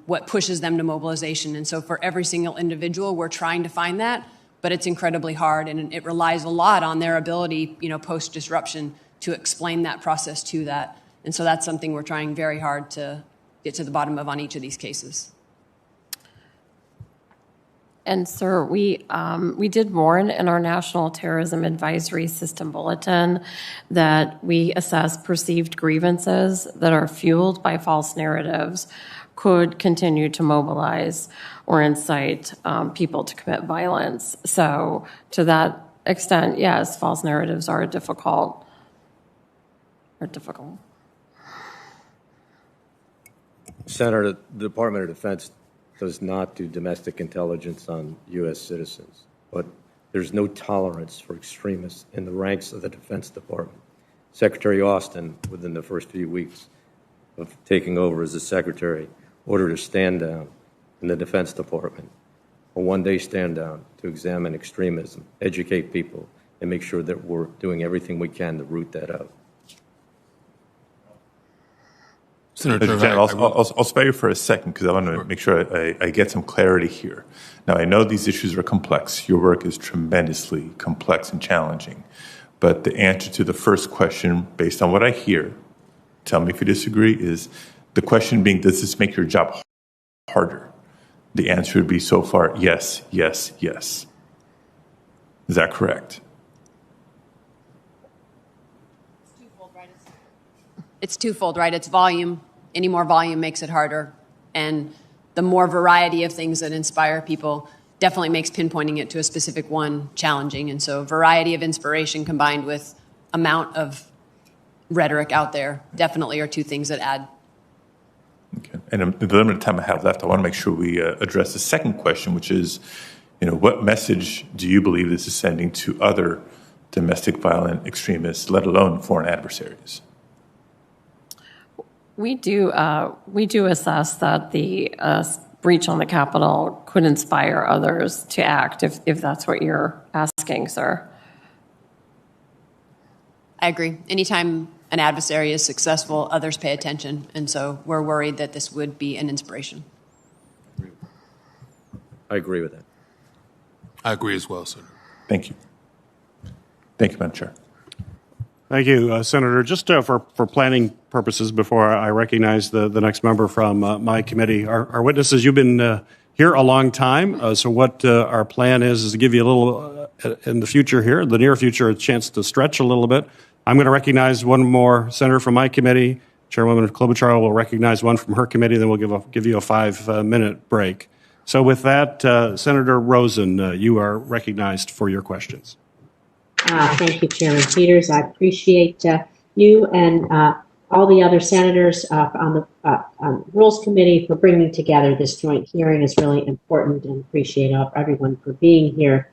what pushes them to mobilization. And so for every single individual, we're trying to find that, but it's incredibly hard, and it relies a lot on their ability, post-disruption, to explain that process to that. And so that's something we're trying very hard to get to the bottom of on each of these cases. And sir, we did warn in our National Terrorism Advisory System Bulletin that we assess perceived grievances that are fueled by false narratives could continue to mobilize or incite people to commit violence. So to that extent, yes, false narratives are difficult. Senator, the Department of Defense does not do domestic intelligence on U.S. citizens, but there's no tolerance for extremists in the ranks of the Defense Department. Secretary Austin, within the first few weeks of taking over as the Secretary, ordered a stand down in the Defense Department, a one-day stand down to examine extremism, educate people, and make sure that we're doing everything we can to root that out. Senator, I'll spare you for a second because I want to make sure I get some clarity here. Now, I know these issues are complex. Your work is tremendously complex and challenging. But the answer to the first question, based on what I hear, tell me if you disagree, is the question being, does this make your job harder? The answer would be so far, yes, yes, yes. Is that correct? It's twofold, right? It's volume. Any more volume makes it harder. And the more variety of things that inspire people definitely makes pinpointing it to a specific one challenging. And so variety of inspiration combined with amount of rhetoric out there definitely are two things that add. Okay. And the limited time I have left, I want to make sure we address the second question, which is, what message do you believe this is sending to other domestic violent extremists, let alone foreign adversaries? We do assess that the breach on the Capitol could inspire others to act, if that's what you're asking, sir. I agree. Anytime an adversary is successful, others pay attention, and so we're worried that this would be an inspiration. I agree with that. I agree as well, sir. Thank you. Thank you, Madam Chair. Thank you, Senator. Just for planning purposes, before I recognize the next member from my committee, our witnesses, you've been here a long time. So what our plan is to give you a little, in the future here, the near future, a chance to stretch a little bit. I'm going to recognize one more senator from my committee. Chairwoman Klobuchar will recognize one from her committee, then we'll give you a 5-minute break. So with that, Senator Rosen, you are recognized for your questions. Thank you, Chairman Peters. I appreciate you and all the other senators on the Rules Committee for bringing together this joint hearing. Is really important, and appreciate everyone for being here.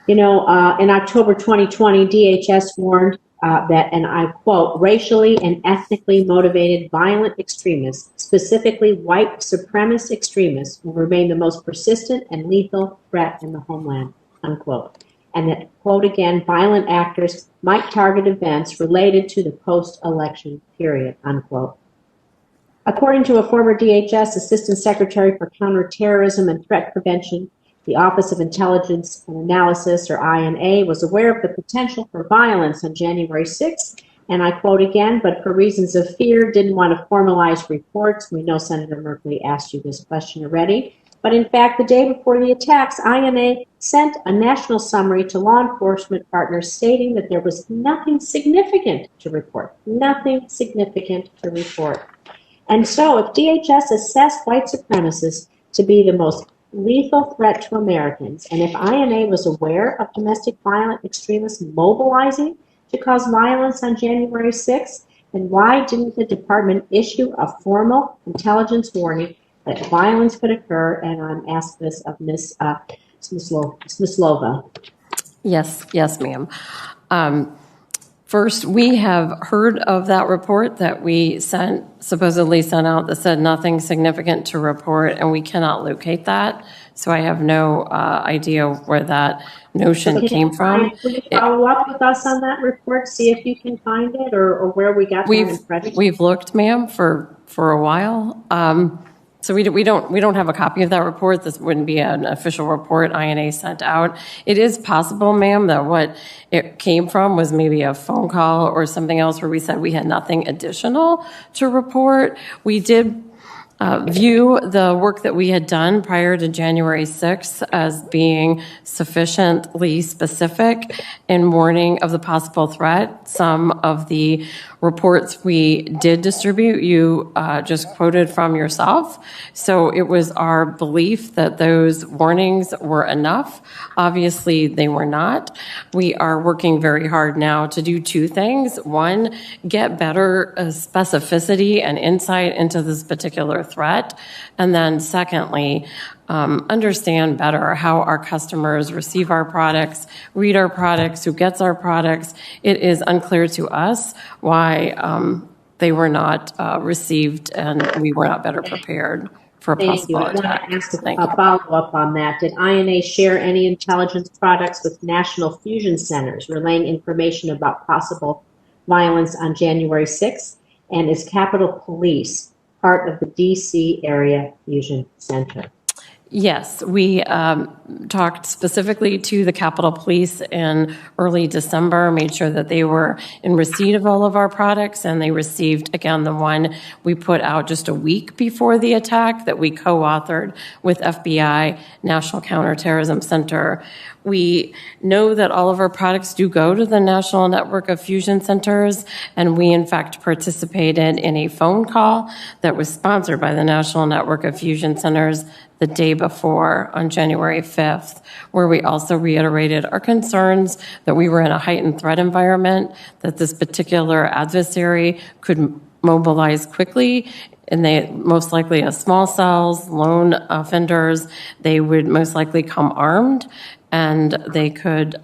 In October 2020, DHS warned that, and I quote, racially and ethnically motivated violent extremists, specifically white supremacist extremists, will remain the most persistent and lethal threat in the homeland, unquote. And that, quote again, violent actors might target events related to the post-election period, unquote. According to a former DHS Assistant Secretary for Counterterrorism and Threat Prevention, the Office of Intelligence and Analysis, or INA, was aware of the potential for violence on January 6th, and I quote again, but for reasons of fear, didn't want to formalize reports. We know Senator Merkley asked you this question already. But in fact, the day before the attacks, INA sent a national summary to law enforcement partners stating that there was nothing significant to report. Nothing significant to report. And so if DHS assessed white supremacists to be the most lethal threat to Americans, and if INA was aware of domestic violent extremists mobilizing to cause violence on January 6th, And why didn't the department issue a formal intelligence warning that violence could occur? And I'm asking this of Ms. Smyslova. Yes, ma'am. First, we have heard of that report that we supposedly sent out that said nothing significant to report, and we cannot locate that. So I have no idea where that notion came from. Will you follow up with us on that report, see if you can find it, or where we got that impression? We've looked, ma'am, for a while. So we don't have a copy of that report. This wouldn't be an official report INA sent out. It is possible, ma'am, that what it came from was maybe a phone call or something else where we said we had nothing additional to report. We did view the work that we had done prior to January 6th as being sufficiently specific in warning of the possible threat. Some of the reports we did distribute, you just quoted from yourself. So it was our belief that those warnings were enough. Obviously, they were not. We are working very hard now to do two things. One, get better specificity and insight into this particular threat. And then secondly, understand better how our customers receive our products, read our products, who gets our products. It is unclear to us why they were not received and we were not better prepared for a possible attack. I want to ask a follow-up on that. Did INA share any intelligence products with national fusion centers relaying information about possible violence on January 6th? And is Capitol Police part of the D.C. area fusion center? Yes, we talked specifically to the Capitol Police in early December, made sure that they were in receipt of all of our products, and they received, again, the one we put out just a week before the attack that we co-authored with FBI, National Counterterrorism Center. We know that all of our products do go to the National Network of Fusion Centers, and we, in fact, participated in a phone call that was sponsored by the National Network of Fusion Centers the day before on January 5th, where we also reiterated our concerns that we were in a heightened threat environment, that this particular adversary could mobilize quickly, and they most likely as small cells, lone offenders, they would most likely come armed, and they could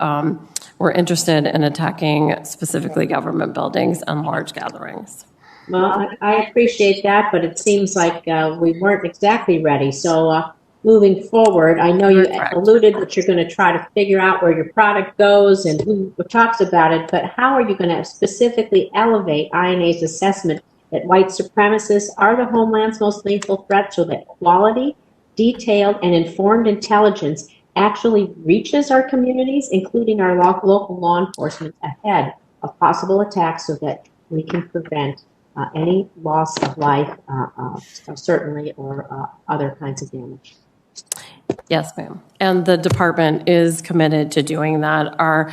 were interested in attacking specifically government buildings and large gatherings. Well, I appreciate that, but it seems like we weren't exactly ready. So moving forward, I know you alluded that you're going to try to figure out where your product goes and who talks about it, but how are you going to specifically elevate INA's assessment that white supremacists are the Homeland's most lethal threat so that quality, detailed, and informed intelligence actually reaches our communities, including our local law enforcement, ahead of possible attacks so that we can prevent any loss of life, certainly, or other kinds of damage? Yes, ma'am. And the department is committed to doing that. Our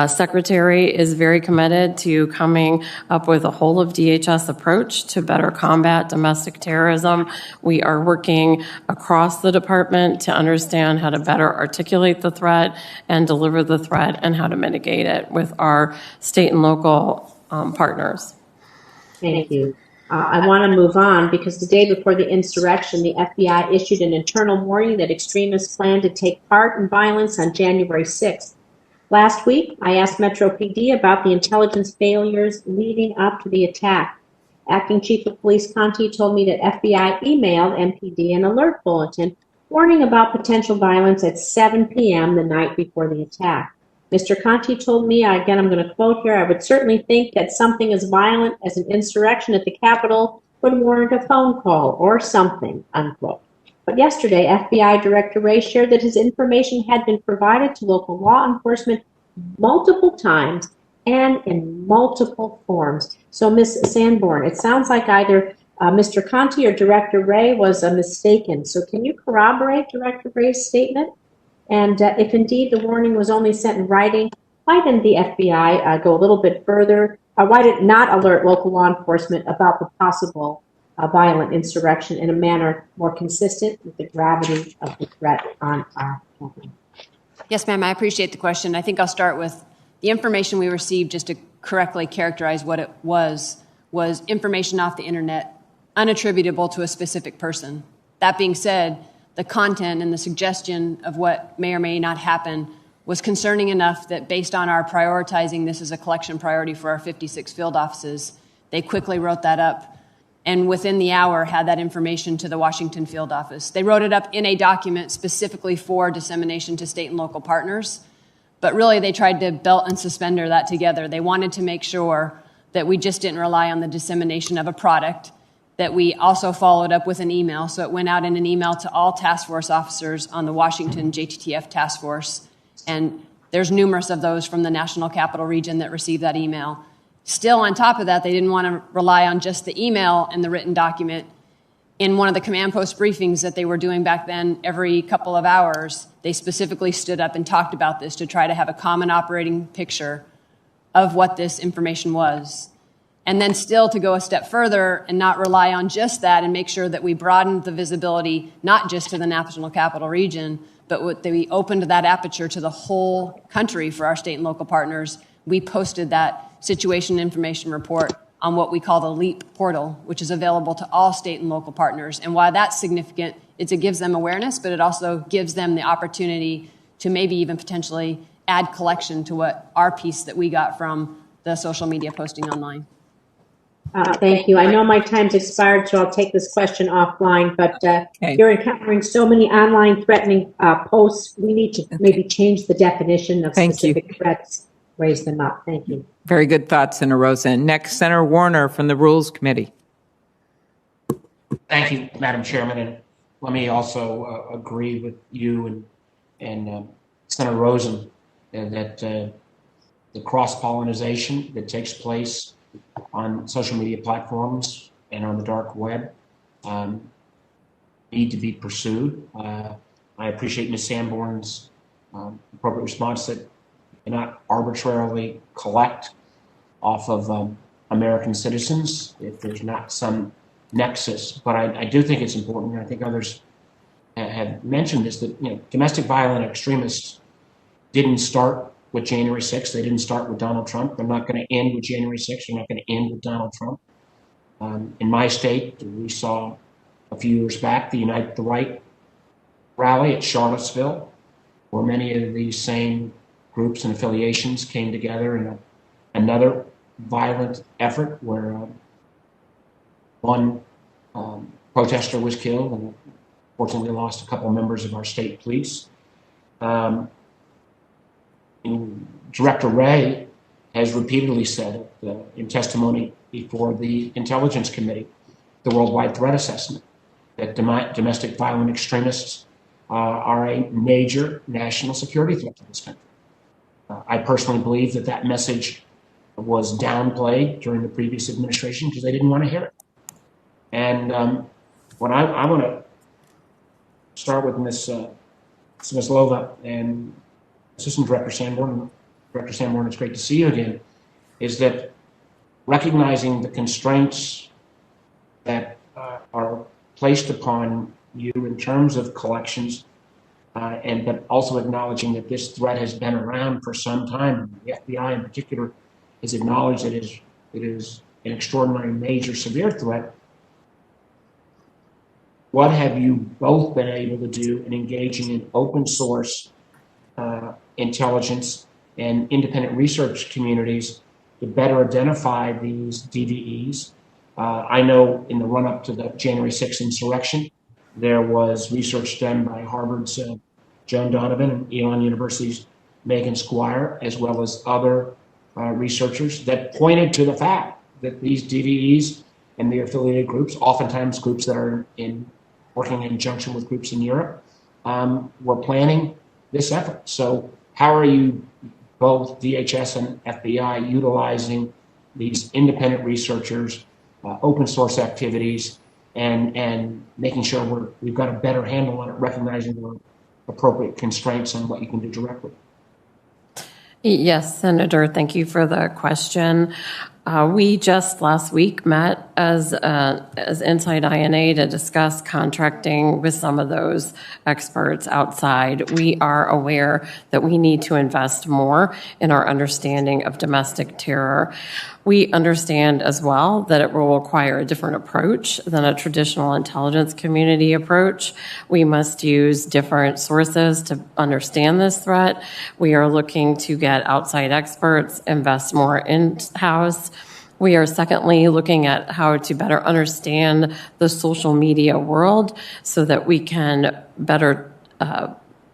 secretary is very committed to coming up with a whole of DHS approach to better combat domestic terrorism. We are working across the department to understand how to better articulate the threat and deliver the threat and how to mitigate it with our state and local partners. Thank you. I want to move on because the day before the insurrection, the FBI issued an internal warning that extremists plan to take part in violence on January 6th. Last week, I asked Metro PD about the intelligence failures leading up to the attack. Acting Chief of Police Conti told me that FBI emailed MPD an alert bulletin warning about potential violence at 7 p.m. the night before the attack. Mr. Conti told me, again, I'm going to quote here, I would certainly think that something as violent as an insurrection at the Capitol would warrant a phone call or something, unquote. But yesterday, FBI Director Wray shared that his information had been provided to local law enforcement multiple times and in multiple forms. So, Ms. Sanborn, it sounds like either Mr. Conti or Director Wray was mistaken. So can you corroborate Director Wray's statement? And if indeed the warning was only sent in writing, why didn't the FBI go a little bit further? Why did it not alert local law enforcement about the possible violent insurrection in a manner more consistent with the gravity of the threat on our country? Yes, ma'am, I appreciate the question. I think I'll start with the information we received just to correctly characterize what it was was information off the internet unattributable to a specific person. That being said, the content and the suggestion of what may or may not happen was concerning enough that based on our prioritizing this as a collection priority for our 56 field offices, they quickly wrote that up and within the hour had that information to the Washington field office. They wrote it up in a document specifically for dissemination to state and local partners, but really they tried to belt and suspender that together. They wanted to make sure that we just didn't rely on the dissemination of a product, that we also followed up with an email. So it went out in an email to all task force officers on the Washington JTTF task force. And there's numerous of those from the National Capital Region that received that email. Still, on top of that, they didn't want to rely on just the email and the written document. In one of the command post briefings that they were doing back then, every couple of hours, they specifically stood up and talked about this to try to have a common operating picture of what this information was. And then still to go a step further and not rely on just that and make sure that we broadened the visibility, not just to the National Capital Region, but we opened that aperture to the whole country for our state and local partners. We posted that situation information report on what we call the LEAP portal, which is available to all state and local partners. And why that's significant, it gives them awareness, but it also gives them the opportunity to maybe even potentially add collection to what our piece that we got from the social media posting online. Thank you. I know my time's expired, so I'll take this question offline, but you're encountering so many online threatening posts. We need to maybe change the definition of specific threats, raise them up. Thank you. Very good thoughts, Senator Rosen. Next, Senator Warner from the Rules Committee. Thank you, Madam Chairman. And let me also agree with you and Senator Rosen that the cross-pollination that takes place on social media platforms and on the dark web need to be pursued. I appreciate Ms. Sanborn's appropriate response that you cannot arbitrarily collect off of American citizens if there's not some nexus. But I do think it's important, and I think others have mentioned this, that domestic violent extremists didn't start with January 6th. They didn't start with Donald Trump. They're not going to end with January 6th. They're not going to end with Donald Trump. In my state, we saw a few years back the Unite the Right rally at Charlottesville, where many of these same groups and affiliations came together in another violent effort where one protester was killed, and fortunately we lost a couple of members of our state police. Director Wray has repeatedly said in testimony before the Intelligence Committee, the Worldwide Threat Assessment, that domestic violent extremists are a major national security threat to this country. I personally believe that message was downplayed during the previous administration because they didn't want to hear it. And what I want to start with Ms. Lova and Assistant Director Sanborn. Director Sanborn, it's great to see you again, is that recognizing the constraints that are placed upon you in terms of collections, but also acknowledging that this threat has been around for some time. The FBI in particular has acknowledged that it is an extraordinary, major, severe threat. What have you both been able to do in engaging in open source intelligence and independent research communities to better identify these DVEs? I know in the run-up to the January 6th insurrection, there was research done by Harvard's Joan Donovan and Elon University's Megan Squire, as well as other researchers that pointed to the fact that these DVEs and the affiliated groups, oftentimes groups that are working in conjunction with groups in Europe, were planning this effort. So how are you, both DHS and FBI, utilizing these independent researchers, open source activities, and making sure we've got a better handle on it, recognizing the appropriate constraints on what you can do directly? Yes, Senator, thank you for the question. We just last week met as Inside INA to discuss contracting with some of those experts outside. We are aware that we need to invest more in our understanding of domestic terror. We understand as well that it will require a different approach than a traditional intelligence community approach. We must use different sources to understand this threat. We are looking to get outside experts, invest more in-house. We are secondly looking at how to better understand the social media world so that we can better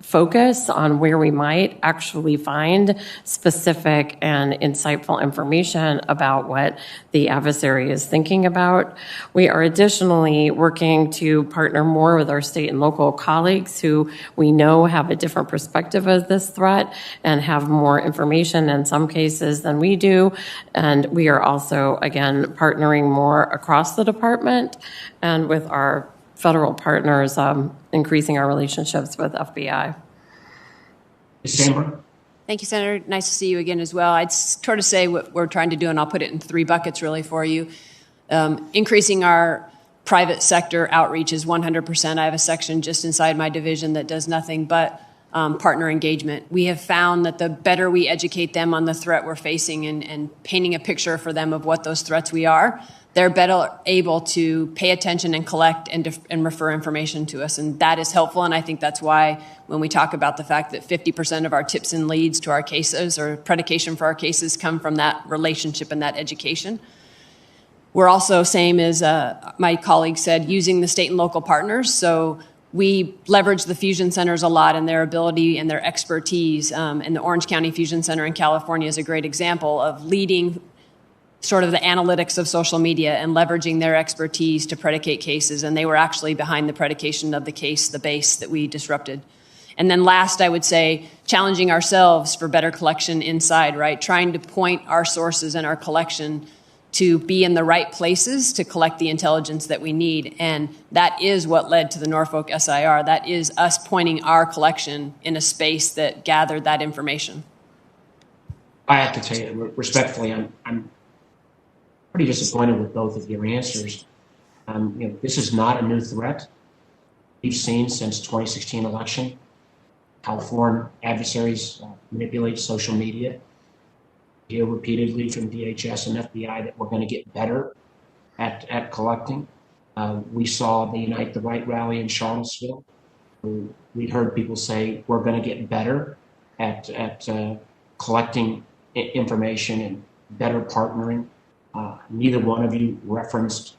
focus on where we might actually find specific and insightful information about what the adversary is thinking about. We are additionally working to partner more with our state and local colleagues who we know have a different perspective of this threat and have more information in some cases than we do. And we are also, again, partnering more across the department and with our federal partners, increasing our relationships with FBI. Ms. Sanborn? Thank you, Senator. Nice to see you again as well. I'd sort of say what we're trying to do, and I'll put it in 3 buckets really for you. Increasing our private sector outreach is 100%. I have a section just inside my division that does nothing but partner engagement. We have found that the better we educate them on the threat we're facing and painting a picture for them of what those threats we are, they're better able to pay attention and collect and refer information to us. And that is helpful. And I think that's why when we talk about the fact that 50% of our tips and leads to our cases or predication for our cases come from that relationship and that education. We're also, same as my colleague said, using the state and local partners. So we leverage the fusion centers a lot and their ability and their expertise. And the Orange County Fusion Center in California is a great example of leading sort of the analytics of social media and leveraging their expertise to predicate cases. And they were actually behind the predication of the case, the base that we disrupted. And then last, I would say, challenging ourselves for better collection inside, right? Trying to point our sources and our collection to be in the right places to collect the intelligence that we need. And that is what led to the Norfolk SIR. That is us pointing our collection in a space that gathered that information. I have to tell you, respectfully, I'm pretty disappointed with both of your answers. This is not a new threat. We've seen since 2016 election how foreign adversaries manipulate social media. We hear repeatedly from DHS and FBI that we're going to get better at collecting. We saw the Unite the Right rally in Charlottesville. We heard people say we're going to get better at collecting information and better partnering. Neither one of you referenced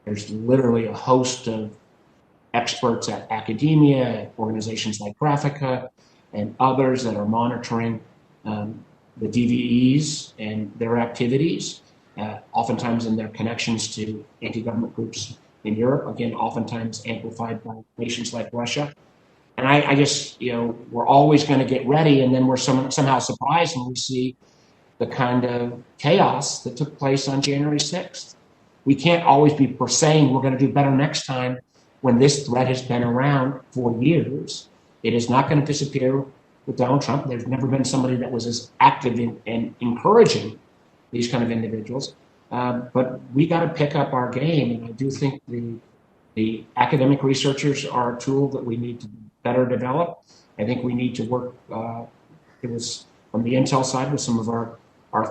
there's literally a host of experts at academia, at organizations like Graphica, and others that are monitoring the DVEs and their activities, oftentimes in their connections to anti-government groups in Europe, again, oftentimes amplified by nations like Russia. And I just, we're always going to get ready, and then we're somehow surprised when we see the kind of chaos that took place on January 6th. We can't always be saying we're going to do better next time when this threat has been around for years. It is not going to disappear with Donald Trump. There's never been somebody that was as active in encouraging these kind of individuals. But we got to pick up our game. And I do think the academic researchers are a tool that we need to better develop. I think we need to work, it was from the intel side with some of our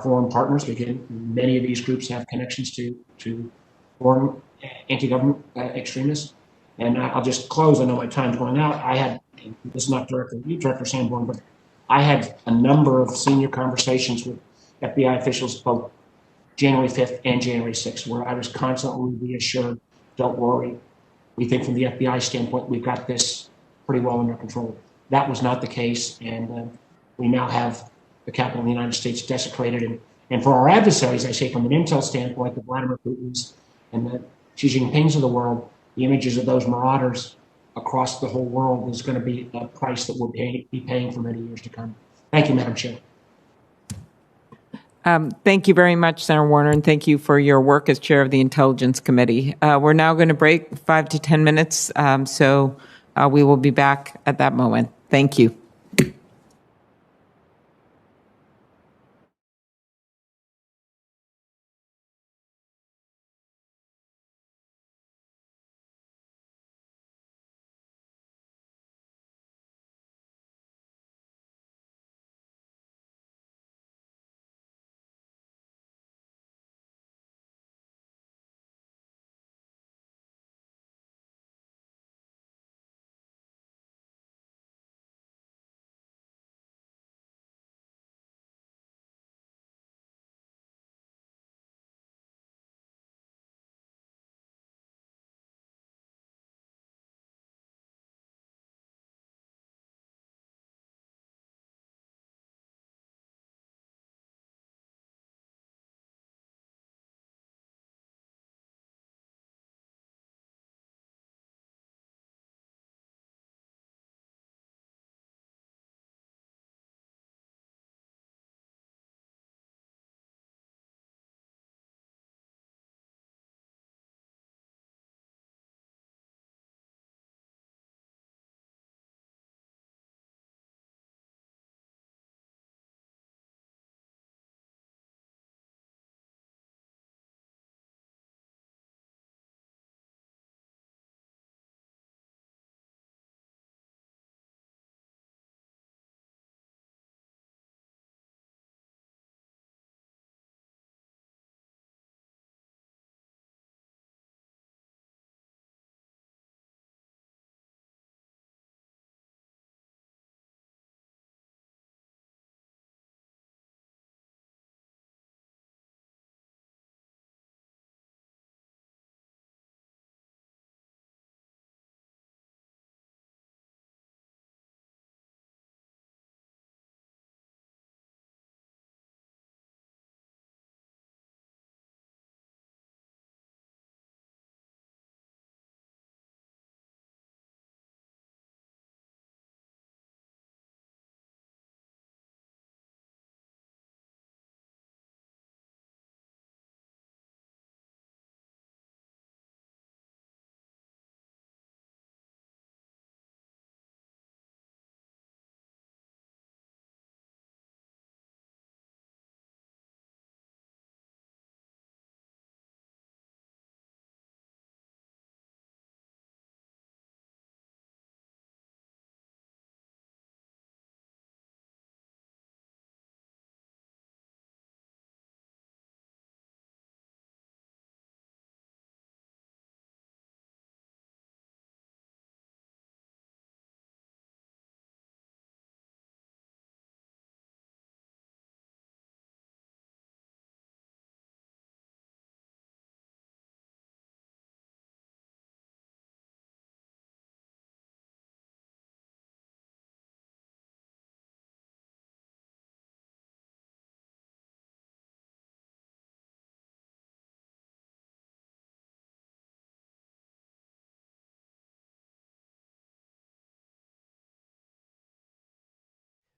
foreign partners. Again, many of these groups have connections to foreign anti-government extremists. And I'll just close. I know my time's going out. This is not directly you, Director Sanborn, but I had a number of senior conversations with FBI officials both January 5th and January 6th, where I was constantly reassured, don't worry. We think from the FBI standpoint, we've got this pretty well under control. That was not the case, and we now have the capital of the United States desecrated. And for our adversaries, I say from an intel standpoint, the Vladimir Putin's and the Xi Jinping's of the world, the images of those marauders across the whole world is going to be a price that we'll be paying for many years to come. Thank you, Madam Chair. Thank you very much, Senator Warner, and thank you for your work as chair of the Intelligence Committee. We're now going to break 5 to 10 minutes, so we will be back at that moment. Thank you.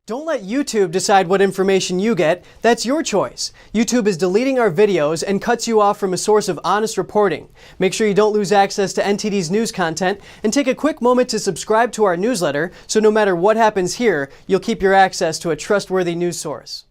Don't let YouTube decide what information you get. That's your choice. YouTube is deleting our videos and cuts you off from a source of honest reporting. Make sure you don't lose access to NTD's news content, and take a quick moment to subscribe to our newsletter so no matter what happens here, you'll keep your access to a trustworthy news source.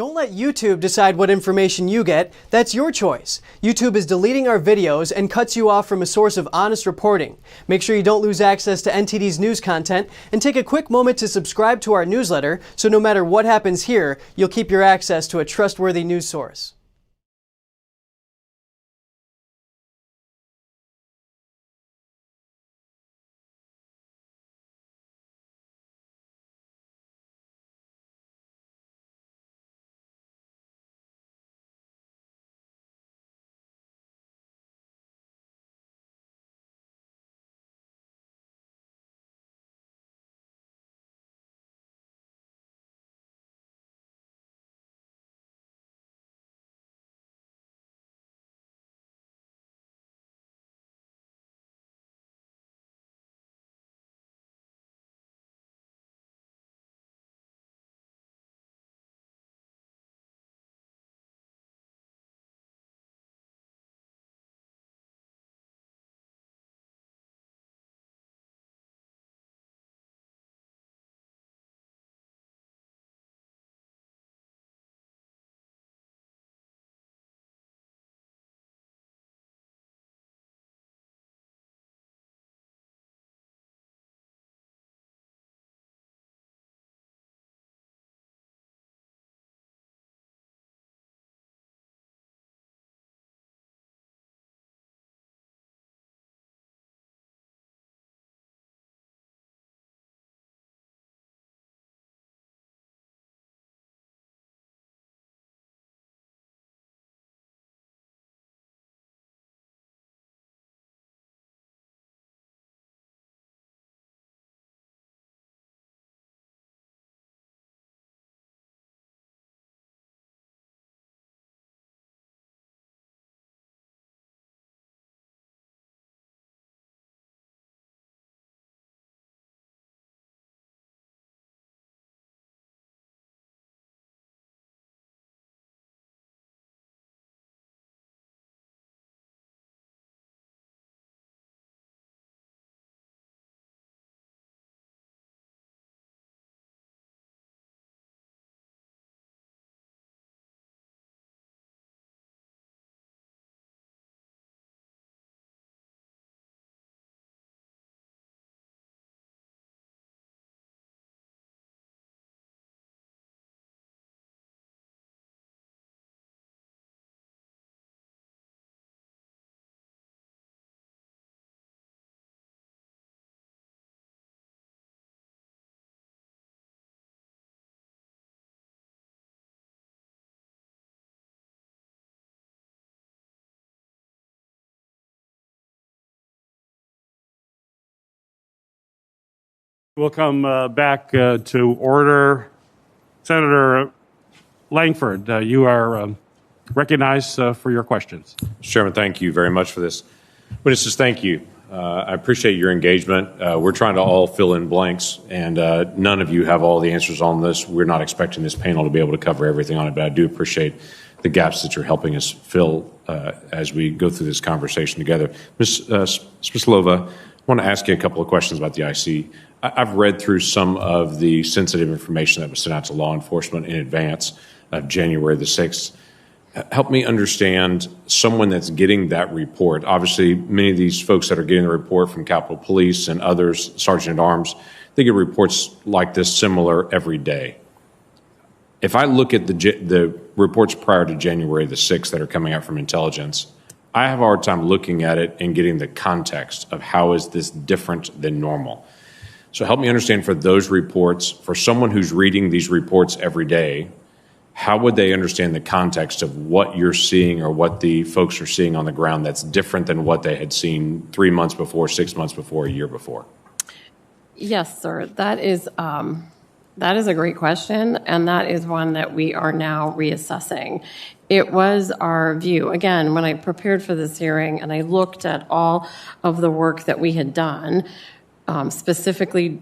Don't let YouTube decide what information you get. That's your choice. YouTube is deleting our videos and cuts you off from a source of honest reporting. Make sure you don't lose access to NTD's news content, and take a quick moment to subscribe to our newsletter so no matter what happens here, you'll keep your access to a trustworthy news source. We'll come back to order. Senator Langford, you are recognized for your questions. Mr. Chairman, thank you very much for this. Witnesses, thank you. I appreciate your engagement. We're trying to all fill in blanks, and none of you have all the answers on this. We're not expecting this panel to be able to cover everything on it, but I do appreciate the gaps that you're helping us fill as we go through this conversation together. Ms. Smyslova, I want to ask you a couple of questions about the IC. I've read through some of the sensitive information that was sent out to law enforcement in advance of January the 6th. Help me understand someone that's getting that report. Obviously, many of these folks that are getting the report from Capitol Police and others, Sergeant at Arms, they get reports like this similar every day. If I look at the reports prior to January the 6th that are coming out from intelligence, I have a hard time looking at it and getting the context of how is this different than normal. So help me understand for those reports, for someone who's reading these reports every day, how would they understand the context of what you're seeing or what the folks are seeing on the ground that's different than what they had seen 3 months before, 6 months before, a year before? Yes, sir. That is a great question, and that is one that we are now reassessing. It was our view, again, when I prepared for this hearing and I looked at all of the work that we had done, specifically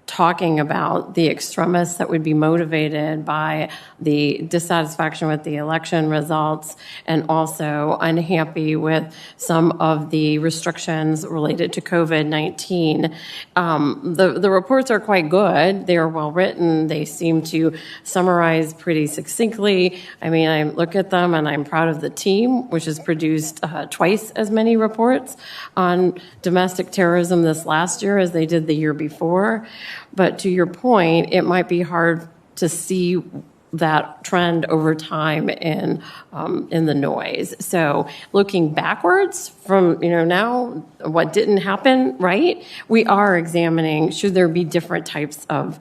talking about the extremists that would be motivated by the dissatisfaction with the election results and also unhappy with some of the restrictions related to COVID-19. The reports are quite good. They are well written. They seem to summarize pretty succinctly. I mean, I look at them and I'm proud of the team, which has produced twice as many reports on domestic terrorism this last year as they did the year before. But to your point, it might be hard to see that trend over time in the noise. So looking backwards from, now what didn't happen, right? We are examining, should there be different types of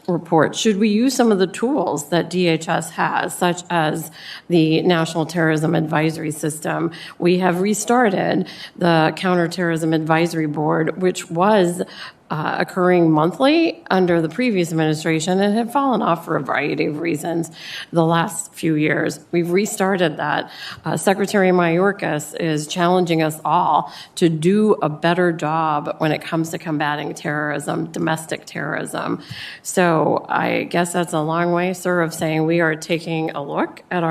reports? Should we use some of the tools that DHS has, such as the National Terrorism Advisory System? We have restarted the Counterterrorism Advisory Board, which was occurring monthly under the previous administration and had fallen off for a variety of reasons the last few years. We've restarted that. Secretary Mayorkas is challenging us all to do a better job when it comes to combating terrorism, domestic terrorism. So I guess that's a long way, sir, of saying we are taking a look at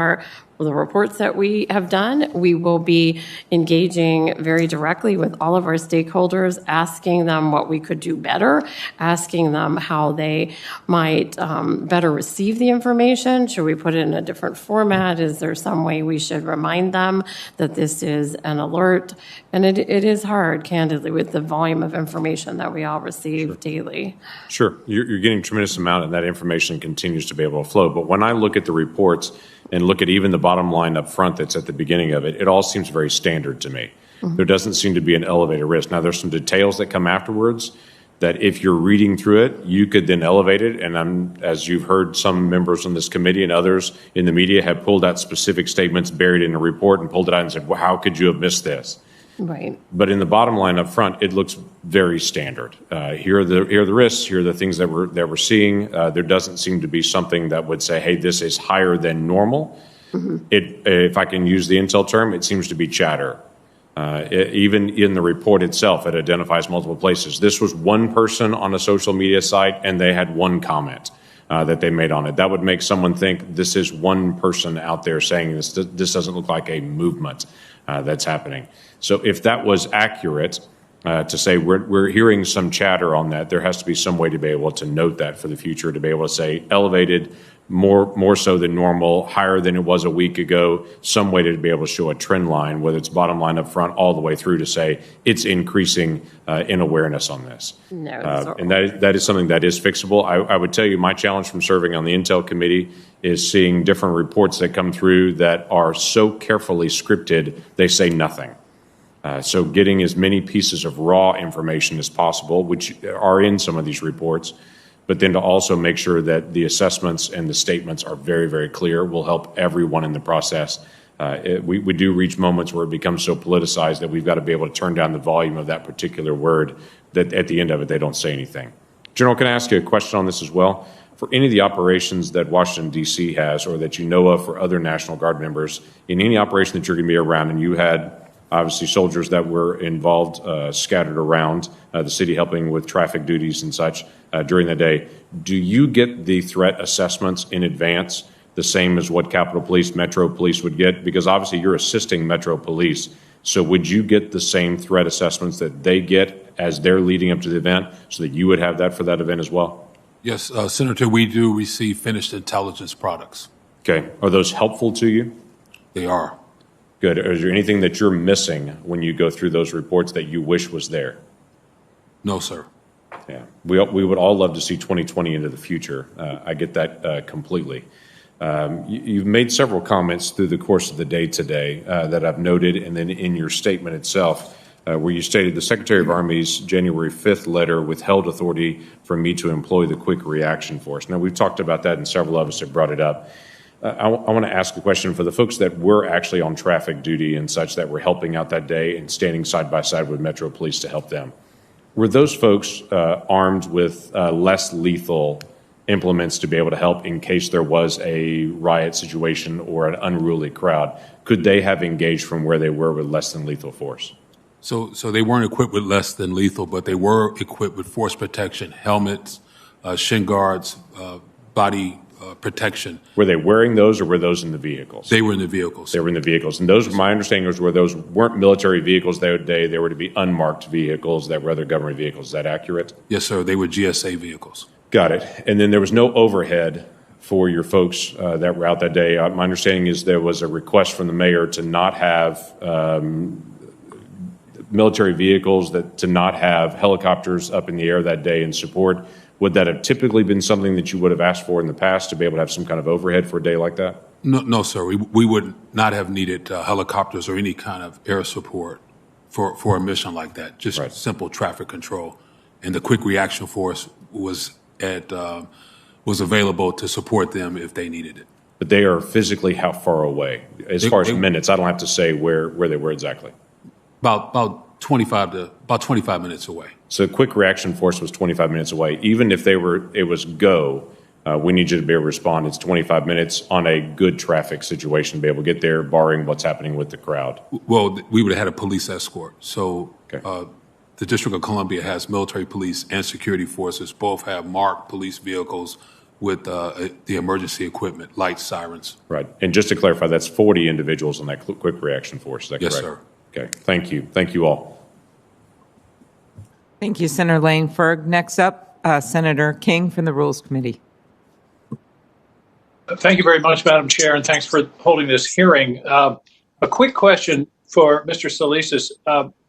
the reports that we have done. We will be engaging very directly with all of our stakeholders, asking them what we could do better, asking them how they might better receive the information. Should we put it in a different format? Is there some way we should remind them that this is an alert? And it is hard, candidly, with the volume of information that we all receive daily. Sure. You're getting a tremendous amount, and that information continues to be able to flow. But when I look at the reports and look at even the bottom line up front that's at the beginning of it, it all seems very standard to me. Mm-hmm. There doesn't seem to be an elevated risk. Now, there's some details that come afterwards that if you're reading through it, you could then elevate it. And as you've heard, some members on this committee and others in the media have pulled out specific statements buried in a report and pulled it out and said, well, how could you have missed this? Right. But in the bottom line up front, it looks very standard. Here are the risks. Here are the things that we're seeing. There doesn't seem to be something that would say, hey, this is higher than normal. Mm-hmm. If I can use the intel term, it seems to be chatter. Even in the report itself, it identifies multiple places. This was one person on a social media site, and they had one comment that they made on it. That would make someone think this is one person out there saying this. This doesn't look like a movement that's happening. So if that was accurate, to say we're hearing some chatter on that, there has to be some way to be able to note that for the future, to be able to say elevated, more so than normal, higher than it was a week ago, some way to be able to show a trend line, whether it's bottom line up front all the way through to say it's increasing in awareness on this. No, and that is something that is fixable. I would tell you my challenge from serving on the Intel Committee is seeing different reports that come through that are so carefully scripted, they say nothing. So getting as many pieces of raw information as possible, which are in some of these reports, but then to also make sure that the assessments and the statements are very, very clear will help everyone in the process. We do reach moments where it becomes so politicized that we've got to be able to turn down the volume of that particular word, that at the end of it, they don't say anything. General, can I ask you a question on this as well? For any of the operations that Washington, D.C. has, or that you know of for other National Guard members, in any operation that you're going to be around, and you had obviously soldiers that were involved, scattered around the city, helping with traffic duties and such during the day. Do you get the threat assessments in advance, the same as what Capitol Police, Metro Police would get? Because obviously you're assisting Metro Police. So would you get the same threat assessments that they get as they're leading up to the event, so that you would have that for that event as well? Yes, Senator, we do receive finished intelligence products. Okay. Are those helpful to you? They are. Good. Is there anything that you're missing when you go through those reports that you wish was there? No, sir. Yeah. We would all love to see 2020 into the future. I get that completely. You've made several comments through the course of the day today that I've noted, and then in your statement itself, where you stated the Secretary of Army's January 5th letter withheld authority for me to employ the Quick Reaction Force. Now, we've talked about that, and several of us have brought it up. I want to ask a question for the folks that were actually on traffic duty and such, that were helping out that day and standing side by side with Metro Police to help them. Were those folks armed with less lethal implements to be able to help in case there was a riot situation or an unruly crowd? Could they have engaged from where they were with less than lethal force? So they weren't equipped with less than lethal, but they were equipped with force protection, helmets, shin guards, body protection. Were they wearing those, or were those in the vehicles? They were in the vehicles. They were in the vehicles. And those, my understanding was, were those weren't military vehicles that day. They were to be unmarked vehicles that were other government vehicles. Is that accurate? Yes, sir. They were GSA vehicles. Got it. And then there was no overhead for your folks that were out that day. My understanding is there was a request from the mayor to not have military vehicles, to not have helicopters up in the air that day in support. Would that have typically been something that you would have asked for in the past, to be able to have some kind of overhead for a day like that? No, sir. We would not have needed helicopters or any kind of air support for a mission like that. Just simple traffic control, and the quick reaction force was available to support them if they needed it. But they are physically how far away? As far as minutes, I don't have to say where they were exactly. About 25 minutes away. So quick reaction force was 25 minutes away. Even if it was go, we need you to be able to respond. It's 25 minutes on a good traffic situation to be able to get there, barring what's happening with the crowd. Well, we would have had a police escort. So the District of Columbia has military police and security forces. Both have marked police vehicles with the emergency equipment, lights, sirens. Right. And just to clarify, that's 40 individuals in that quick reaction force. Is that correct? Yes, sir. Okay. Thank you. Thank you all. Thank you, Senator Langford. Next up, Senator King from the Rules Committee. Thank you very much, Madam Chair, and thanks for holding this hearing. A quick question for Mr. Solisas.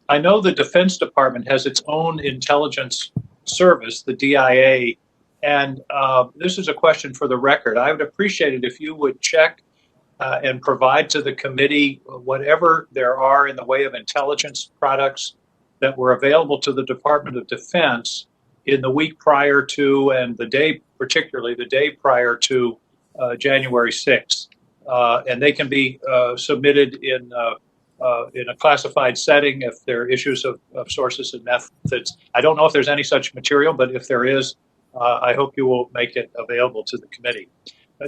I know the Defense Department has its own intelligence service, the DIA, and this is a question for the record. I would appreciate it if you would check and provide to the committee whatever there are in the way of intelligence products that were available to the Department of Defense in the week prior to, and particularly the day prior to January 6th. And they can be submitted in a classified setting if there are issues of sources and methods. I don't know if there's any such material, but if there is, I hope you will make it available to the committee.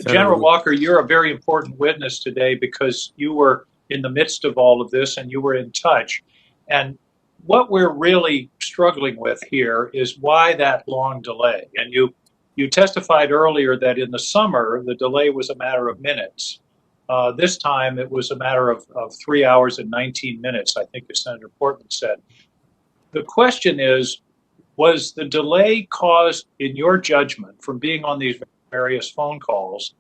General Walker, you're a very important witness today because you were in the midst of all of this and you were in touch. And what we're really struggling with here is why that long delay. And you testified earlier that in the summer, the delay was a matter of minutes. This time, it was a matter of 3 hours and 19 minutes, I think, as Senator Portman said. The question is, was the delay caused, in your judgment, from being on these various phone calls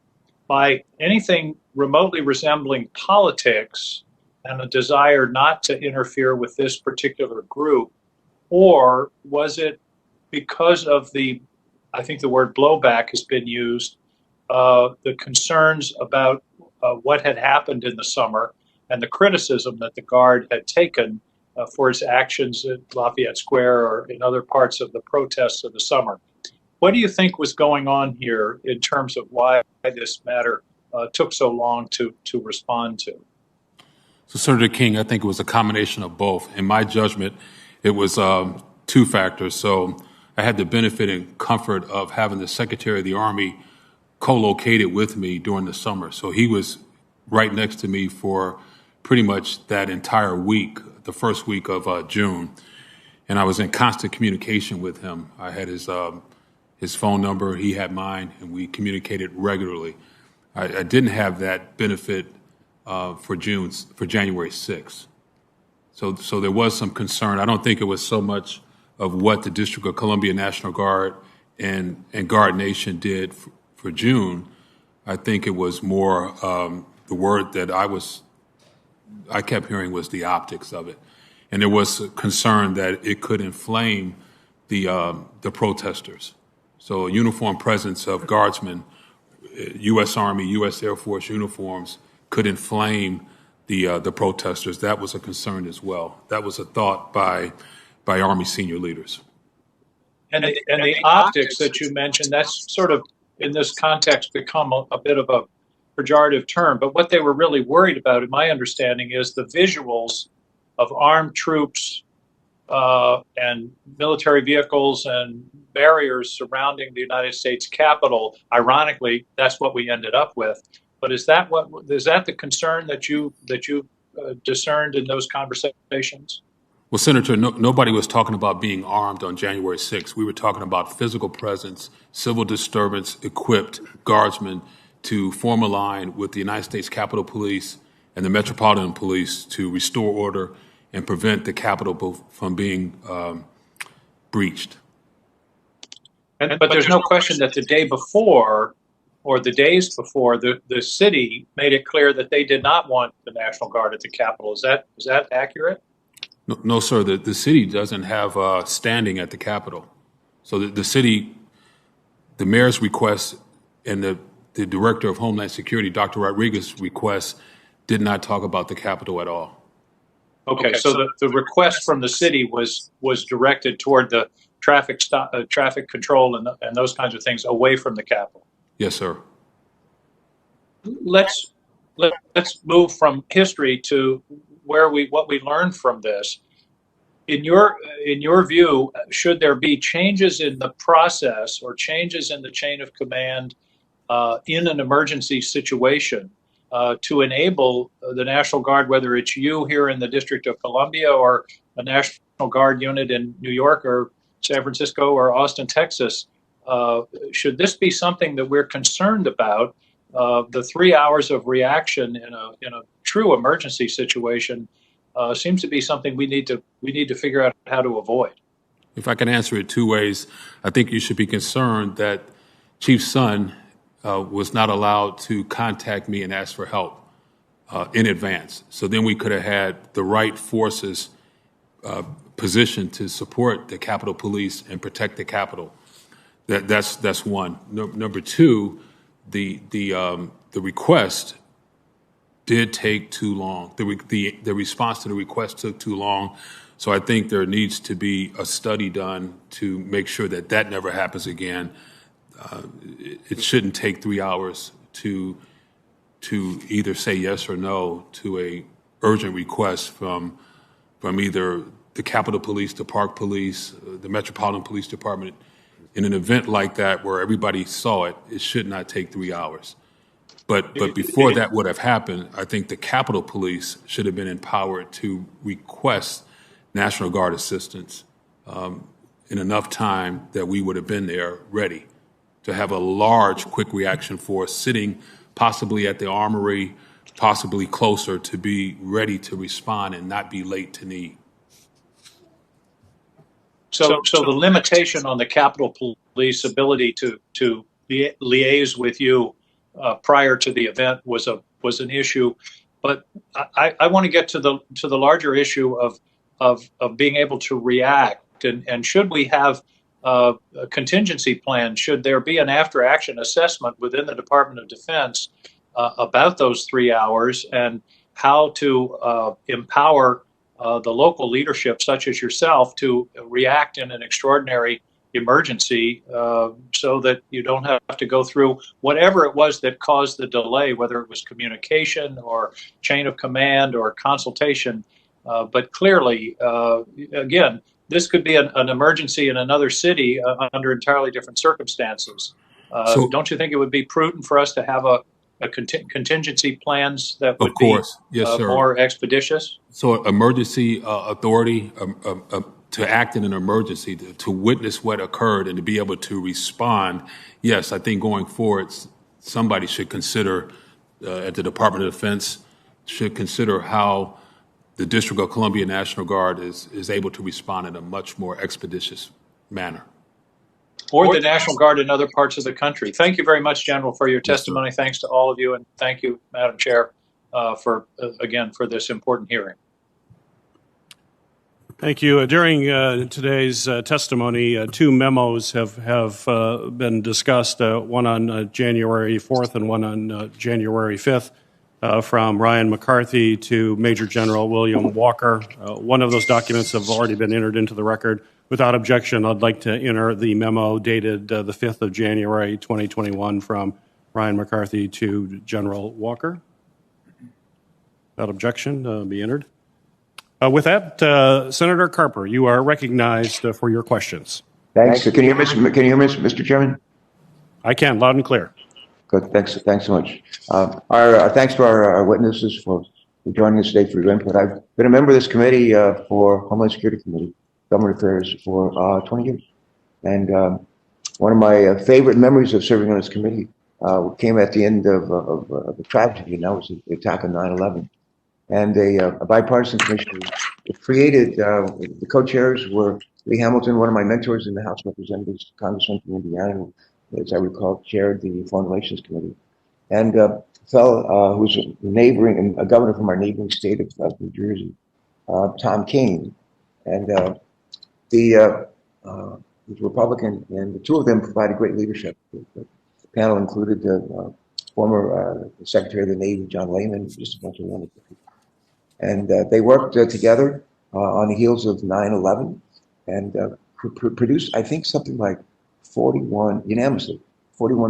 by anything remotely resembling politics and a desire not to interfere with this particular group, or was it because of I think the word blowback has been used, the concerns about what had happened in the summer and the criticism that the Guard had taken for its actions at Lafayette Square or in other parts of the protests of the summer? What do you think was going on here in terms of why this matter took so long to respond to? So, Senator King, I think it was a combination of both. In my judgment, it was two factors. So I had the benefit and comfort of having the Secretary of the Army co-located with me during the summer. So he was right next to me for pretty much that entire week, the first week of June. And I was in constant communication with him. I had his phone number, he had mine, and we communicated regularly. I didn't have that benefit for January 6th. So there was some concern. I don't think it was so much of what the District of Columbia National Guard and Guard Nation did for June. I think it was more the word that I kept hearing was the optics of it. And there was a concern that it could inflame the protesters. So a uniform presence of guardsmen, U.S. Army, U.S. Air Force uniforms could inflame the protesters. That was a concern as well. That was a thought by Army senior leaders. And the optics that you mentioned, that's sort of, in this context, become a bit of a pejorative term. But what they were really worried about, in my understanding, is the visuals of armed troops and military vehicles and barriers surrounding the United States Capitol. Ironically, that's what we ended up with. But is that the concern that you discerned in those conversations? Well, Senator, nobody was talking about being armed on January 6th. We were talking about physical presence, civil disturbance, equipped guardsmen to form a line with the United States Capitol Police and the Metropolitan Police to restore order and prevent the Capitol from being breached. But there's no question that the day before or the days before, the city made it clear that they did not want the National Guard at the Capitol. Is that accurate? No, sir. The city doesn't have standing at the Capitol. So the city, the mayor's request and the director of Homeland Security, Dr. Rodriguez's request, did not talk about the Capitol at all. Okay, so the request from the city was directed toward the traffic control and those kinds of things away from the Capitol. Yes, sir. Let's move from history to what we learned from this. In your view, should there be changes in the process or changes in the chain of command in an emergency situation to enable the National Guard, whether it's you here in the District of Columbia or a National Guard unit in New York or San Francisco or Austin, Texas, should this be something that we're concerned about? The 3 hours of reaction in a true emergency situation seems to be something we need to figure out how to avoid. If I can answer it two ways, I think you should be concerned that Chief Son was not allowed to contact me and ask for help in advance. So then we could have had the right forces positioned to support the Capitol Police and protect the Capitol. That's one. Number two, the request did take too long. The response to the request took too long. So I think there needs to be a study done to make sure that never happens again. It shouldn't take 3 hours to either say yes or no to a urgent request from either the Capitol Police, the Park Police, the Metropolitan Police Department. In an event like that where everybody saw it, it should not take 3 hours. But before that would have happened, I think the Capitol Police should have been empowered to request National Guard assistance in enough time that we would have been there ready to have a large quick reaction force sitting possibly at the armory, possibly closer, to be ready to respond and not be late to need. So the limitation on the Capitol Police ability to liaise with you prior to the event was an issue, but I want to get to the larger issue of being able to react, and should we have a contingency plan? Should there be an after-action assessment within the Department of Defense about those 3 hours and how to empower the local leadership, such as yourself, to react in an extraordinary emergency so that you don't have to go through whatever it was that caused the delay, whether it was communication or chain of command or consultation. But clearly, again, this could be an emergency in another city under entirely different circumstances. Don't you think it would be prudent for us to have a contingency plans that would be more expeditious? So emergency authority to act in an emergency, to witness what occurred and to be able to respond. Yes, I think going forward, somebody should consider, at the Department of Defense, should consider how the District of Columbia National Guard is able to respond in a much more expeditious manner. Or the National Guard in other parts of the country. Thank you very much, General, for your testimony. Thanks to all of you, and thank you, Madam Chair, for this important hearing. Thank you. During today's testimony, two memos have been discussed, one on January 4th and one on January 5th, from Ryan McCarthy to Major General William Walker. One of those documents have already been entered into the record. Without objection, I'd like to enter the memo dated the 5th of January, 2021, from Ryan McCarthy to General Walker. Without objection, be entered. With that, Senator Carper, you are recognized for your questions. Thanks. Can you hear me, Mr. Chairman? I can, loud and clear. Good. Thanks so much. Our thanks to our witnesses for for joining us today for your input. I've been a member of this committee for Homeland Security Committee, Government Affairs for 20 years. And one of my favorite memories of serving on this committee came at the end of the tragedy, and that was the attack on 9/11. And a bipartisan commission was created. The co-chairs were Lee Hamilton, one of my mentors in the House of Representatives, Congressman from Indiana, who, as I recall, chaired the Foreign Relations Committee, and a fellow who's a governor from our neighboring state of New Jersey, Tom King, and he's Republican, and the two of them provided great leadership. The panel included former Secretary of the Navy, John Lehman, just a bunch of wonderful people. And they worked together on the heels of 9/11 and produced, I think, something like 41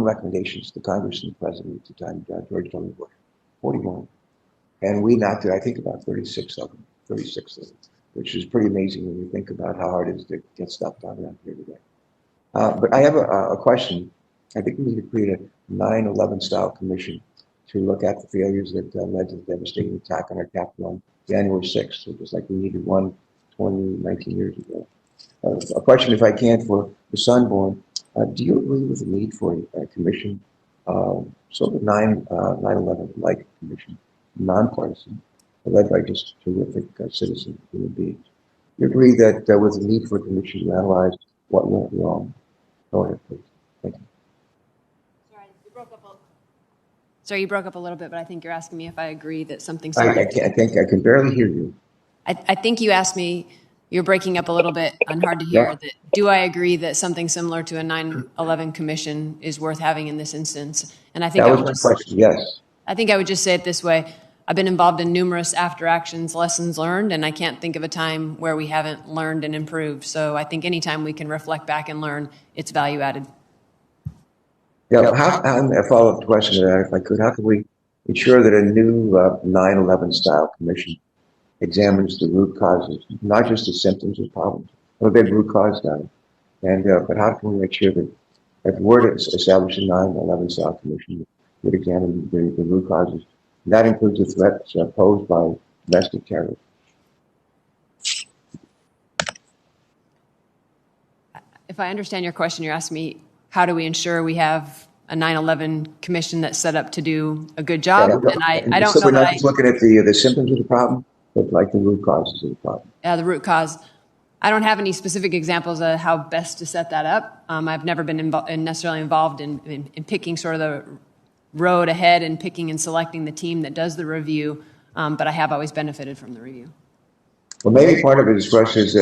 recommendations to Congress and the President at the time, George W. Bush. 41. And we knocked it, I think, about 36 of them, which is pretty amazing when you think about how hard it is to get stuff done around here today. But I have a question. I think we need to create a 9/11 style commission to look at the failures that led to the devastating attack on our Capitol on January 6th. It was like we needed one 19 years ago. A question, if I can, for Ms. Sanborn. Do you agree with the need for a commission, sort of 9/11-like commission, nonpartisan, led by just terrific citizen human beings? Do you agree that there was a need for a commission to analyze what went wrong? Go ahead, please. Thank you. Sorry, you broke up a little bit, but I think you're asking me if I agree that something I similar. can barely hear you. I think you asked me, you're breaking up a little bit and hard to hear, Yeah. that do I agree that something similar to a 9/11 commission is worth having in this instance? And I think That was my question, yes. I think I would just say it this way. I've been involved in numerous after actions lessons learned, and I can't think of a time where we haven't learned and improved. So I think anytime we can reflect back and learn, it's value added. Yeah, a follow-up question to that, if I could. How can we ensure that a new 9/11 style commission examines the root causes, not just the symptoms of problems? I'm a big root cause guy. And but how can we make sure that if we were to establish a 9/11 style commission that would examine the root causes, and that includes the threats posed by domestic terrorism? If I understand your question, you're asking me, how do we ensure we have a 9/11 commission that's set up to do a good job? Yeah, and I don't so know we're that not just looking at the symptoms of the problem, but like the root causes of the problem. the root cause. I don't have any specific examples of how best to set that up. I've never been necessarily involved in picking sort of the road ahead and picking and selecting the team that does the review, but I have always benefited from the review. Well, maybe part of it is for us as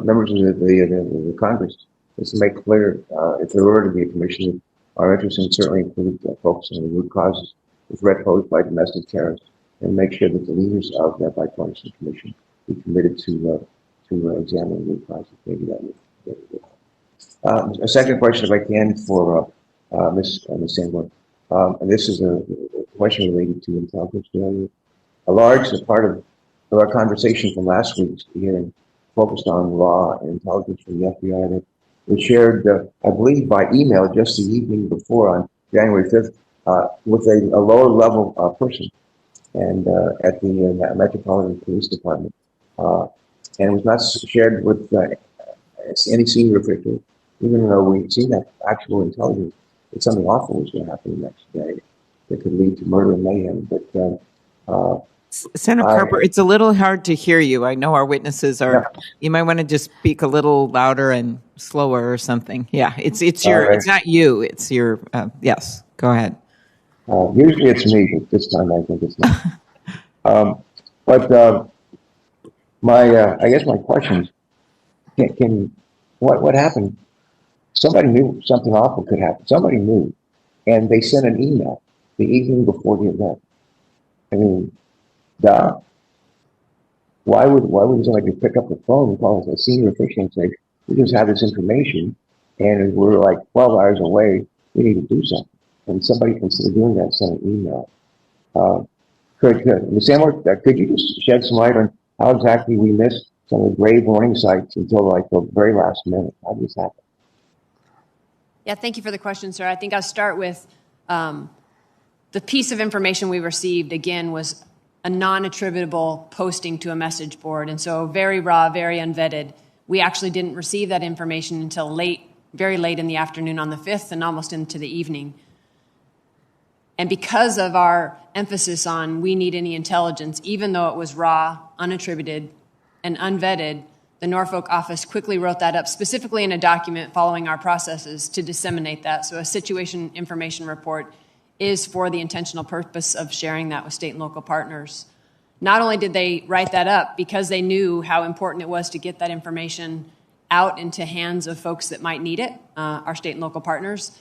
members of the Congress is to make clear, if there were to be a commission, our interest in certainly include focusing on the root causes, the threat posed by domestic terrorists, and make sure that the leaders of that bipartisan commission be committed to examine the root causes. Maybe that would. A second question, if I can, for Ms. Sanborn. And this is a question related to intelligence failure. A large part of our conversation from last week's hearing focused on law and intelligence from the FBI that was shared, I believe, by email just the evening before on January 5th with a lower level person and at the Metropolitan Police Department. And it was not shared with any senior official, even though we've seen that actual intelligence that something awful was going to happen the next day that could lead to murder and mayhem. But Senator Carper, it's a little hard to hear you. I know our witnesses are. Yeah. You might want to just speak a little louder and slower or something. Yeah, it's your. Right. It's not you. It's your. Yes, go ahead. Usually it's me, but this time I think it's not. I guess my question is, what happened? Somebody knew something awful could happen. Somebody knew, and they sent an email the evening before the event. I mean, why would somebody pick up the phone and call us a senior official and say, we just have this information and we're like 12 hours away, we need to do something. And somebody, instead of doing that, sent an email. Ms. Sanborn, could you just shed some light on how exactly we missed some of the grave warning sites until like the very last minute? How did this happen? Yeah, thank you for the question, sir. I think I'll start with the piece of information we received, again, was a non-attributable posting to a message board. And so very raw, very unvetted. We actually didn't receive that information until very late in the afternoon on the 5th and almost into the evening. And because of our emphasis on we need any intelligence, even though it was raw, unattributed, and unvetted, the Norfolk office quickly wrote that up specifically in a document following our processes to disseminate that. So a situation information report is for the intentional purpose of sharing that with state and local partners. Not only did they write that up because they knew how important it was to get that information out into hands of folks that might need it, our state and local partners.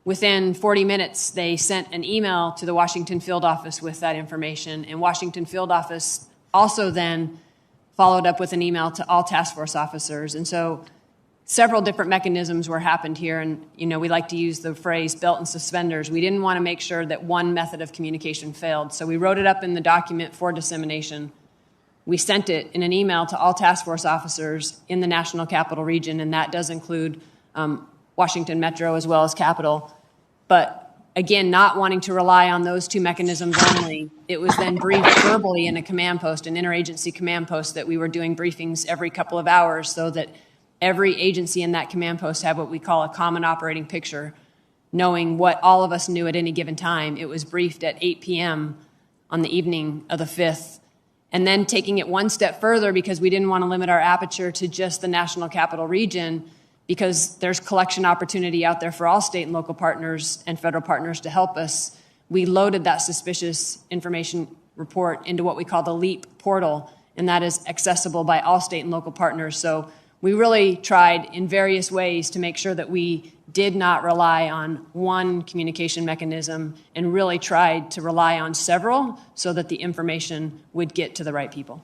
Within 40 minutes, they sent an email to the Washington field office with that information, and Washington field office also then followed up with an email to all task force officers. And so several different mechanisms were happened here, and we like to use the phrase belt and suspenders. We didn't want to make sure that one method of communication failed, so we wrote it up in the document for dissemination. We sent it in an email to all task force officers in the National Capital Region, and that does include Washington Metro as well as Capital. But again, not wanting to rely on those two mechanisms only, it was then briefed verbally in a command post, an interagency command post, that we were doing briefings every couple of hours so that every agency in that command post had what we call a common operating picture, knowing what all of us knew at any given time. It was briefed at 8 p.m. on the evening of the 5th. And then taking it one step further, because we didn't want to limit our aperture to just the National Capital Region, because there's collection opportunity out there for all state and local partners and federal partners to help us, we loaded that suspicious information report into what we call the LEAP portal, and that is accessible by all state and local partners. So we really tried in various ways to make sure that we did not rely on one communication mechanism and really tried to rely on several so that the information would get to the right people.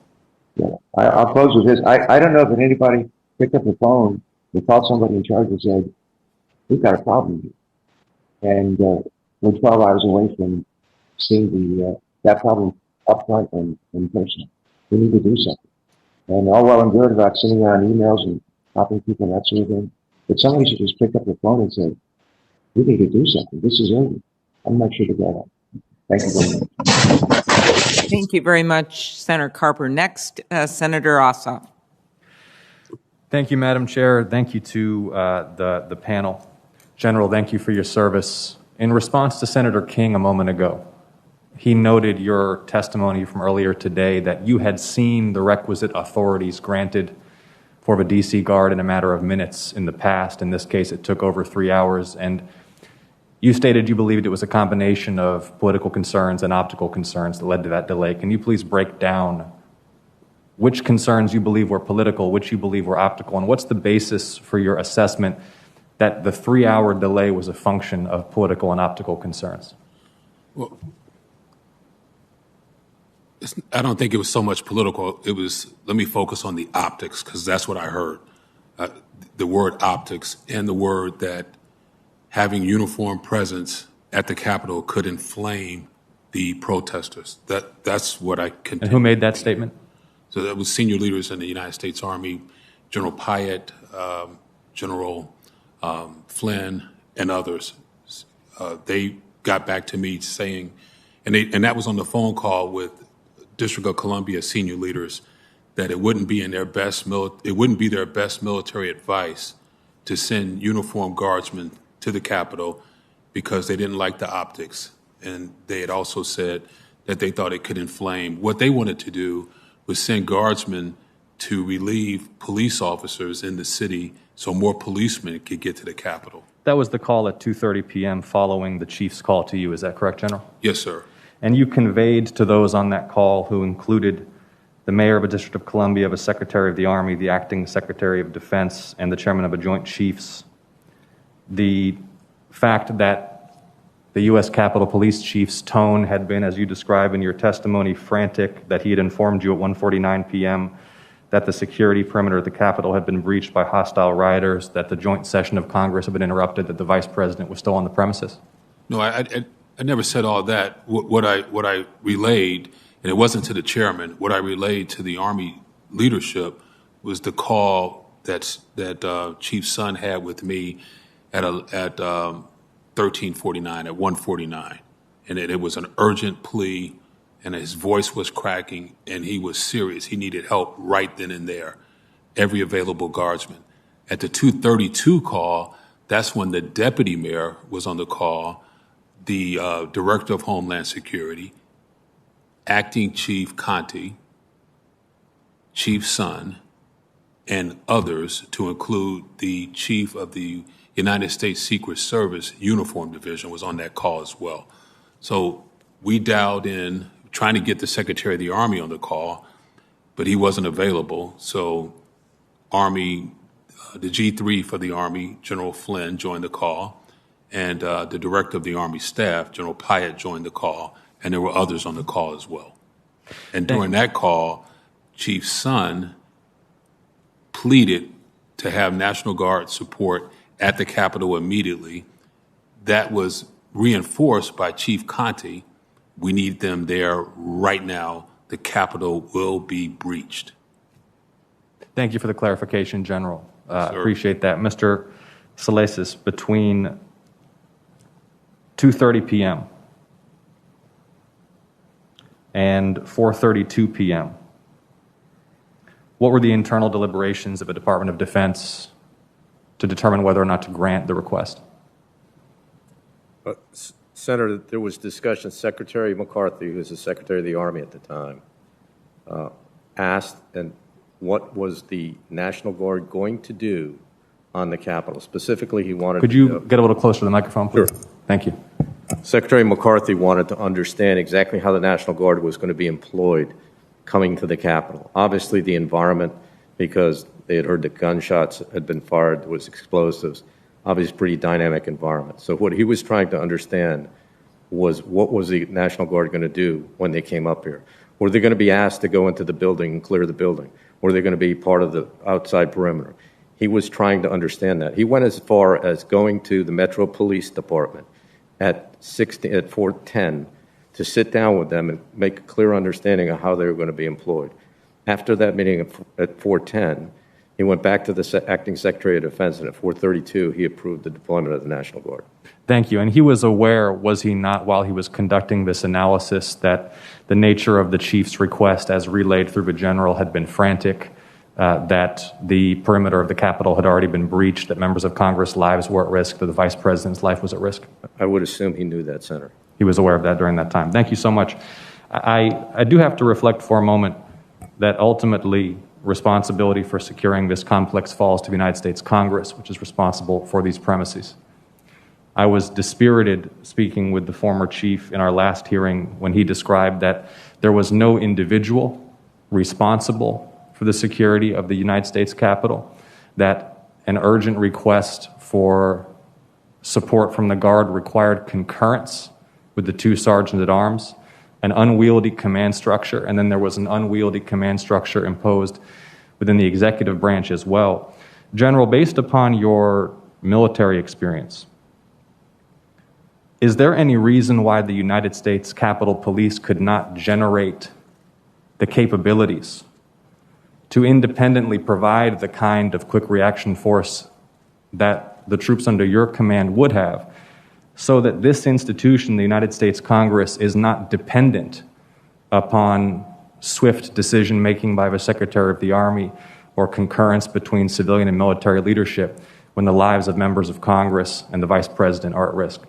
Yeah. I'll close with this. I don't know if anybody picked up the phone. They called somebody in charge and said, we've got a problem here. And we're 12 hours away from seeing that problem up front and in person. We need to do something. And all well and good about sending around emails and copying people and that sort of thing. But somebody should just pick up the phone and say, we need to do something. This is urgent. I'm not sure to get it. Thank you very much. Thank you very much, Senator Carper. Next, Senator Ossoff. Thank you, Madam Chair. Thank you to the panel. General, thank you for your service. In response to Senator King a moment ago, he noted your testimony from earlier today that you had seen the requisite authorities granted for the D.C. Guard in a matter of minutes in the past. In this case, it took over 3 hours. And you stated you believed it was a combination of political concerns and optical concerns that led to that delay. Can you please break down which concerns you believe were political, which you believe were optical, and what's the basis for your assessment that the 3-hour delay was a function of political and optical concerns? Well, I don't think it was so much political. It was, let me focus on the optics, because that's what I heard. The word optics and the word that having uniform presence at the Capitol could inflame the protesters. That's what I contend. And who made that statement? So that was senior leaders in the United States Army, General Pyatt, General Flynn, and others. They got back to me saying, and that was on the phone call with District of Columbia senior leaders, that it wouldn't be their best military advice to send uniformed guardsmen to the Capitol because they didn't like the optics, and they had also said that they thought it could inflame. What they wanted to do was send guardsmen to relieve police officers in the city so more policemen could get to the Capitol. That was the call at 2:30 p.m. following the chief's call to you. Is that correct, General? Yes, sir. And you conveyed to those on that call, who included the mayor of a District of Columbia, the Secretary of the Army, the acting Secretary of Defense, and the chairman of a Joint Chiefs, the fact that the U.S. Capitol Police Chief's tone had been, as you describe in your testimony, frantic, that he had informed you at 1:49 p.m. that the security perimeter at the Capitol had been breached by hostile rioters, that the joint session of Congress had been interrupted, that the vice president was still on the premises? No, I never said all that. What I relayed, and it wasn't to the chairman, what I relayed to the Army leadership was the call that Chief Son had with me at 13:49, at 1:49. And it was an urgent plea and his voice was cracking, and he was serious. He needed help right then and there. Every available guardsman. At the 2:32 call, that's when the deputy mayor was on the call, the director of Homeland Security, acting Chief Conte, Chief Son, and others, to include the chief of the United States Secret Service Uniform Division, was on that call as well. So we dialed in, trying to get the Secretary of the Army on the call, but he wasn't available. So Army, the G3 for the Army, General Flynn, joined the call, and the Director of the Army Staff, General Pyatt, joined the call, and there were others on the call as well. And during that call, Chief Son pleaded to have National Guard support at the Capitol immediately. That was reinforced by Chief Conte. We need them there right now. The Capitol will be breached. Thank you for the clarification, General. Appreciate that. Mr. Salasis, between 2:30 p.m. and 4:32 p.m., what were the internal deliberations of the Department of Defense to determine whether or not to grant the request? Senator, there was discussion. Secretary McCarthy, who was the Secretary of the Army at the time, asked and what was the National Guard going to do on the Capitol. Specifically, he wanted Could you get a little closer to the microphone, please? Sure. Thank you. Secretary McCarthy wanted to understand exactly how the National Guard was going to be employed coming to the Capitol. Obviously, the environment, because they had heard that gunshots had been fired, there was explosives, obviously pretty dynamic environment. So what he was trying to understand was what was the National Guard going to do when they came up here? Were they going to be asked to go into the building and clear the building? Were they going to be part of the outside perimeter? He was trying to understand that. He went as far as going to the Metro Police Department at 4:10 to sit down with them and make a clear understanding of how they were going to be employed. After that meeting at 4:10, he went back to the acting Secretary of Defense, and at 4:32, he approved the deployment of the National Guard. Thank you. And he was aware, was he not, while he was conducting this analysis, that the nature of the chief's request as relayed through the general had been frantic, that the perimeter of the Capitol had already been breached, that members of Congress' lives were at risk, that the vice president's life was at risk? I would assume he knew that, Senator. He was aware of that during that time. Thank you so much. I do have to reflect for a moment that ultimately responsibility for securing this complex falls to the United States Congress, which is responsible for these premises. I was dispirited speaking with the former chief in our last hearing when he described that there was no individual responsible for the security of the United States Capitol, that an urgent request for support from the Guard required concurrence with the two sergeants at arms, an unwieldy command structure, and then there was an unwieldy command structure imposed within the executive branch as well. General, based upon your military experience, is there any reason why the United States Capitol Police could not generate the capabilities to independently provide the kind of quick reaction force that the troops under your command would have, so that this institution, the United States Congress, is not dependent upon swift decision-making by the Secretary of the Army or concurrence between civilian and military leadership when the lives of members of Congress and the Vice President are at risk?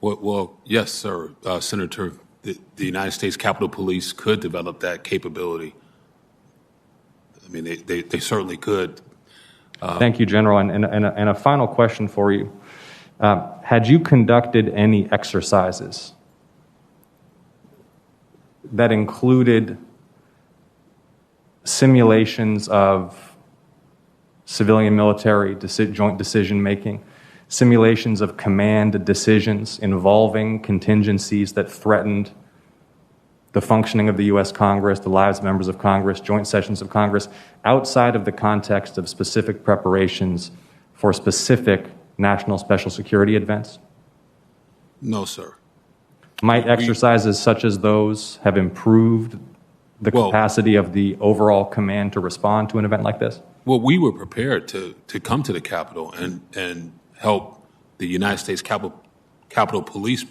Well, yes, sir, Senator. The United States Capitol Police could develop that capability. I mean, they certainly could. Thank you, General. And a final question for you. Had you conducted any exercises that included simulations of civilian-military joint decision-making, simulations of command decisions involving contingencies that threatened the functioning of the U.S. Congress, the lives of members of Congress, joint sessions of Congress, outside of the context of specific preparations for specific national special security events? No, sir. Might exercises such as those have improved the capacity of the overall command to respond to an event like this? Well, we were prepared to come to the Capitol and help the United States Capitol Police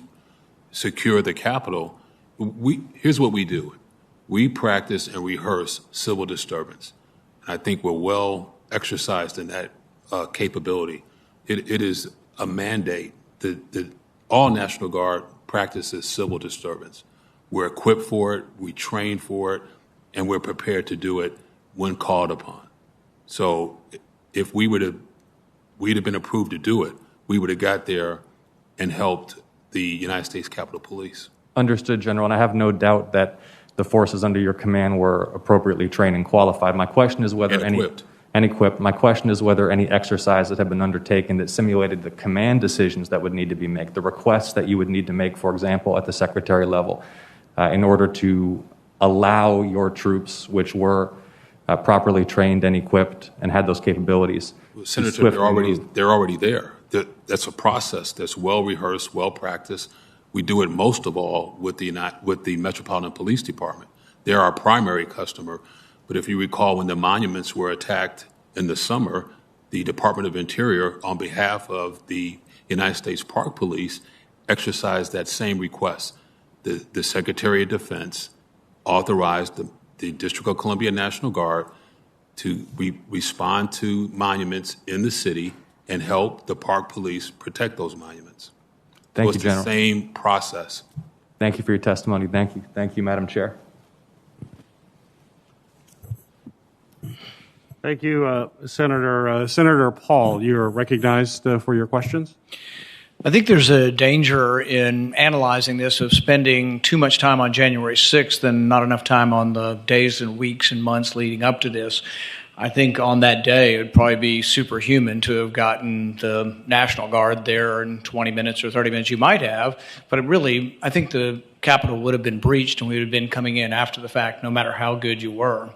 secure the Capitol, here's what we do. We practice and rehearse civil disturbance. I think we're well exercised in that capability. It is a mandate that all National Guard practices civil disturbance. We're equipped for it, we train for it, and we're prepared to do it when called upon. So if we'd have been approved to do it, we would have got there and helped the United States Capitol Police. Understood, General, and I have no doubt that the forces under your command were appropriately trained and qualified. My question is whether equipped. My question is whether any exercises have been undertaken that simulated the command decisions that would need to be made, the requests that you would need to make, for example, at the secretary level, in order to allow your troops, which were properly trained and equipped and had those capabilities. Senator, they're already there. That's a process that's well rehearsed, well practiced. We do it most of all with the Metropolitan Police Department. They're our primary customer. But if you recall, when the monuments were attacked in the summer, the Department of Interior, on behalf of the United States Park Police, exercised that same request. The Secretary of Defense authorized the District of Columbia National Guard to respond to monuments in the city and help the Park Police protect those monuments. Thank you, It's General. the same process. Thank you for your testimony. Thank you. Thank you, Madam Chair. Thank you, Senator. Senator Paul, you're recognized for your questions. I think there's a danger in analyzing this of spending too much time on January 6th and not enough time on the days and weeks and months leading up to this. I think on that day, it would probably be superhuman to have gotten the National Guard there in 20 minutes or 30 minutes. You might have, but I think the Capitol would have been breached and we would have been coming in after the fact, no matter how good you were.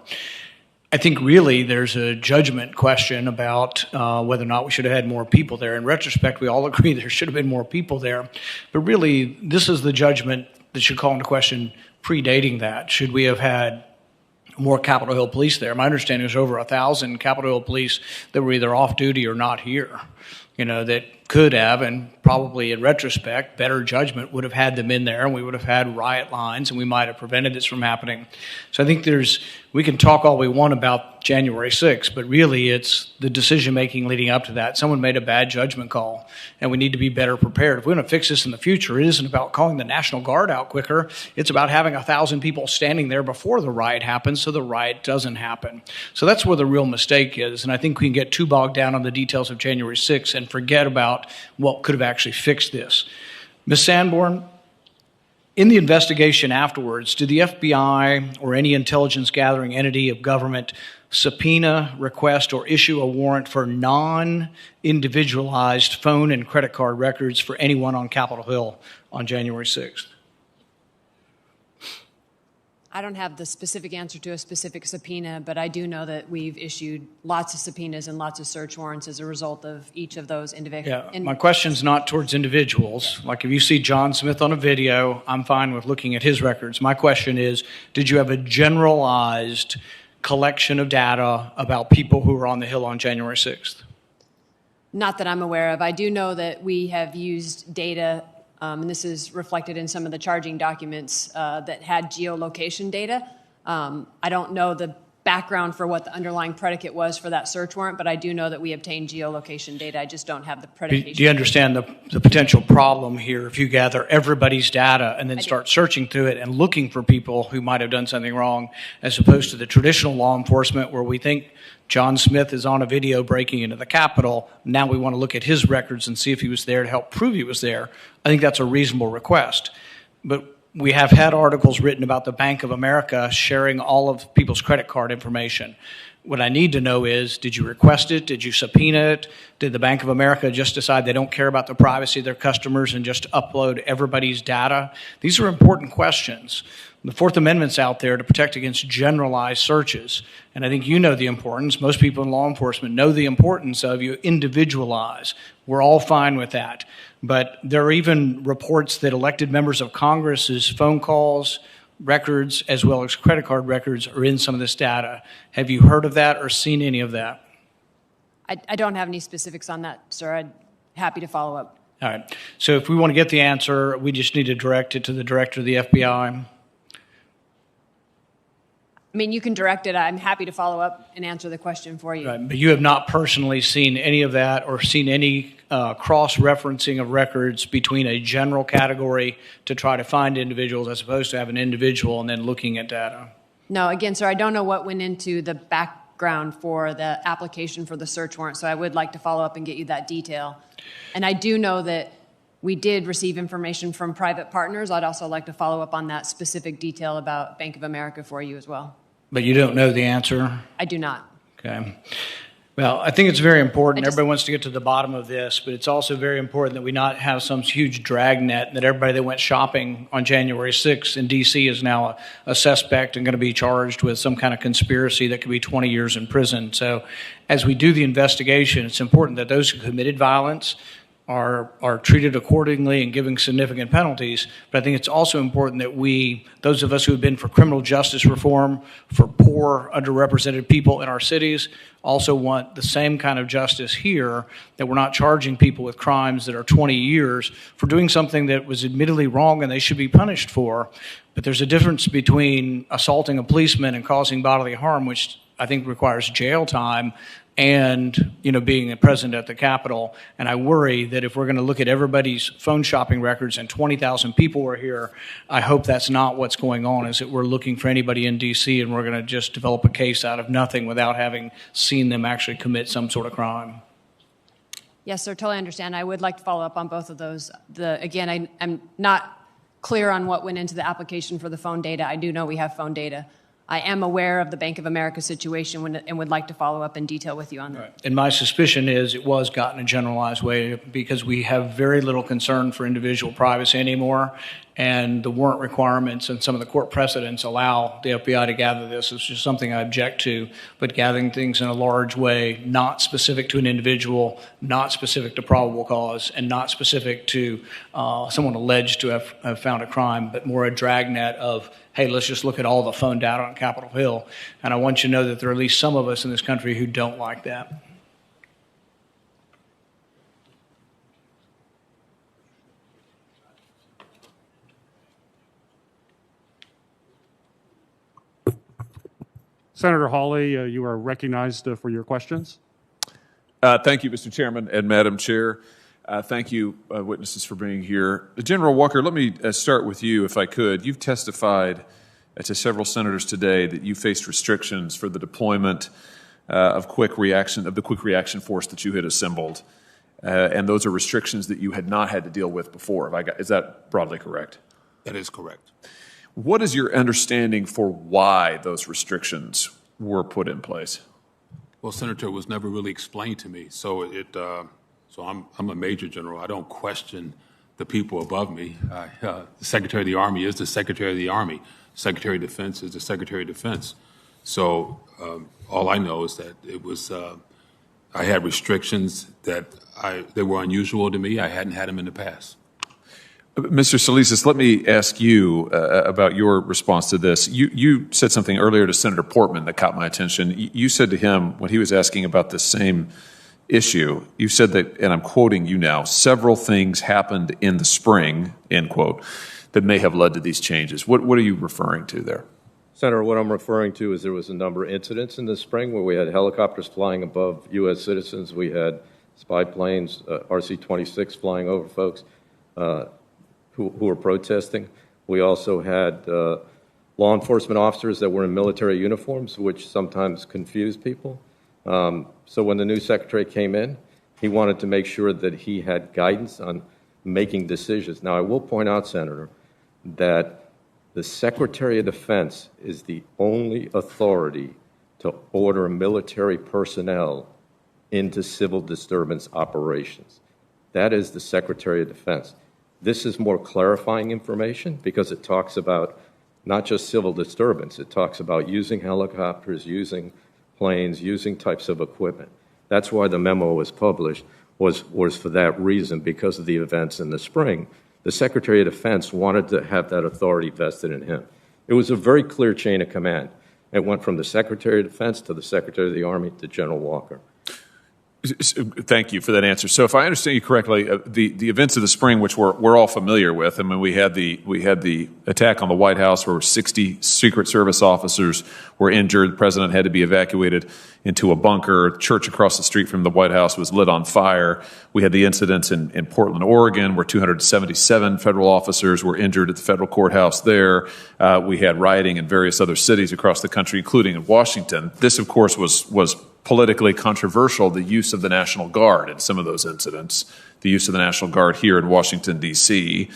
I think really there's a judgment question about whether or not we should have had more people there. In retrospect, we all agree there should have been more people there. But really, this is the judgment that should call into question predating that. Should we have had more Capitol Hill police there? My understanding is over 1,000 Capitol Hill police that were either off duty or not here, that could have, and probably in retrospect, better judgment would have had them in there, and we would have had riot lines, and we might have prevented this from happening. So I think we can talk all we want about January 6th, but really it's the decision-making leading up to that. Someone made a bad judgment call, and we need to be better prepared. If we want to fix this in the future, it isn't about calling the National Guard out quicker. It's about having 1,000 people standing there before the riot happens so the riot doesn't happen. So that's where the real mistake is, and I think we can get too bogged down on the details of January 6th and forget about what could have actually fixed this. Ms. Sanborn, in the investigation afterwards, did the FBI or any intelligence gathering entity of government subpoena, request, or issue a warrant for non-individualized phone and credit card records for anyone on Capitol Hill on January 6th? I don't have the specific answer to a specific subpoena, but I do know that we've issued lots of subpoenas and lots of search warrants as a result of each of those individuals. Yeah, my question's not towards individuals. Like if you see John Smith on a video, I'm fine with looking at his records. My question is, did you have a generalized collection of data about people who were on the Hill on January 6th? Not that I'm aware of. I do know that we have used data, and this is reflected in some of the charging documents that had geolocation data. I don't know the background for what the underlying predicate was for that search warrant, but I do know that we obtained geolocation data. I just don't have the predication. Do you understand the potential problem here if you gather everybody's data and then start searching through it and looking for people who might have done something wrong, as opposed to the traditional law enforcement where we think John Smith is on a video breaking into the Capitol. Now we want to look at his records and see if he was there to help prove he was there. I think that's a reasonable request. But we have had articles written about the Bank of America sharing all of people's credit card information. What I need to know is, did you request it? Did you subpoena it? Did the Bank of America just decide they don't care about the privacy of their customers and just upload everybody's data? These are important questions. The Fourth Amendment's out there to protect against generalized searches. And I think you know the importance. Most people in law enforcement know the importance of you individualize. We're all fine with that. But there are even reports that elected members of Congress's phone calls, records, as well as credit card records are in some of this data. Have you heard of that or seen any of that? I don't have any specifics on that, sir. I'd happy to follow up. All right. So if we want to get the answer, we just need to direct it to the director of the FBI. I mean, you can direct it. I'm happy to follow up and answer the question for you. Right. But you have not personally seen any of that or seen any cross-referencing of records between a general category to try to find individuals as opposed to have an individual and then looking at data? No, again, sir, I don't know what went into the background for the application for the search warrant, so I would like to follow up and get you that detail. And I do know that we did receive information from private partners. I'd also like to follow up on that specific detail about Bank of America for you as well. But you don't know the answer? I do not. Okay. Well, I think it's very important. Everybody wants to get to the bottom of this, but it's also very important that we not have some huge dragnet that everybody that went shopping on January 6th in D.C. is now a suspect and going to be charged with some kind of conspiracy that could be 20 years in prison. So as we do the investigation, it's important that those who committed violence are treated accordingly and given significant penalties. But I think it's also important that those of us who have been for criminal justice reform, for poor, underrepresented people in our cities, also want the same kind of justice here, that we're not charging people with crimes that are 20 years for doing something that was admittedly wrong and they should be punished for. But there's a difference between assaulting a policeman and causing bodily harm, which I think requires jail time, and being present at the Capitol. And I worry that if we're going to look at everybody's phone shopping records and 20,000 people were here, I hope that's not what's going on, is that we're looking for anybody in D.C. and we're going to just develop a case out of nothing without having seen them actually commit some sort of crime. Yes, sir, totally understand. I would like to follow up on both of those. Again, I'm not clear on what went into the application for the phone data. I do know we have phone data. I am aware of the Bank of America situation and would like to follow up in detail with you on that. Right. And my suspicion is it was got in a generalized way because we have very little concern for individual privacy anymore, and the warrant requirements and some of the court precedents allow the FBI to gather this. It's just something I object to, but gathering things in a large way, not specific to an individual, not specific to probable cause, and not specific to someone alleged to have found a crime, but more a dragnet of, hey, let's just look at all the phone data on Capitol Hill. And I want you to know that there are at least some of us in this country who don't like that. Senator Hawley, you are recognized for your questions. Thank you, Mr. Chairman and Madam Chair. Thank you, witnesses, for being here. General Walker, let me start with you, if I could. You've testified to several senators today that you faced restrictions for the deployment of the quick reaction force that you had assembled, and those are restrictions that you had not had to deal with before. Is that broadly correct? That is correct. What is your understanding for why those restrictions were put in place? Well, Senator, it was never really explained to me. So I'm a major general. I don't question the people above me. The Secretary of the Army is the Secretary of the Army. Secretary of Defense is the Secretary of Defense. So all I know is that it was I had restrictions that were unusual to me. I hadn't had them in the past. Mr. Solisas, let me ask you about your response to this. You said something earlier to Senator Portman that caught my attention. You said to him, when he was asking about the same issue, you said that, and I'm quoting you now, several things happened in the spring, end quote, that may have led to these changes. What are you referring to there? Senator, what I'm referring to is there was a number of incidents in the spring where we had helicopters flying above U.S. citizens. We had spy planes, RC-26 flying over folks who were protesting. We also had law enforcement officers that were in military uniforms, which sometimes confuse people. So when the new secretary came in, he wanted to make sure that he had guidance on making decisions. Now, I will point out, Senator, that the Secretary of Defense is the only authority to order military personnel into civil disturbance operations. That is the Secretary of Defense. This is more clarifying information because it talks about not just civil disturbance, it talks about using helicopters, using planes, using types of equipment. That's why the memo was published, was for that reason, because of the events in the spring. The Secretary of Defense wanted to have that authority vested in him. It was a very clear chain of command. It went from the Secretary of Defense to the Secretary of the Army to General Walker. Thank you for that answer. So, if I understand you correctly, the events of the spring, which we're all familiar with, I mean, we had the attack on the White House, where 60 Secret Service officers were injured. The president had to be evacuated into a bunker. A church across the street from the White House was lit on fire. We had the incidents in Portland, Oregon, where 277 federal officers were injured at the federal courthouse there. We had rioting in various other cities across the country, including in Washington. This, of course, was politically controversial, the use of the National Guard in some of those incidents, the use of the National Guard here in Washington, D.C.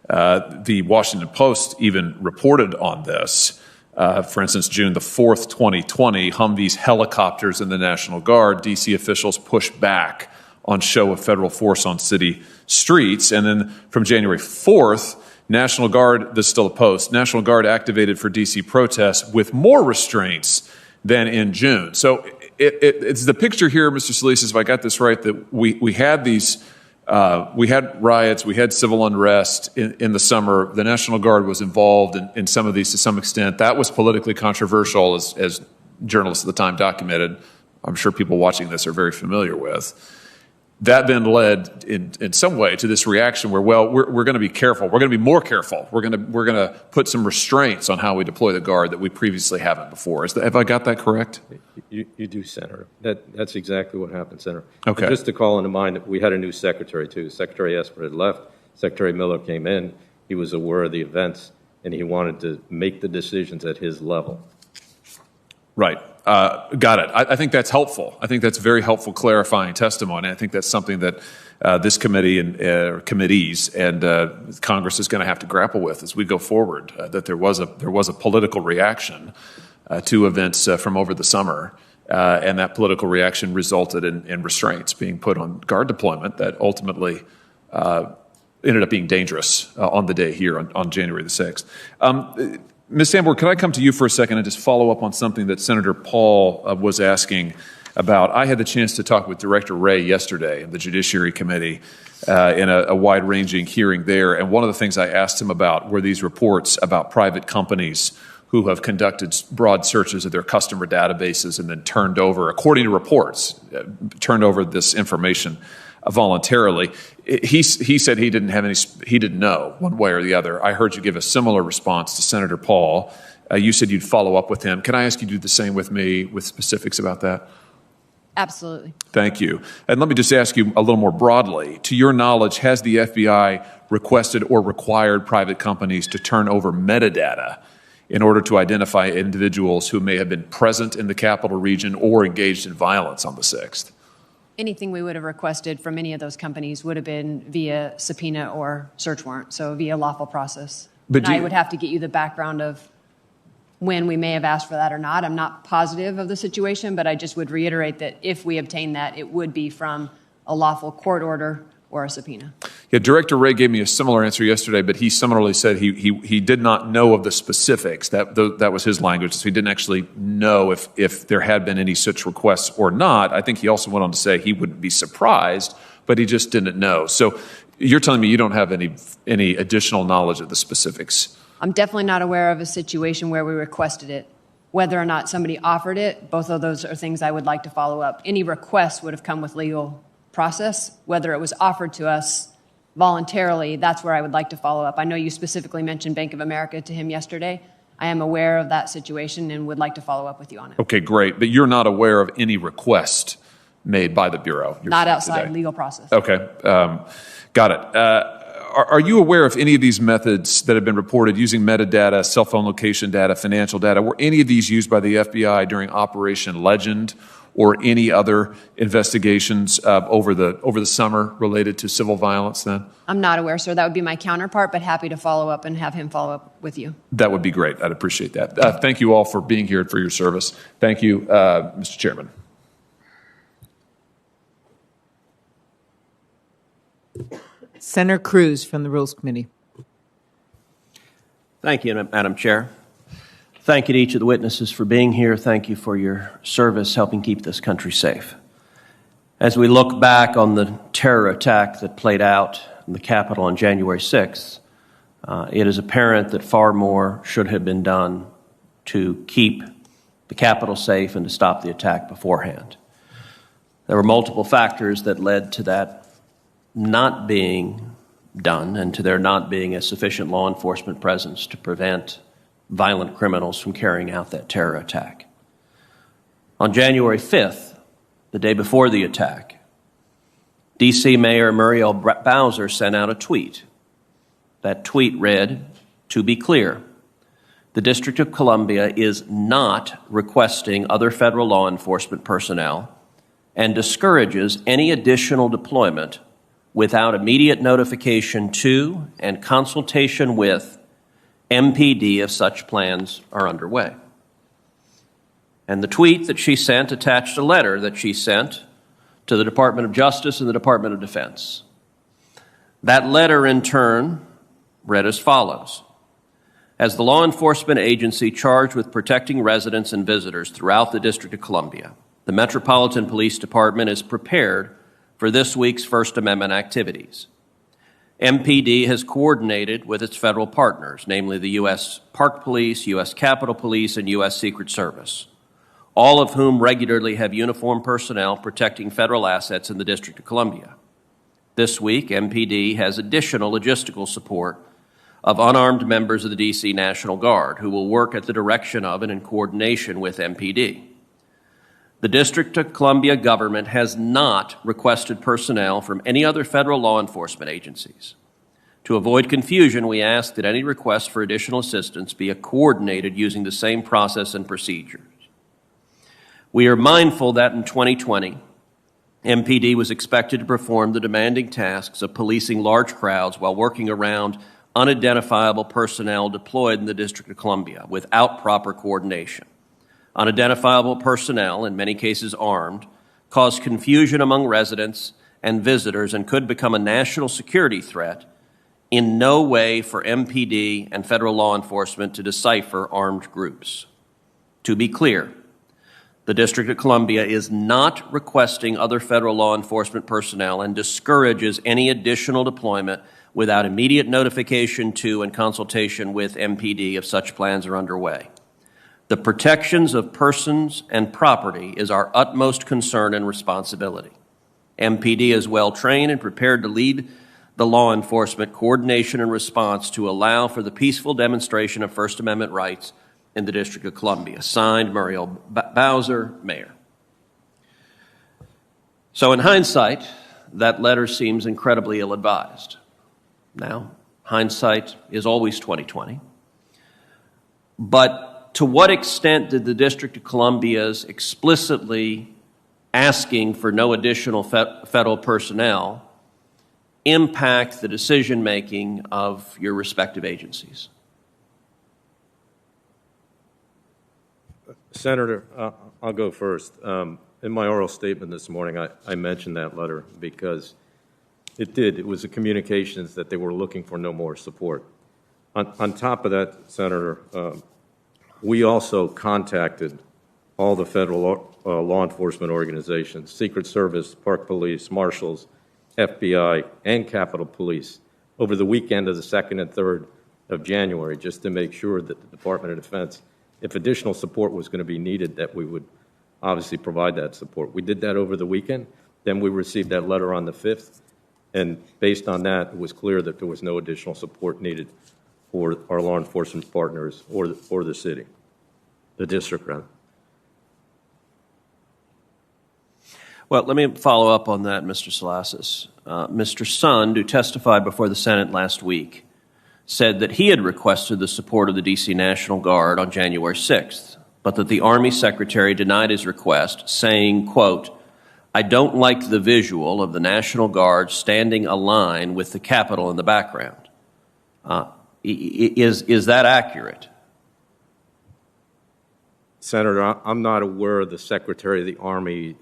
The Washington Post even reported on this. For instance, June the 4th, 2020, Humvees, helicopters, and the National Guard, D.C. officials pushed back on show of federal force on city streets. And then from January 4th, National Guard, this is still a Post, National Guard activated for D.C. protests with more restraints than in June. So it's the picture here, Mr. Solis, if I got this right, that we had these, we had riots, we had civil unrest in the summer. The National Guard was involved in some of these to some extent. That was politically controversial, as journalists at the time documented. I'm sure people watching this are very familiar with. That then led in some way to this reaction where, well, we're going to be careful. We're going to be more careful. We're going to put some restraints on how we deploy the Guard that we previously haven't before. Have I got that correct? You do, Senator. That's exactly what happened, Senator. Okay. And just to call into mind that we had a new secretary, too. Secretary Esper had left. Secretary Miller came in. He was aware of the events, and he wanted to make the decisions at his level. Right. Got it. I think that's helpful. I think that's very helpful clarifying testimony. I think that's something that this committee and committees and Congress is going to have to grapple with as we go forward, that there was a political reaction to events from over the summer, and that political reaction resulted in restraints being put on Guard deployment that ultimately ended up being dangerous on the day here on January the 6th. Ms. Sanborn, can I come to you for a second and just follow up on something that Senator Paul was asking about? I had the chance to talk with Director Wray yesterday in the Judiciary Committee in a wide-ranging hearing there, and one of the things I asked him about were these reports about private companies who have conducted broad searches of their customer databases and then turned over, according to reports, turned over this information voluntarily. He said he didn't know one way or the other. I heard you give a similar response to Senator Paul. You said you'd follow up with him. Can I ask you to do the same with me with specifics about that? Absolutely. Thank you. And let me just ask you a little more broadly. To your knowledge, has the FBI requested or required private companies to turn over metadata in order to identify individuals who may have been present in the capital region or engaged in violence on the 6th? Anything we would have requested from any of those companies would have been via subpoena or search warrant, so via lawful process. But I would have to get you the background of when we may have asked for that or not. I'm not positive of the situation, but I just would reiterate that if we obtain that, it would be from a lawful court order or a subpoena. Yeah, Director Wray gave me a similar answer yesterday, but he similarly said he did not know of the specifics. That was his language, so he didn't actually know if there had been any such requests or not. I think he also went on to say he wouldn't be surprised, but he just didn't know. So you're telling me you don't have any additional knowledge of the specifics? I'm definitely not aware of a situation where we requested it. Whether or not somebody offered it, both of those are things I would like to follow up. Any request would have come with legal process. Whether it was offered to us voluntarily, that's where I would like to follow up. I know you specifically mentioned Bank of America to him yesterday. I am aware of that situation and would like to follow up with you on it. Okay, great. But you're not aware of any request made by the Bureau? Not outside today. legal process. Okay, got it. Are you aware of any of these methods that have been reported using metadata, cell phone location data, financial data? Were any of these used by the FBI during Operation Legend or any other investigations over the summer related to civil violence then? I'm not aware, sir. That would be my counterpart, but happy to follow up and have him follow up with you. That would be great. I'd appreciate that. Thank you all for being here and for your service. Thank you, Mr. Chairman. Senator Cruz from the Rules Committee. Thank you, Madam Chair. Thank you to each of the witnesses for being here. Thank you for your service helping keep this country safe. As we look back on the terror attack that played out in the Capitol on January 6th, it is apparent that far more should have been done to keep the Capitol safe and to stop the attack beforehand. There were multiple factors that led to that not being done and to there not being a sufficient law enforcement presence to prevent violent criminals from carrying out that terror attack. On January 5th, the day before the attack, D.C. Mayor Muriel Bowser sent out a tweet. That tweet read, "To be clear, the District of Columbia is not requesting other federal law enforcement personnel and discourages any additional deployment without immediate notification to and consultation with MPD if such plans are underway." And the tweet that she sent attached a letter that she sent to the Department of Justice and the Department of Defense. That letter, in turn, read as follows. As the law enforcement agency charged with protecting residents and visitors throughout the District of Columbia, the Metropolitan Police Department is prepared for this week's First Amendment activities. MPD has coordinated with its federal partners, namely the U.S. Park Police, U.S. Capitol Police, and U.S. Secret Service, all of whom regularly have uniformed personnel protecting federal assets in the District of Columbia. This week, MPD has additional logistical support of unarmed members of the D.C. National Guard who will work at the direction of and in coordination with MPD. The District of Columbia government has not requested personnel from any other federal law enforcement agencies. To avoid confusion, we ask that any request for additional assistance be coordinated using the same process and procedures. We are mindful that in 2020, MPD was expected to perform the demanding tasks of policing large crowds while working around unidentifiable personnel deployed in the District of Columbia without proper coordination. Unidentifiable personnel, in many cases armed, cause confusion among residents and visitors and could become a national security threat, in no way for MPD and federal law enforcement to decipher armed groups. To be clear, the District of Columbia is not requesting other federal law enforcement personnel and discourages any additional deployment without immediate notification to and consultation with MPD if such plans are underway. The protections of persons and property is our utmost concern and responsibility. MPD is well trained and prepared to lead the law enforcement coordination and response to allow for the peaceful demonstration of First Amendment rights in the District of Columbia. Signed, Muriel Bowser, Mayor. So in hindsight, that letter seems incredibly ill-advised. Now, hindsight is always 20/20. But to what extent did the District of Columbia's explicitly asking for no additional federal personnel impact the decision-making of your respective agencies? Senator, I'll go first. In my oral statement this morning, I mentioned that letter because it was a communications that they were looking for no more support. On top of that, Senator, we also contacted all the federal law enforcement organizations, Secret Service, Park Police, Marshals, FBI, and Capitol Police over the weekend of the 2nd and 3rd of January, just to make sure that the Department of Defense, if additional support was going to be needed, that we would obviously provide that support. We did that over the weekend. Then we received that letter on the 5th. And based on that, it was clear that there was no additional support needed for our law enforcement partners or the city, the district, rather. Well, let me follow up on that, Mr. Salasis. Mr. Sund, who testified before the Senate last week, said that he had requested the support of the D.C. National Guard on January 6th, but that the Army Secretary denied his request, saying, quote, "I don't like the visual of the National Guard standing a line with the Capitol in the background." Is that accurate? Senator, I'm not aware of the Secretary of the Army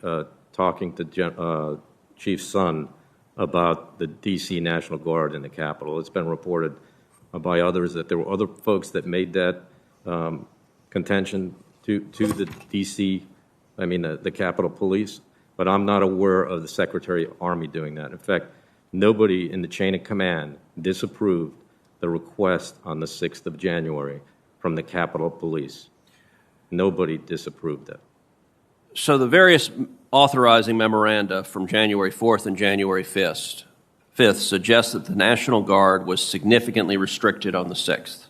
talking to Chief Sund about the D.C. National Guard and the Capitol. It's been reported by others that there were other folks that made that contention to the D.C., the Capitol Police, but I'm not aware of the Secretary of the Army doing that. In fact, nobody in the chain of command disapproved the request on the 6th of January from the Capitol Police. Nobody disapproved that. So the various authorizing memoranda from January 4th and January 5th suggests that the National Guard was significantly restricted on the 6th.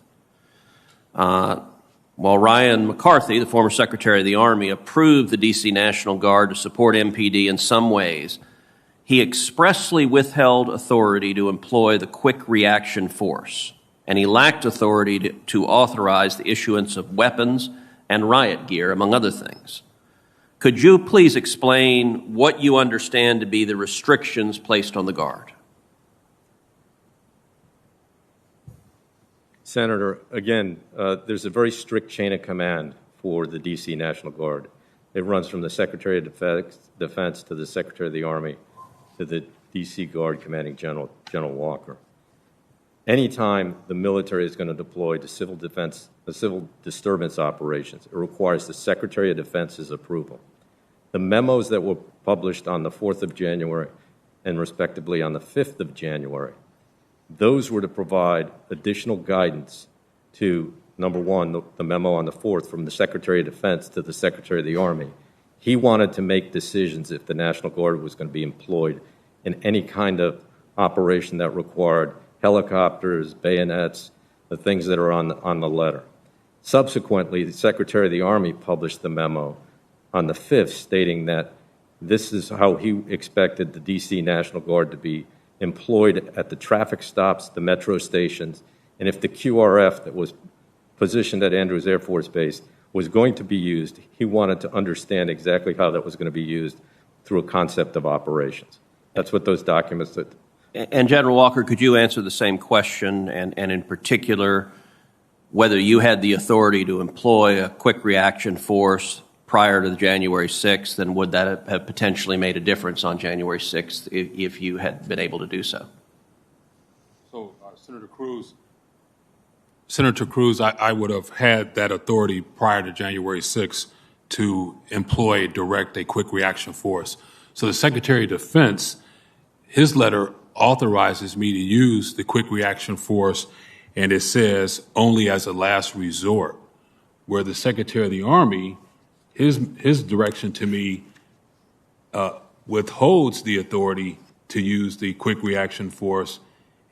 While Ryan McCarthy, the former Secretary of the Army, approved the D.C. National Guard to support MPD in some ways, he expressly withheld authority to employ the quick reaction force, and he lacked authority to authorize the issuance of weapons and riot gear, among other things. Could you please explain what you understand to be the restrictions placed on the Guard? Senator, again, there's a very strict chain of command for the D.C. National Guard. It runs from the Secretary of Defense to the Secretary of the Army to the D.C. Guard Commanding General Walker. Anytime the military is going to deploy to civil disturbance operations, it requires the Secretary of Defense's approval. The memos that were published on the 4th of January and respectively on the 5th of January, those were to provide additional guidance to, number one, the memo on the 4th from the Secretary of Defense to the Secretary of the Army. He wanted to make decisions if the National Guard was going to be employed in any kind of operation that required helicopters, bayonets, the things that are on the letter. Subsequently, the Secretary of the Army published the memo on the 5th stating that this is how he expected the D.C. National Guard to be employed at the traffic stops, the metro stations, and if the QRF that was positioned at Andrews Air Force Base was going to be used, he wanted to understand exactly how that was going to be used through a concept of operations. That's what those documents said. And General Walker, could you answer the same question, and in particular, whether you had the authority to employ a quick reaction force prior to the January 6th, and would that have potentially made a difference on January 6th if you had been able to do so? So, Senator Cruz, I would have had that authority prior to January 6th to employ, direct a quick reaction force. So the Secretary of Defense, his letter authorizes me to use the quick reaction force, and it says only as a last resort, where the Secretary of the Army, his direction to me withholds the authority to use the quick reaction force,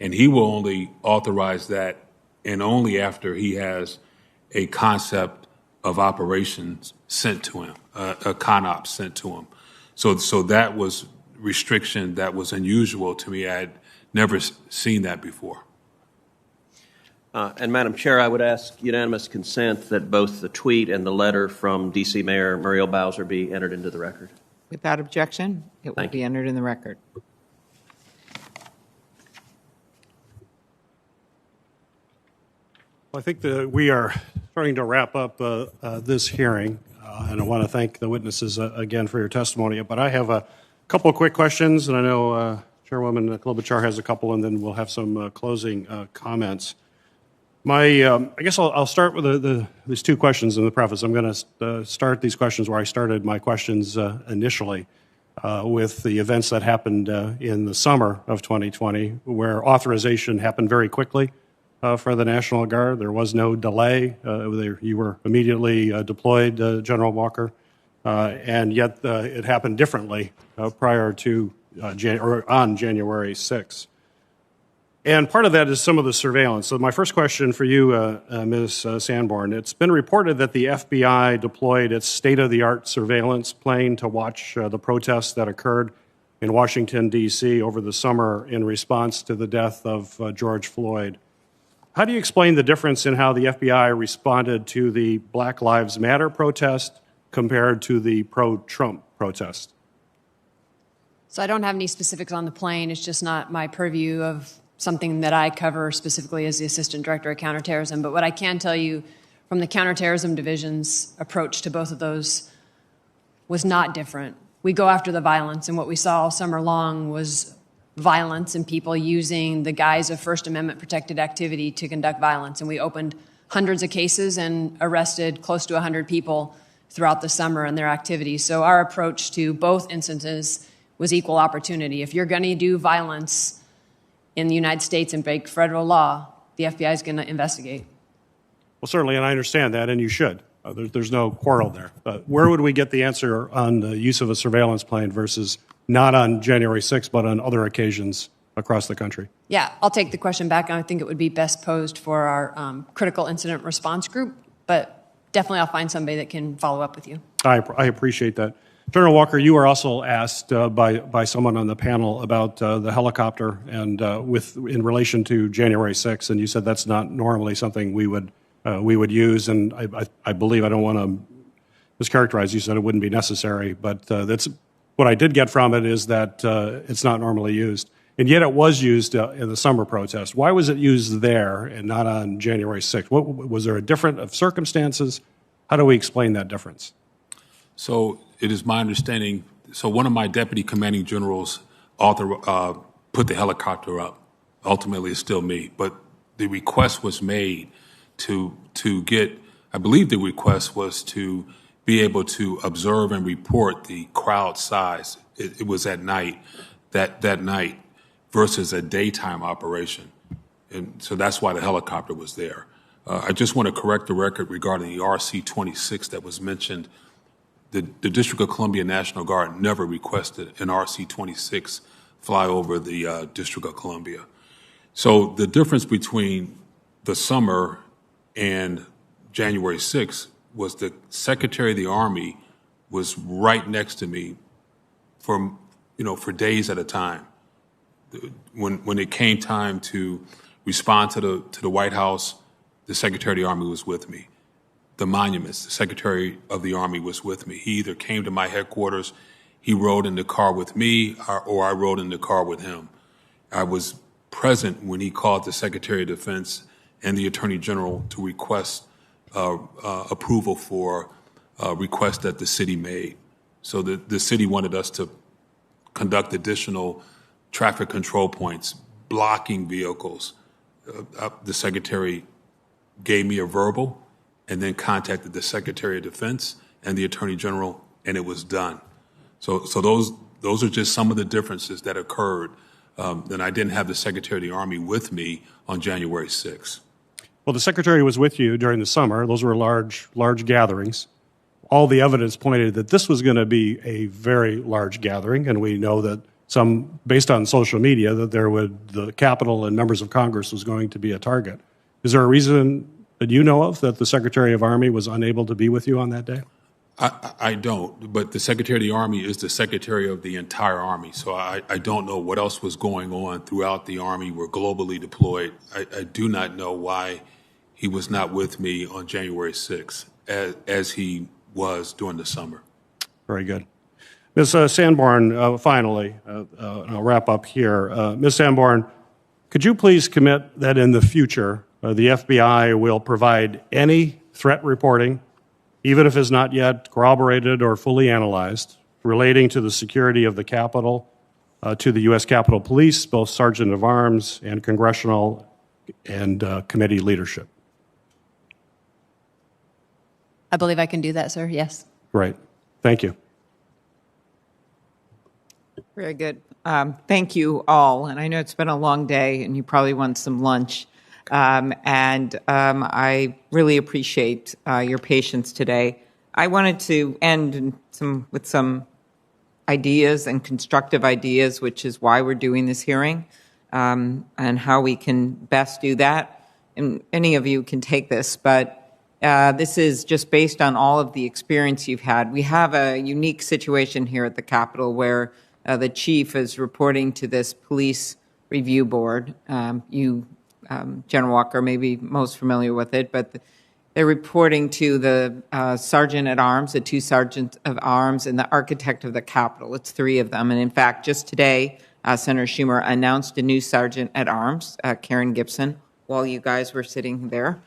and he will only authorize that and only after he has a concept of operations sent to him, a CONOP sent to him. So that was restriction that was unusual to me. I had never seen that before. And Madam Chair, I would ask unanimous consent that both the tweet and the letter from D.C. Mayor Muriel Bowser be entered into the record. Without objection, it will be entered in the record. Well, I think that we are starting to wrap up this hearing, and I want to thank the witnesses again for your testimony. But I have a couple of quick questions, and I know Chairwoman Klobuchar has a couple, and then we'll have some closing comments. I guess I'll start with these two questions in the preface. I'm going to start these questions where I started my questions initially, with the events that happened in the summer of 2020, where authorization happened very quickly for the National Guard. There was no delay. You were immediately deployed, General Walker, and yet it happened differently prior to on January 6th. And part of that is some of the surveillance. So my first question for you, Ms. Sanborn, it's been reported that the FBI deployed its state-of-the-art surveillance plane to watch the protests that occurred in Washington, D.C. over the summer in response to the death of George Floyd. How do you explain the difference in how the FBI responded to the Black Lives Matter protest compared to the pro-Trump protest? So I don't have any specifics on the plane. It's just not my purview of something that I cover specifically as the Assistant Director of Counterterrorism. But what I can tell you from the Counterterrorism Division's approach to both of those was not different. We go after the violence, and what we saw all summer long was violence and people using the guise of First Amendment protected activity to conduct violence. And we opened hundreds of cases and arrested close to 100 people throughout the summer and their activities. So our approach to both instances was equal opportunity. If you're going to do violence in the United States and break federal law, the FBI is going to investigate. Well, certainly, and I understand that, and you should. There's no quarrel there. Where would we get the answer on the use of a surveillance plane versus not on January 6th, but on other occasions across the country? Yeah, I'll take the question back, and I think it would be best posed for our critical incident response group, but definitely I'll find somebody that can follow up with you. I appreciate that. General Walker, you were also asked by someone on the panel about the helicopter and in relation to January 6th, and you said that's not normally something we would use, and I believe, I don't want to mischaracterize, you said it wouldn't be necessary, but that's what I did get from it is that it's not normally used. And yet it was used in the summer protest. Why was it used there and not on January 6th? Was there a difference of circumstances? How do we explain that difference? So it is my understanding, so one of my deputy commanding generals put the helicopter up. Ultimately, it's still me. But the request was made to get, I believe the request was to be able to observe and report the crowd size. It was at night, that night, versus a daytime operation. And so that's why the helicopter was there. I just want to correct the record regarding the RC-26 that was mentioned. The District of Columbia National Guard never requested an RC-26 fly over the District of Columbia. So the difference between the summer and January 6th was the Secretary of the Army was right next to me for days at a time. When it came time to respond to the White House, the Secretary of the Army was with me. The monuments, the Secretary of the Army was with me. He either came to my headquarters, he rode in the car with me, or I rode in the car with him. I was present when he called the Secretary of Defense and the Attorney General to request approval for a request that the city made. So the city wanted us to conduct additional traffic control points, blocking vehicles. The Secretary gave me a verbal and then contacted the Secretary of Defense and the Attorney General, and it was done. So those are just some of the differences that occurred. And I didn't have the Secretary of the Army with me on January 6th. Well, the Secretary was with you during the summer. Those were large gatherings. All the evidence pointed that this was going to be a very large gathering, and we know that based on social media, that the Capitol and members of Congress was going to be a target. Is there a reason that you know of that the Secretary of Army was unable to be with you on that day? I don't, but the Secretary of the Army is the Secretary of the entire Army, so I don't know what else was going on throughout the Army. We're globally deployed. I do not know why he was not with me on January 6th, as he was during the summer. Very good. Ms. Sanborn, finally, and I'll wrap up here. Ms. Sanborn, could you please commit that in the future the FBI will provide any threat reporting, even if it's not yet corroborated or fully analyzed, relating to the security of the Capitol, to the U.S. Capitol Police, both Sergeant of Arms and congressional and committee leadership? I believe I can do that, sir. Yes. Great. Thank you. Very good. Thank you all. And I know it's been a long day and you probably want some lunch. I really appreciate your patience today. I wanted to end with some ideas and constructive ideas, which is why we're doing this hearing, and how we can best do that. And any of you can take this, but this is just based on all of the experience you've had. We have a unique situation here at the Capitol where the chief is reporting to this police review board. General Walker may be most familiar with it, but they're reporting to the sergeant at arms, the two sergeants of arms, and the architect of the Capitol. It's three of them. And in fact, just today, Senator Schumer announced a new sergeant at arms, Karen Gibson, while you guys were sitting there.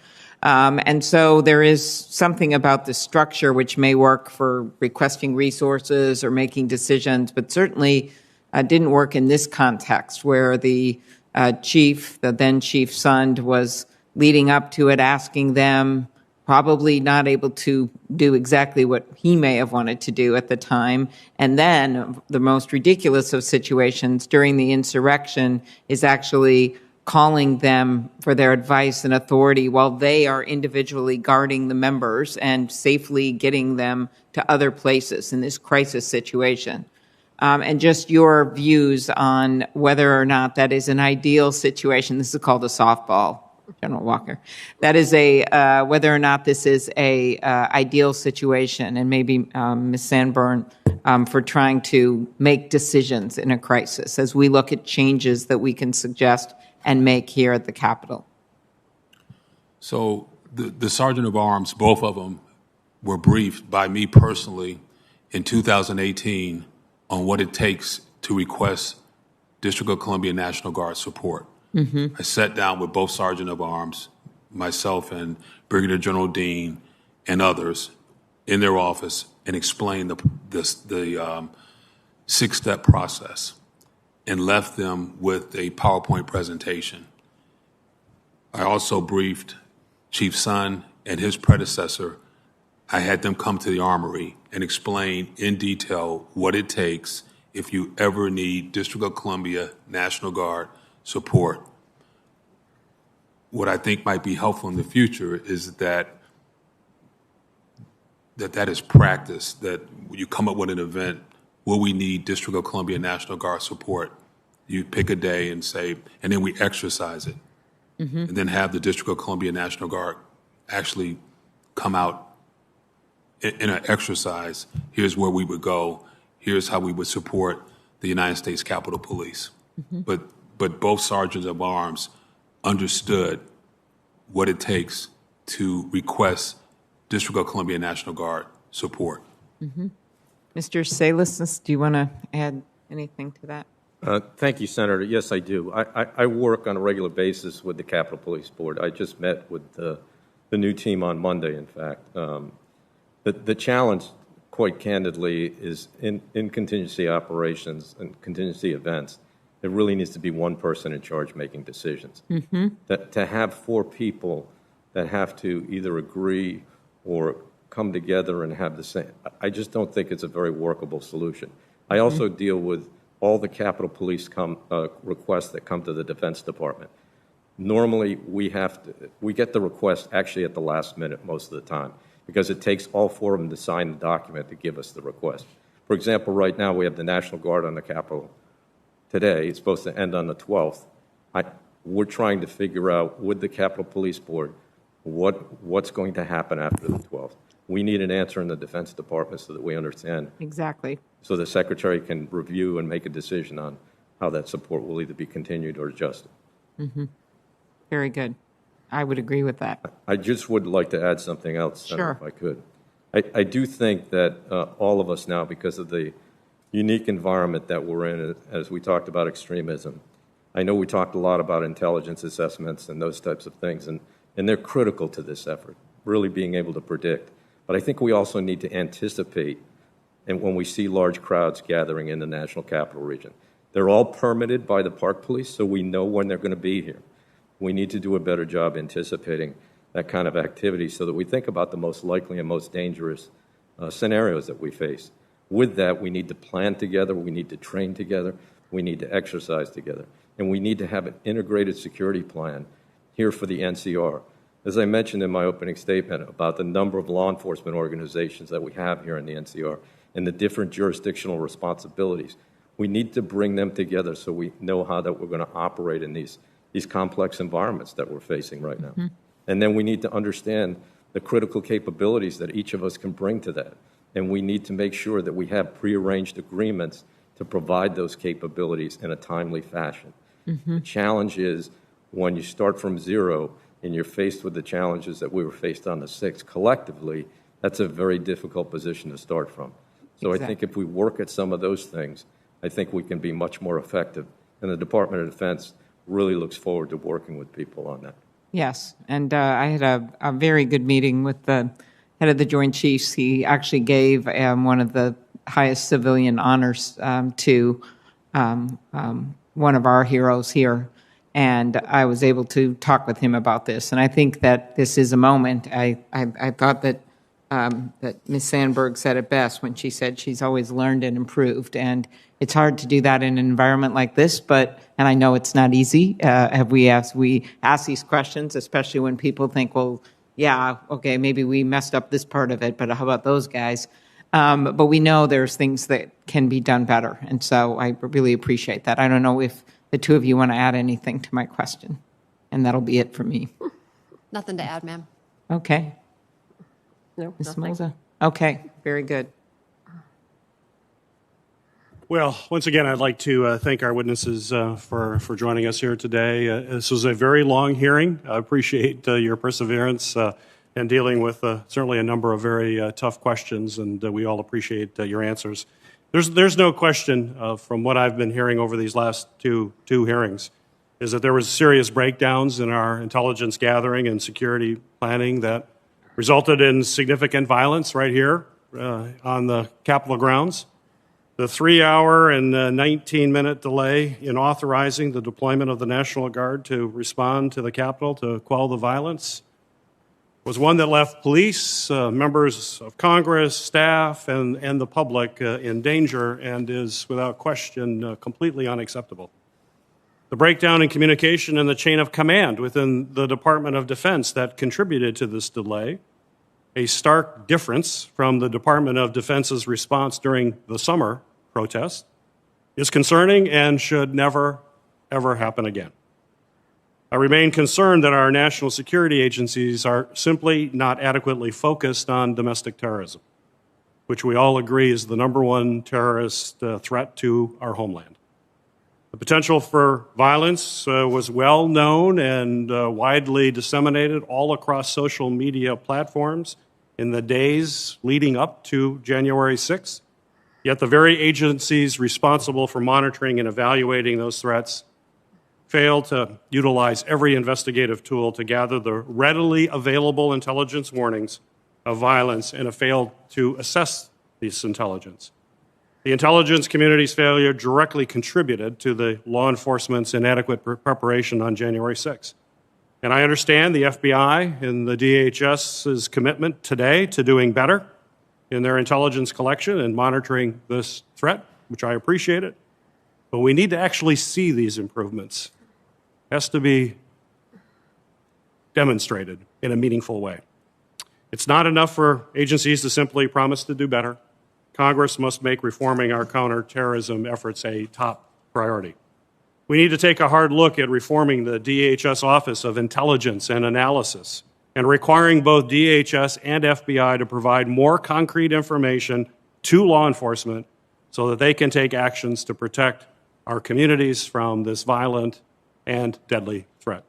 And so there is something about the structure which may work for requesting resources or making decisions, but certainly didn't work in this context where the chief, the then Chief Sund, was leading up to it, asking them, probably not able to do exactly what he may have wanted to do at the time. And then the most ridiculous of situations during the insurrection is actually calling them for their advice and authority while they are individually guarding the members and safely getting them to other places in this crisis situation. And just your views on whether or not that is an ideal situation. This is called a softball, General Walker. That is whether or not this is a ideal situation, and maybe Ms. Sanborn for trying to make decisions in a crisis as we look at changes that we can suggest and make here at the Capitol. So the Sergeant of Arms, both of them, were briefed by me personally in 2018 on what it takes to request District of Columbia National Guard support. Mm-hmm. I sat down with both Sergeant of Arms, myself and Brigadier General Dean and others in their office and explained the six-step process and left them with a PowerPoint presentation. I also briefed Chief Sun and his predecessor. I had them come to the Armory and explain in detail what it takes if you ever need District of Columbia National Guard support. What I think might be helpful in the future is that is practice, that you come up with an event, will we need District of Columbia National Guard support? You pick a day and say, and then we exercise it. Mm-hmm. And then have the District of Columbia National Guard actually come out in an exercise. Here's where we would go. Here's how we would support the United States Capitol Police. Mm-hmm. But both sergeants of arms understood what it takes to request District of Columbia National Guard support. Mm-hmm. Mr. Salas, do you want to add anything to that? Thank you, Senator. Yes, I do. I work on a regular basis with the Capitol Police Board. I just met with the new team on Monday, in fact. The challenge, quite candidly, is in contingency operations and contingency events, there really needs to be one person in charge making decisions. Mm-hmm. To have four people that have to either agree or come together and have the same, I just don't think it's a very workable solution. I also deal with all the Capitol Police requests that come to the Defense Department. Normally, we get the request actually at the last minute most of the time, because it takes all four of them to sign the document to give us the request. For example, right now we have the National Guard on the Capitol today. It's supposed to end on the 12th. We're trying to figure out with the Capitol Police Board what's going to happen after the 12th. We need an answer in the Defense Department so that we understand. Exactly. So the Secretary can review and make a decision on how that support will either be continued or adjusted. Mm-hmm. Very good. I would agree with that. I just would like to add something else, Senator, sure. if I could. I do think that all of us now, because of the unique environment that we're in, as we talked about extremism, I know we talked a lot about intelligence assessments and those types of things, and they're critical to this effort, really being able to predict. But I think we also need to anticipate, and when we see large crowds gathering in the National Capital Region. They're all permitted by the Park Police, so we know when they're going to be here. We need to do a better job anticipating that kind of activity so that we think about the most likely and most dangerous scenarios that we face. With that, we need to plan together, we need to train together, we need to exercise together, and we need to have an integrated security plan here for the NCR. As I mentioned in my opening statement about the number of law enforcement organizations that we have here in the NCR and the different jurisdictional responsibilities, we need to bring them together so we know how that we're going to operate in these complex environments that we're facing right now. Mm-hmm. And then we need to understand the critical capabilities that each of us can bring to that. And we need to make sure that we have prearranged agreements to provide those capabilities in a timely fashion. Mm-hmm. The challenge is when you start from zero and you're faced with the challenges that we were faced on the 6th collectively, that's a very difficult position to start from. So exactly. I think if we work at some of those things, I think we can be much more effective. And the Department of Defense really looks forward to working with people on that. Yes, and I had a very good meeting with the head of the Joint Chiefs. He actually gave one of the highest civilian honors to one of our heroes here, and I was able to talk with him about this. And I think that this is a moment. I thought that that Ms. Sandberg said it best when she said she's always learned and improved. And it's hard to do that in an environment like this, and I know it's not easy. We ask these questions, especially when people think, well, yeah, okay, maybe we messed up this part of it, but how about those guys? But we know there's things that can be done better. And so I really appreciate that. I don't know if the two of you want to add anything to my question. And that'll be it for me. Nothing to add, ma'am. Okay. No, Ms. nothing. Moza? Okay, very good. Well, once again, I'd like to thank our witnesses for joining us here today. This was a very long hearing. I appreciate your perseverance in dealing with certainly a number of very tough questions, and we all appreciate your answers. There's no question from what I've been hearing over these last two hearings is that there was serious breakdowns in our intelligence gathering and security planning that resulted in significant violence right here on the Capitol grounds. The 3-hour and 19-minute delay in authorizing the deployment of the National Guard to respond to the Capitol to quell the violence was one that left police, members of Congress, staff, and the public in danger and is, without question, completely unacceptable. The breakdown in communication and the chain of command within the Department of Defense that contributed to this delay, a stark difference from the Department of Defense's response during the summer protest, is concerning and should never, ever happen again. I remain concerned that our national security agencies are simply not adequately focused on domestic terrorism, which we all agree is the number one terrorist threat to our homeland. The potential for violence was well known and widely disseminated all across social media platforms in the days leading up to January 6th. Yet the very agencies responsible for monitoring and evaluating those threats failed to utilize every investigative tool to gather the readily available intelligence warnings of violence and have failed to assess this intelligence. The intelligence community's failure directly contributed to the law enforcement's inadequate preparation on January 6th. And I understand the FBI and the DHS's commitment today to doing better in their intelligence collection and monitoring this threat, which I appreciate it. But we need to actually see these improvements. It has to be demonstrated in a meaningful way. It's not enough for agencies to simply promise to do better. Congress must make reforming our counterterrorism efforts a top priority. We need to take a hard look at reforming the DHS Office of Intelligence and Analysis and requiring both DHS and FBI to provide more concrete information to law enforcement so that they can take actions to protect our communities from this violent and deadly threat.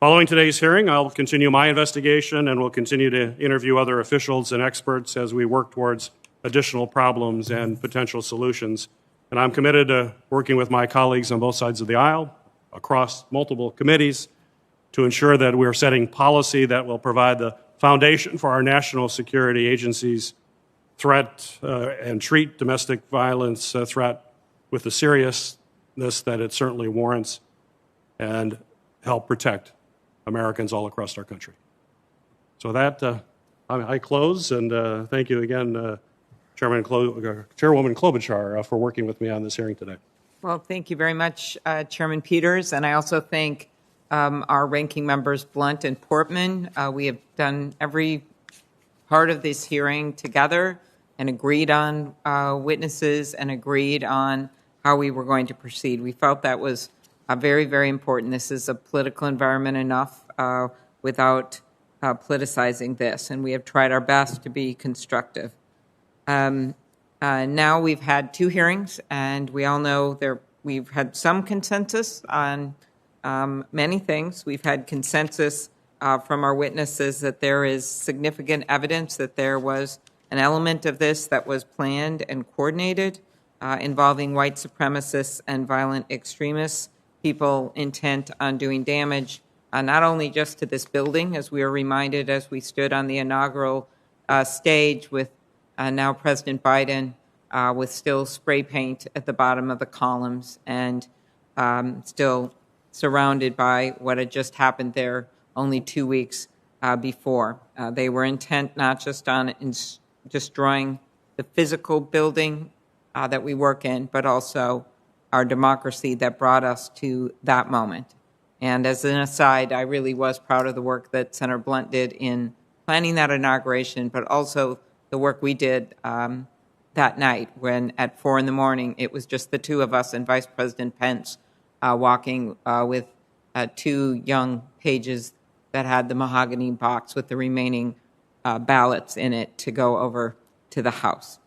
Following today's hearing, I'll continue my investigation and will continue to interview other officials and experts as we work towards additional problems and potential solutions. And I'm committed to working with my colleagues on both sides of the aisle, across multiple committees, to ensure that we're setting policy that will provide the foundation for our national security agencies threat and treat domestic violence threat with the seriousness that it certainly warrants and help protect Americans all across our country. So that, I close, and thank you again, Chairwoman Klobuchar, for working with me on this hearing today. Well, thank you very much, Chairman Peters, and I also thank our ranking members Blunt and Portman. We have done every part of this hearing together and agreed on witnesses and agreed on how we were going to proceed. We felt that was very, very important. This is a political environment enough without politicizing this, and we have tried our best to be constructive. Now we've had two hearings, and we all know we've had some consensus on many things. We've had consensus from our witnesses that there is significant evidence that there was an element of this that was planned and coordinated involving white supremacists and violent extremists, people intent on doing damage, not only just to this building, as we were reminded as we stood on the inaugural stage with now President Biden with still spray paint at the bottom of the columns and still surrounded by what had just happened there only 2 weeks before. They were intent not just on destroying the physical building that we work in, but also our democracy that brought us to that moment. And as an aside, I really was proud of the work that Senator Blunt did in planning that inauguration, but also the work we did that night when at 4 a.m. it was just the two of us and Vice President Pence walking with 2 young pages that had the mahogany box with the remaining ballots in it to go over to the House.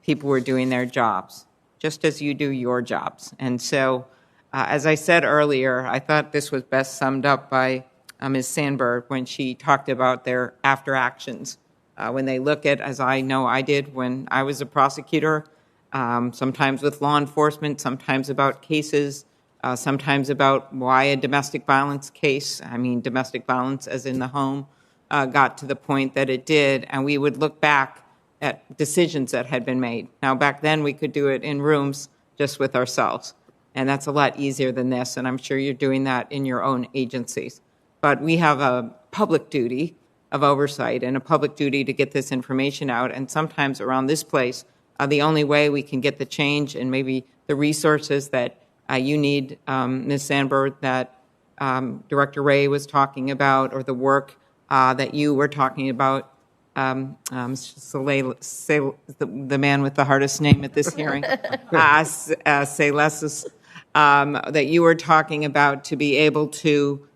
People were doing their jobs, just as you do your jobs. And so, as I said earlier, I thought this was best summed up by Ms. Sanborn when she talked about their after actions. When they look at, as I know I did when I was a prosecutor, sometimes with law enforcement, sometimes about cases, sometimes about why a domestic violence case, domestic violence as in the home, got to the point that it did, and we would look back at decisions that had been made. Now, back then, we could do it in rooms just with ourselves, and that's a lot easier than this, and I'm sure you're doing that in your own agencies. But we have a public duty of oversight and a public duty to get this information out, and sometimes around this place, the only way we can get the change and maybe the resources that you need, Ms. Sanborn, that Director Ray was talking about, or the work that you were talking about, the man with the hardest name at this hearing, Saylesis, that you were talking about to be able to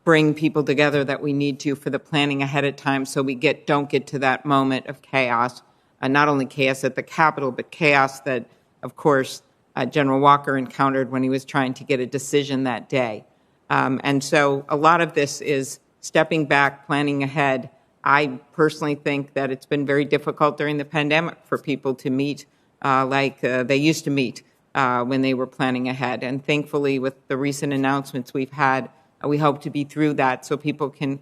bring people together that we need to for the planning ahead of time so we don't get to that moment of chaos, not only chaos at the Capitol, but chaos that, of course, General Walker encountered when he was trying to get a decision that day. And so a lot of this is stepping back, planning ahead. I personally think that it's been very difficult during the pandemic for people to meet like they used to meet when they were planning ahead. And thankfully, with the recent announcements we've had, we hope to be through that so people can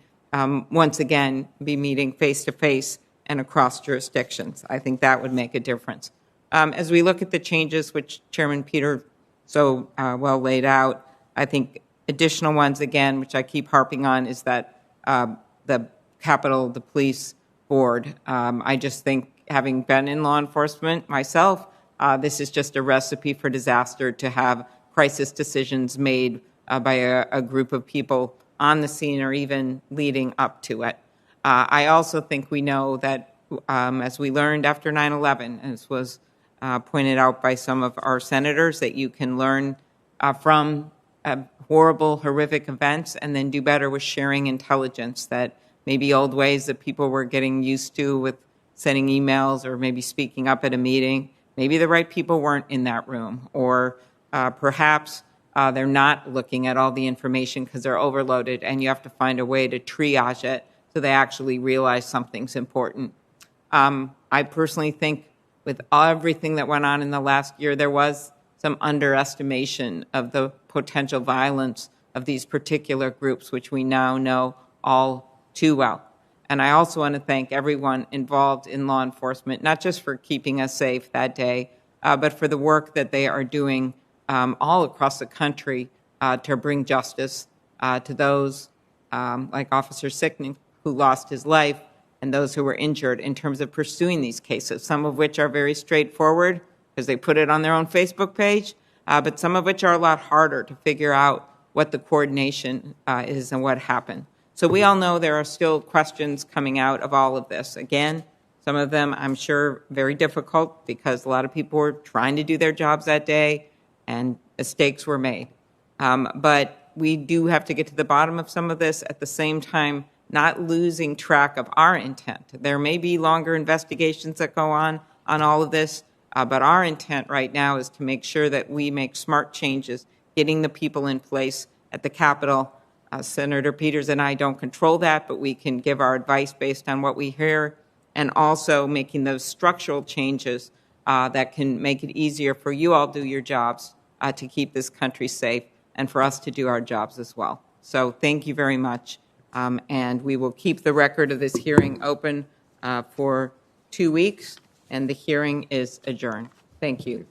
once again be meeting face-to-face and across jurisdictions. I think that would make a difference. As we look at the changes, which Chairman Peter so well laid out, I think additional ones, again, which I keep harping on, is that the Capitol, the police board, I just think, having been in law enforcement myself, this is just a recipe for disaster to have crisis decisions made by a group of people on the scene or even leading up to it. I also think we know that, as we learned after 9/11, as was pointed out by some of our senators, that you can learn from horrible, horrific events and then do better with sharing intelligence, that maybe old ways that people were getting used to with sending emails or maybe speaking up at a meeting, maybe the right people weren't in that room, or perhaps they're not looking at all the information because they're overloaded, and you have to find a way to triage it so they actually realize something's important. I personally think with everything that went on in the last year, there was some underestimation of the potential violence of these particular groups, which we now know all too well. And I also want to thank everyone involved in law enforcement, not just for keeping us safe that day, but for the work that they are doing all across the country to bring justice to those like Officer Sicknick, who lost his life, and those who were injured, in terms of pursuing these cases, some of which are very straightforward because they put it on their own Facebook page, but some of which are a lot harder to figure out what the coordination is and what happened. So we all know there are still questions coming out of all of this. Again, some of them I'm sure very difficult because a lot of people were trying to do their jobs that day and mistakes were made. But we do have to get to the bottom of some of this, at the same time not losing track of our intent. There may be longer investigations that go on all of this, but our intent right now is to make sure that we make smart changes, getting the people in place at the Capitol. Senator Peters and I don't control that, but we can give our advice based on what we hear, and also making those structural changes that can make it easier for you all to do your jobs to keep this country safe, and for us to do our jobs as well. So thank you very much. And we will keep the record of this hearing open for 2 weeks, and the hearing is adjourned. Thank you.